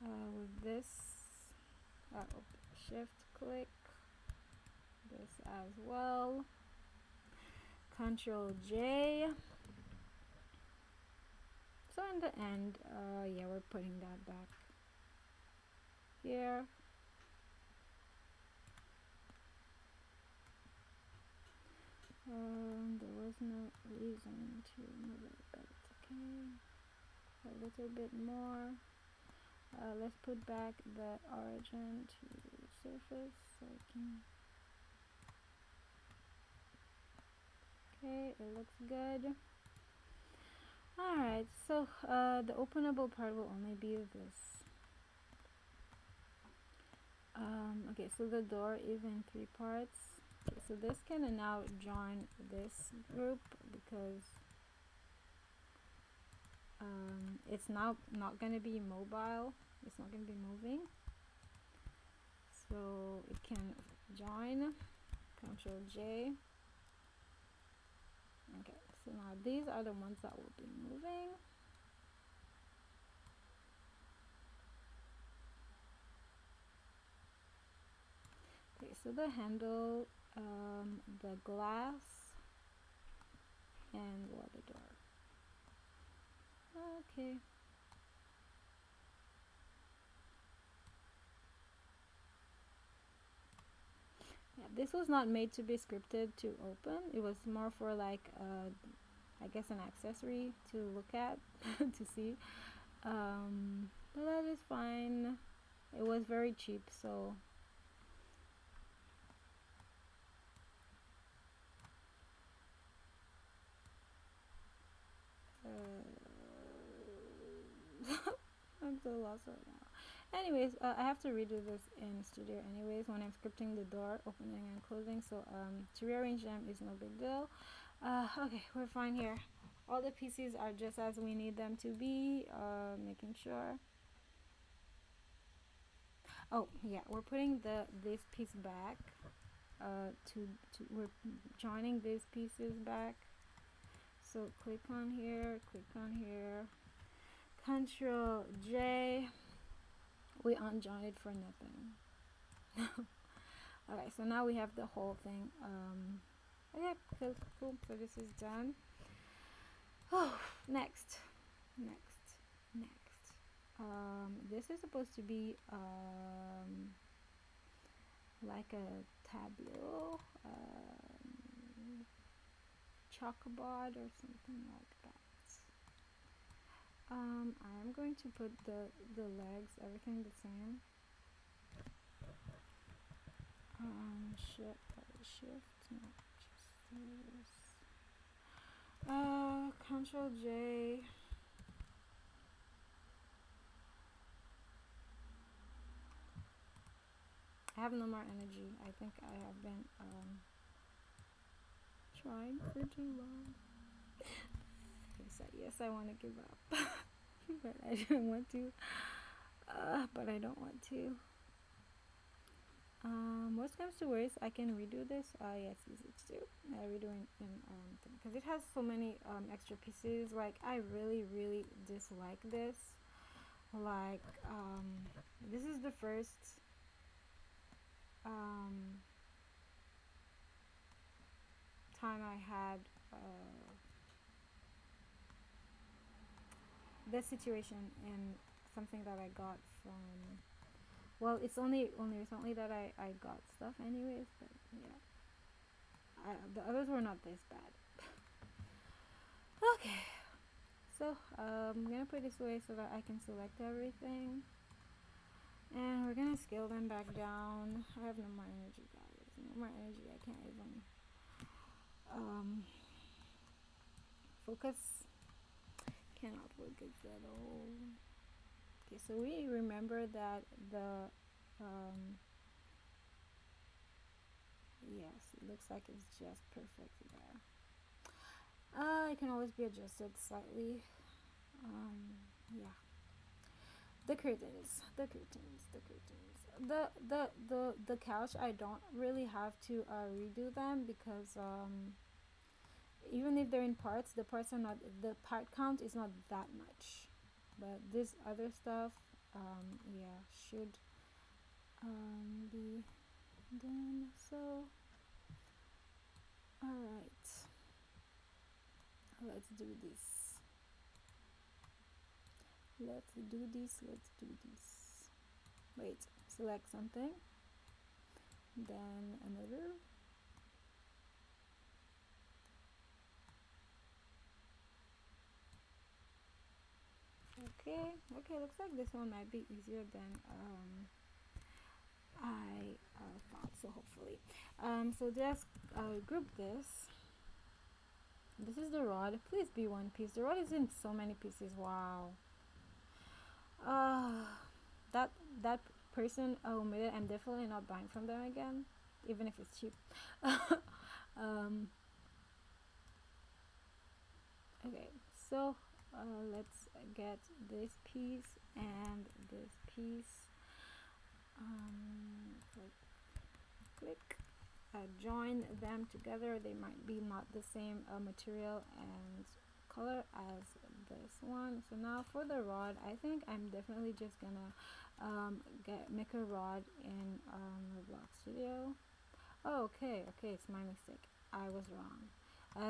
A: with this. Shift click this as well. Control J. So in the end, yeah, we're putting that back here. There was no reason to move it, but it's okay. A little bit more. Let's put back the origin to the surface so I can. Okay, it looks good. Alright, so the openable part will only be this. Okay, so the door is in 3 parts. Okay, so this can now join this group because it's now not going to be mobile. It's not going to be moving. So it can join. Control J. Okay, so now these are the ones that will be moving. Okay, so the handle, the glass, and the door. Okay. Yeah, this was not made to be scripted to open. It was more for like, I guess, an accessory to look at, to see. But that is fine. It was very cheap, so. I'm so lost right now. Anyways, I have to redo this in Studio anyways when I'm scripting the door opening and closing. So to rearrange them is no big deal. Okay, we're fine here. All the pieces are just as we need them to be. Making sure. Oh yeah, we're putting this piece back. We're joining these pieces back. So click on here, Control J. We unjoin it for nothing. Alright, so now we have the whole thing. Okay, cool. So this is done. Oh, next. This is supposed to be like a tableau, chalkboard or something like that. I'm going to put the legs, everything the same. Shift, not just this. Control J. I have no more energy. I think I have been trying for too long. Yes, I want to give up, but I don't want to. But I don't want to. worst comes to worst, I can redo this. Yes, easy to do. Redoing in because it has so many extra pieces. Like I really dislike this. Like this is the first time I had this situation in something that I got from, well, it's only recently that I got stuff anyways, but yeah, the others were not this bad. Okay, so I'm gonna put this away so that I can select everything, and we're gonna scale them back down. I have no more energy, guys, no more energy. I can't even focus, cannot focus at all. Okay, so we remember that the yes, it looks like it's just perfect there. It can always be adjusted slightly. Yeah, the curtains, the couch, I don't really have to redo them because even if they're in parts, the parts are not, the part count is not that much, but this other stuff yeah, should be done. So all right, let's do this. Wait, select something, then another. Okay, looks like this one might be easier than I thought, so hopefully. So just group this. This is the rod. Please be one piece. The rod is in so many pieces. Wow. That that person who made it, I'm definitely not buying from them again, even if it's cheap. Okay, so let's get this piece and this piece. Click, click. Join them together. They might be not the same material and color as this one. So now for the rod, I think I'm definitely just gonna make a rod in Roblox Studio. Oh, okay, it's my mistake. I was wrong.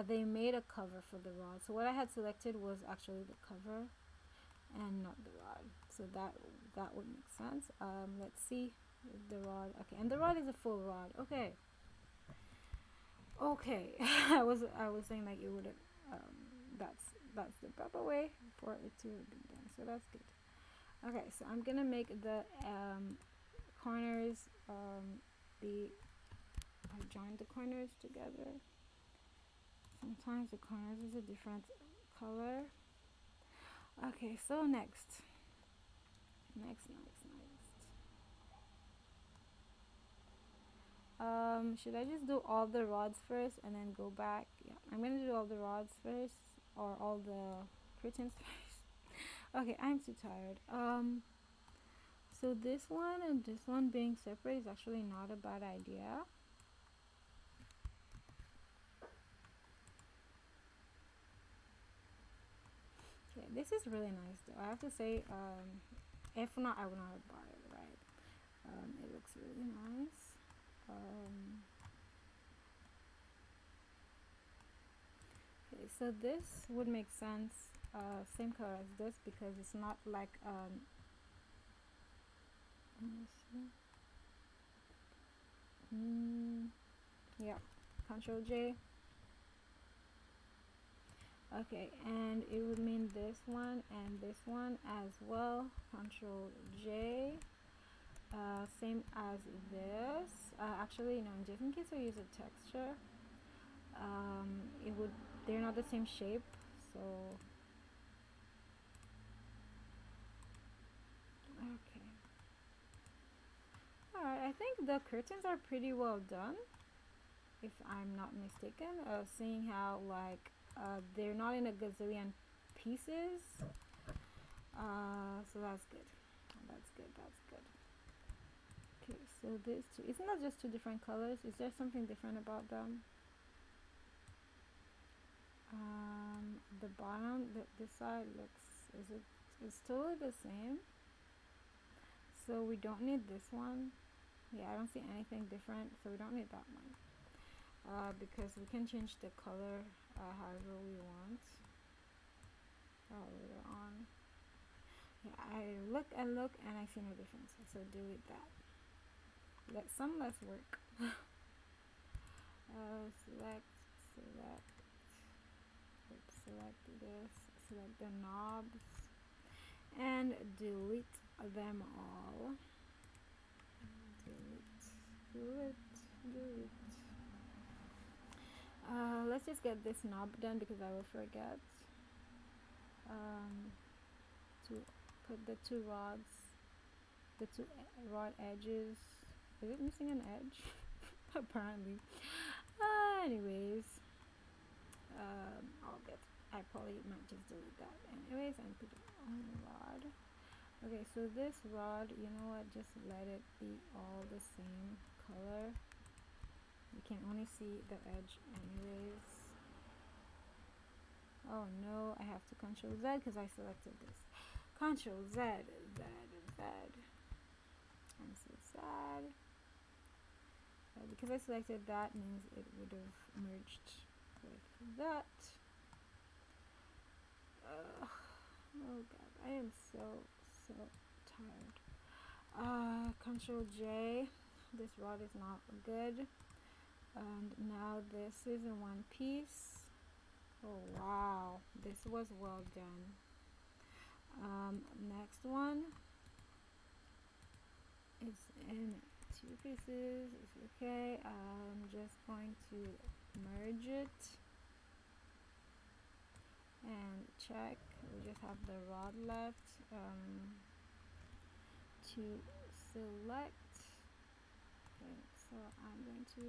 A: They made a cover for the rod, so what I had selected was actually the cover and not the rod. So that would make sense. Let's see the rod. Okay, and the rod is a full rod. Okay. I was saying like it would have. That's the proper way for it to be done. So that's good. Okay, so I'm gonna make the corners be. I joined the corners together. Sometimes the corners is a different color. Okay, so next. Should I just do all the rods first and then go back? Yeah, I'm gonna do all the rods first, or all the curtains first. Okay, I'm too tired. So this one and this one being separate is actually not a bad idea. Yeah, this is really nice though. I have to say, if not, I would not have bought it, right? It looks really nice. Okay, so this would make sense, same color as this, because it's not like yeah, Control J. Okay, and it would mean this one and this one as well. Control J. Same as this. Actually, no, just in case I use a texture, it would, they're not the same shape, so okay. Alright, I think the curtains are pretty well done, if I'm not mistaken. Seeing how like they're not in a gazillion pieces, so that's good. Okay, So these two, isn't that just two different colors? Is there something different about them? The bottom, this side looks, it's totally the same. So we don't need this one. Yeah, I don't see anything different, so we don't need that one. Because we can change the color however we want later on. Yeah, I look and I see no difference, so delete that. Let some less work. Select this, select the knobs, and delete them all. Delete. Let's just get this knob done because I will forget to put the two rod edges. Is it missing an edge? Apparently. Anyways, I probably might just delete that anyways and put it on the rod. Okay, so this rod, you know what, just let it be all the same color. You can only see the edge anyways. Oh no, I have to Control Z because I selected this. Control Z. I'm so sad. Because I selected that means it would have merged with that. Oh god, I am so tired. Control J. This rod is not good. And now this is in one piece. Oh wow, this was well done. Next one is in two pieces. It's okay. I'm just going to merge it and check. We just have the rod left to select. Okay, so I'm going to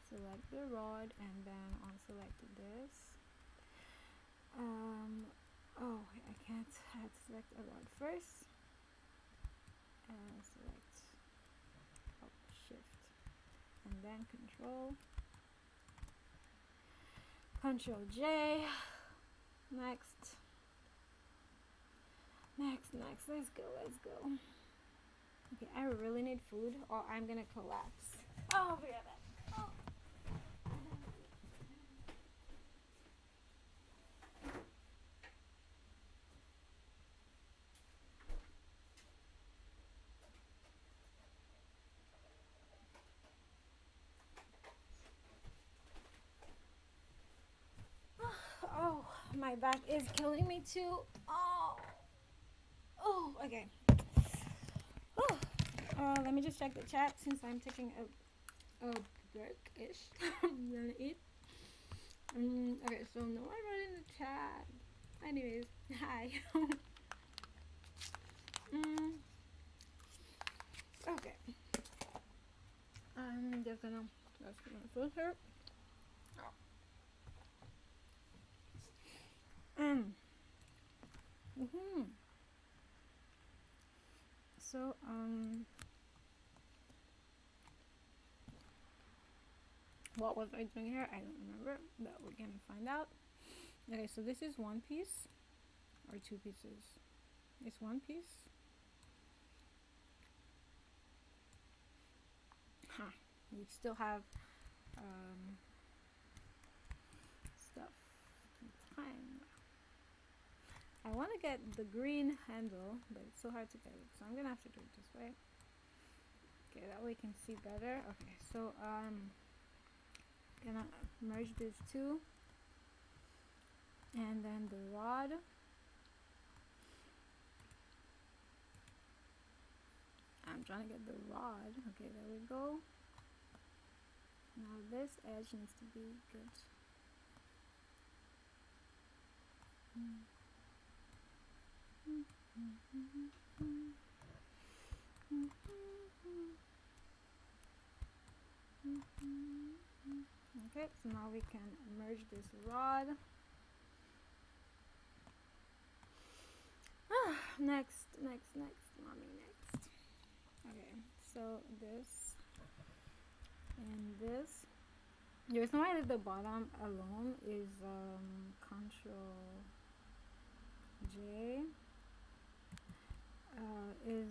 A: select the rod and then unselect this. Oh, I can't. I have to select a rod first and select Shift and then Control J. Next. Let's go. Okay, I really need food or I'm gonna collapse. Oh, be right back. Oh. Oh, my back is killing me too. Oh, okay. Oh, let me just check the chat since I'm taking a break-ish. I'm gonna eat. Okay, so no one wrote in the chat. Anyways, hi. Okay. I'm just gonna filter. So what was I doing here? I don't remember, but we're gonna find out. Okay, so this is one piece or two pieces. It's one piece. We still have stuff. Time. I want to get the green handle, but it's so hard to get it, so I'm gonna have to do it this way. Okay, that way you can see better. Okay, so gonna merge these two, and then the rod. I'm trying to get the rod. Okay, there we go. Now this edge needs to be good. Okay, so now we can merge this rod. Next, mommy, next. Okay, So this and this. The reason why I leave the bottom alone is Control J is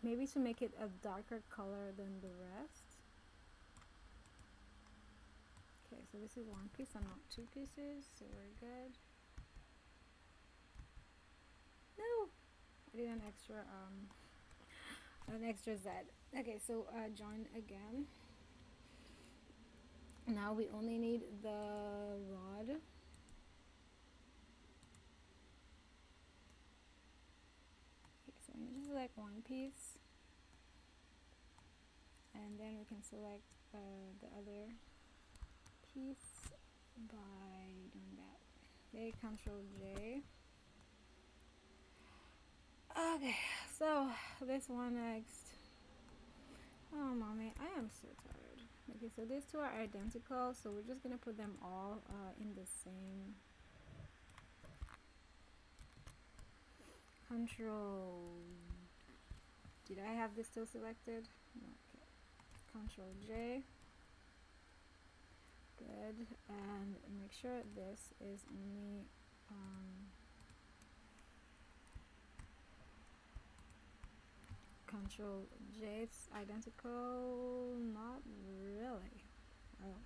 A: maybe to make it a darker color than the rest. Okay, so this is one piece and not two pieces, so we're good. No, I did an extra Z. Okay, so join again. Now we only need the rod. Okay, so I'm just select one piece, and then we can select the other piece by doing that. Okay, Control J. Okay, so this one next. Oh, mommy, I am so tired. Okay, so these two are identical, so we're just gonna put them all in the same. Control. Did I have this still selected? No, okay. Control J. Good, and make sure this is only Control J. It's identical. Not really. Oh,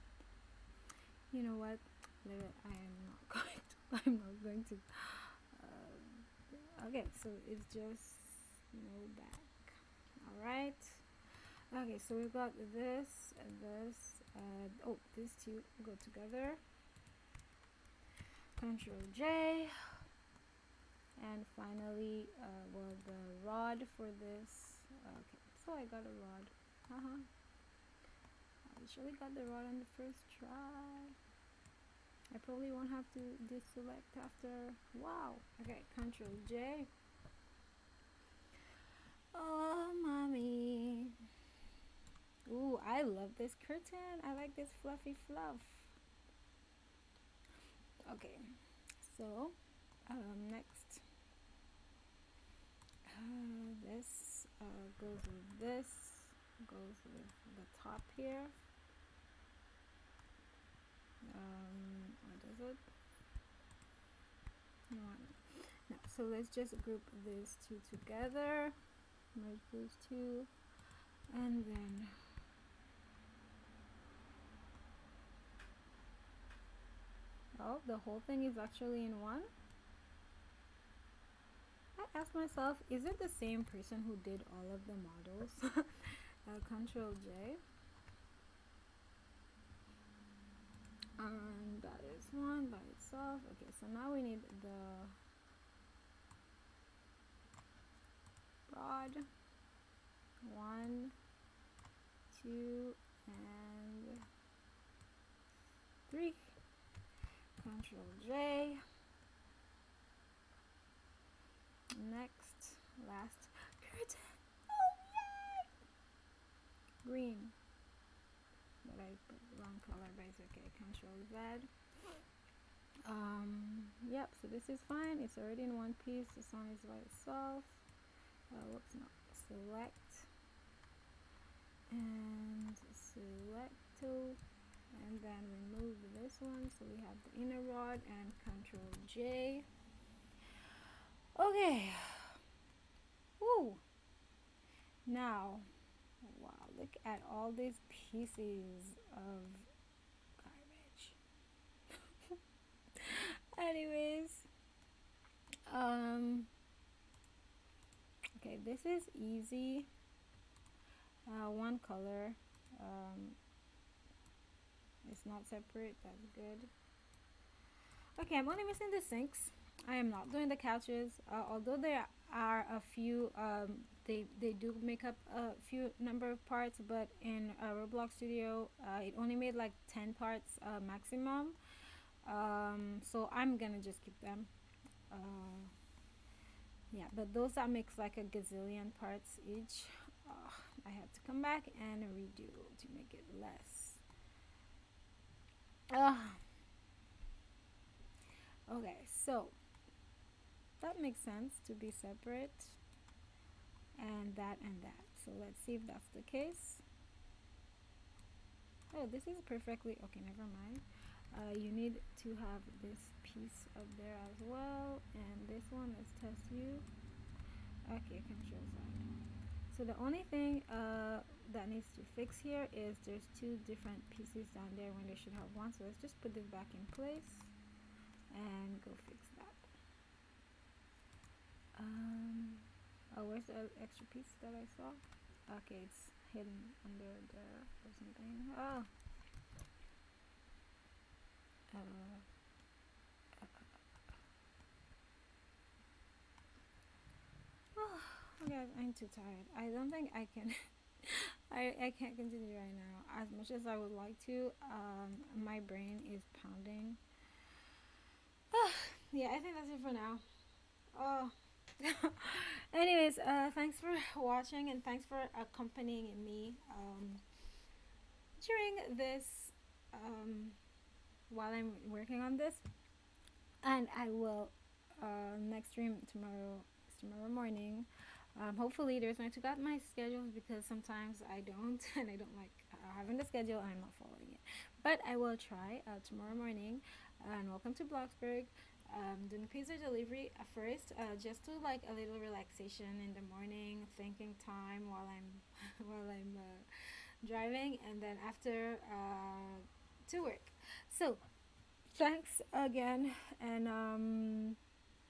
A: you know what? I am not going to. I'm not going to. Okay, so it's just no back. All right. Okay, so we've got this and this. Oh, these two go together. Control J. And finally, well, the rod for this. Okay, so I got a rod. I surely got the rod on the first try. I probably won't have to deselect after. Wow. Okay, Control J. Oh, mommy. Ooh, I love this curtain. I like this fluffy fluff. Okay, so next. This goes with this, goes with the top here. What is it? No, so let's just group these two together, merge those two, and then oh, the whole thing is actually in one. I asked myself, is it the same person who did all of the models? Control J. And that is one by itself. Okay, so now we need the rod. 1, 2, and 3. Control J. Next, last curtain. Oh yay! Green. But I put the wrong color, but it's okay. Control Z. Yep, so this is fine. It's already in one piece. This one is by itself. Whoops, no. Select and select two, and then remove this one. So we have the inner rod and Control J. Okay. Woo. Now, wow, look at all these pieces of garbage. Anyways, okay, this is easy. One color. It's not separate. That's good. Okay, I'm only missing the sinks. I am not doing the couches, although there are a few. They do make up a few number of parts, but in Roblox Studio, it only made like 10 parts maximum. So I'm gonna just keep them. Yeah, but those that makes like a gazillion parts each. I had to come back and redo to make it less. Okay, so that makes sense to be separate. and that and that. So let's see if that's the case. Oh, this is perfectly okay. Never mind. You need to have this piece up there as well, and this one. Let's test you. Okay, control side. So the only thing that needs to fix here is there's two different pieces down there when they should have one. So let's just put this back in place and go fix that. Oh, where's the extra piece that I saw? Okay, it's hidden under there or something. Oh. Uh, oh, guys, I'm too tired. I don't think I can. I can't continue right now. As much as I would like to, my brain is pounding. Yeah, I think that's it for now. Oh. Anyways, thanks for watching and thanks for accompanying me during this while I'm working on this. And I will next stream tomorrow morning. Hopefully there's going to got my schedules because sometimes I don't and I don't like having the schedule and I'm not following it. But I will try tomorrow morning. And welcome to Bloxburg. Doing pizza delivery at first, just to like a little relaxation in the morning, thinking time while I'm while I'm driving, and then after to work. So thanks again, and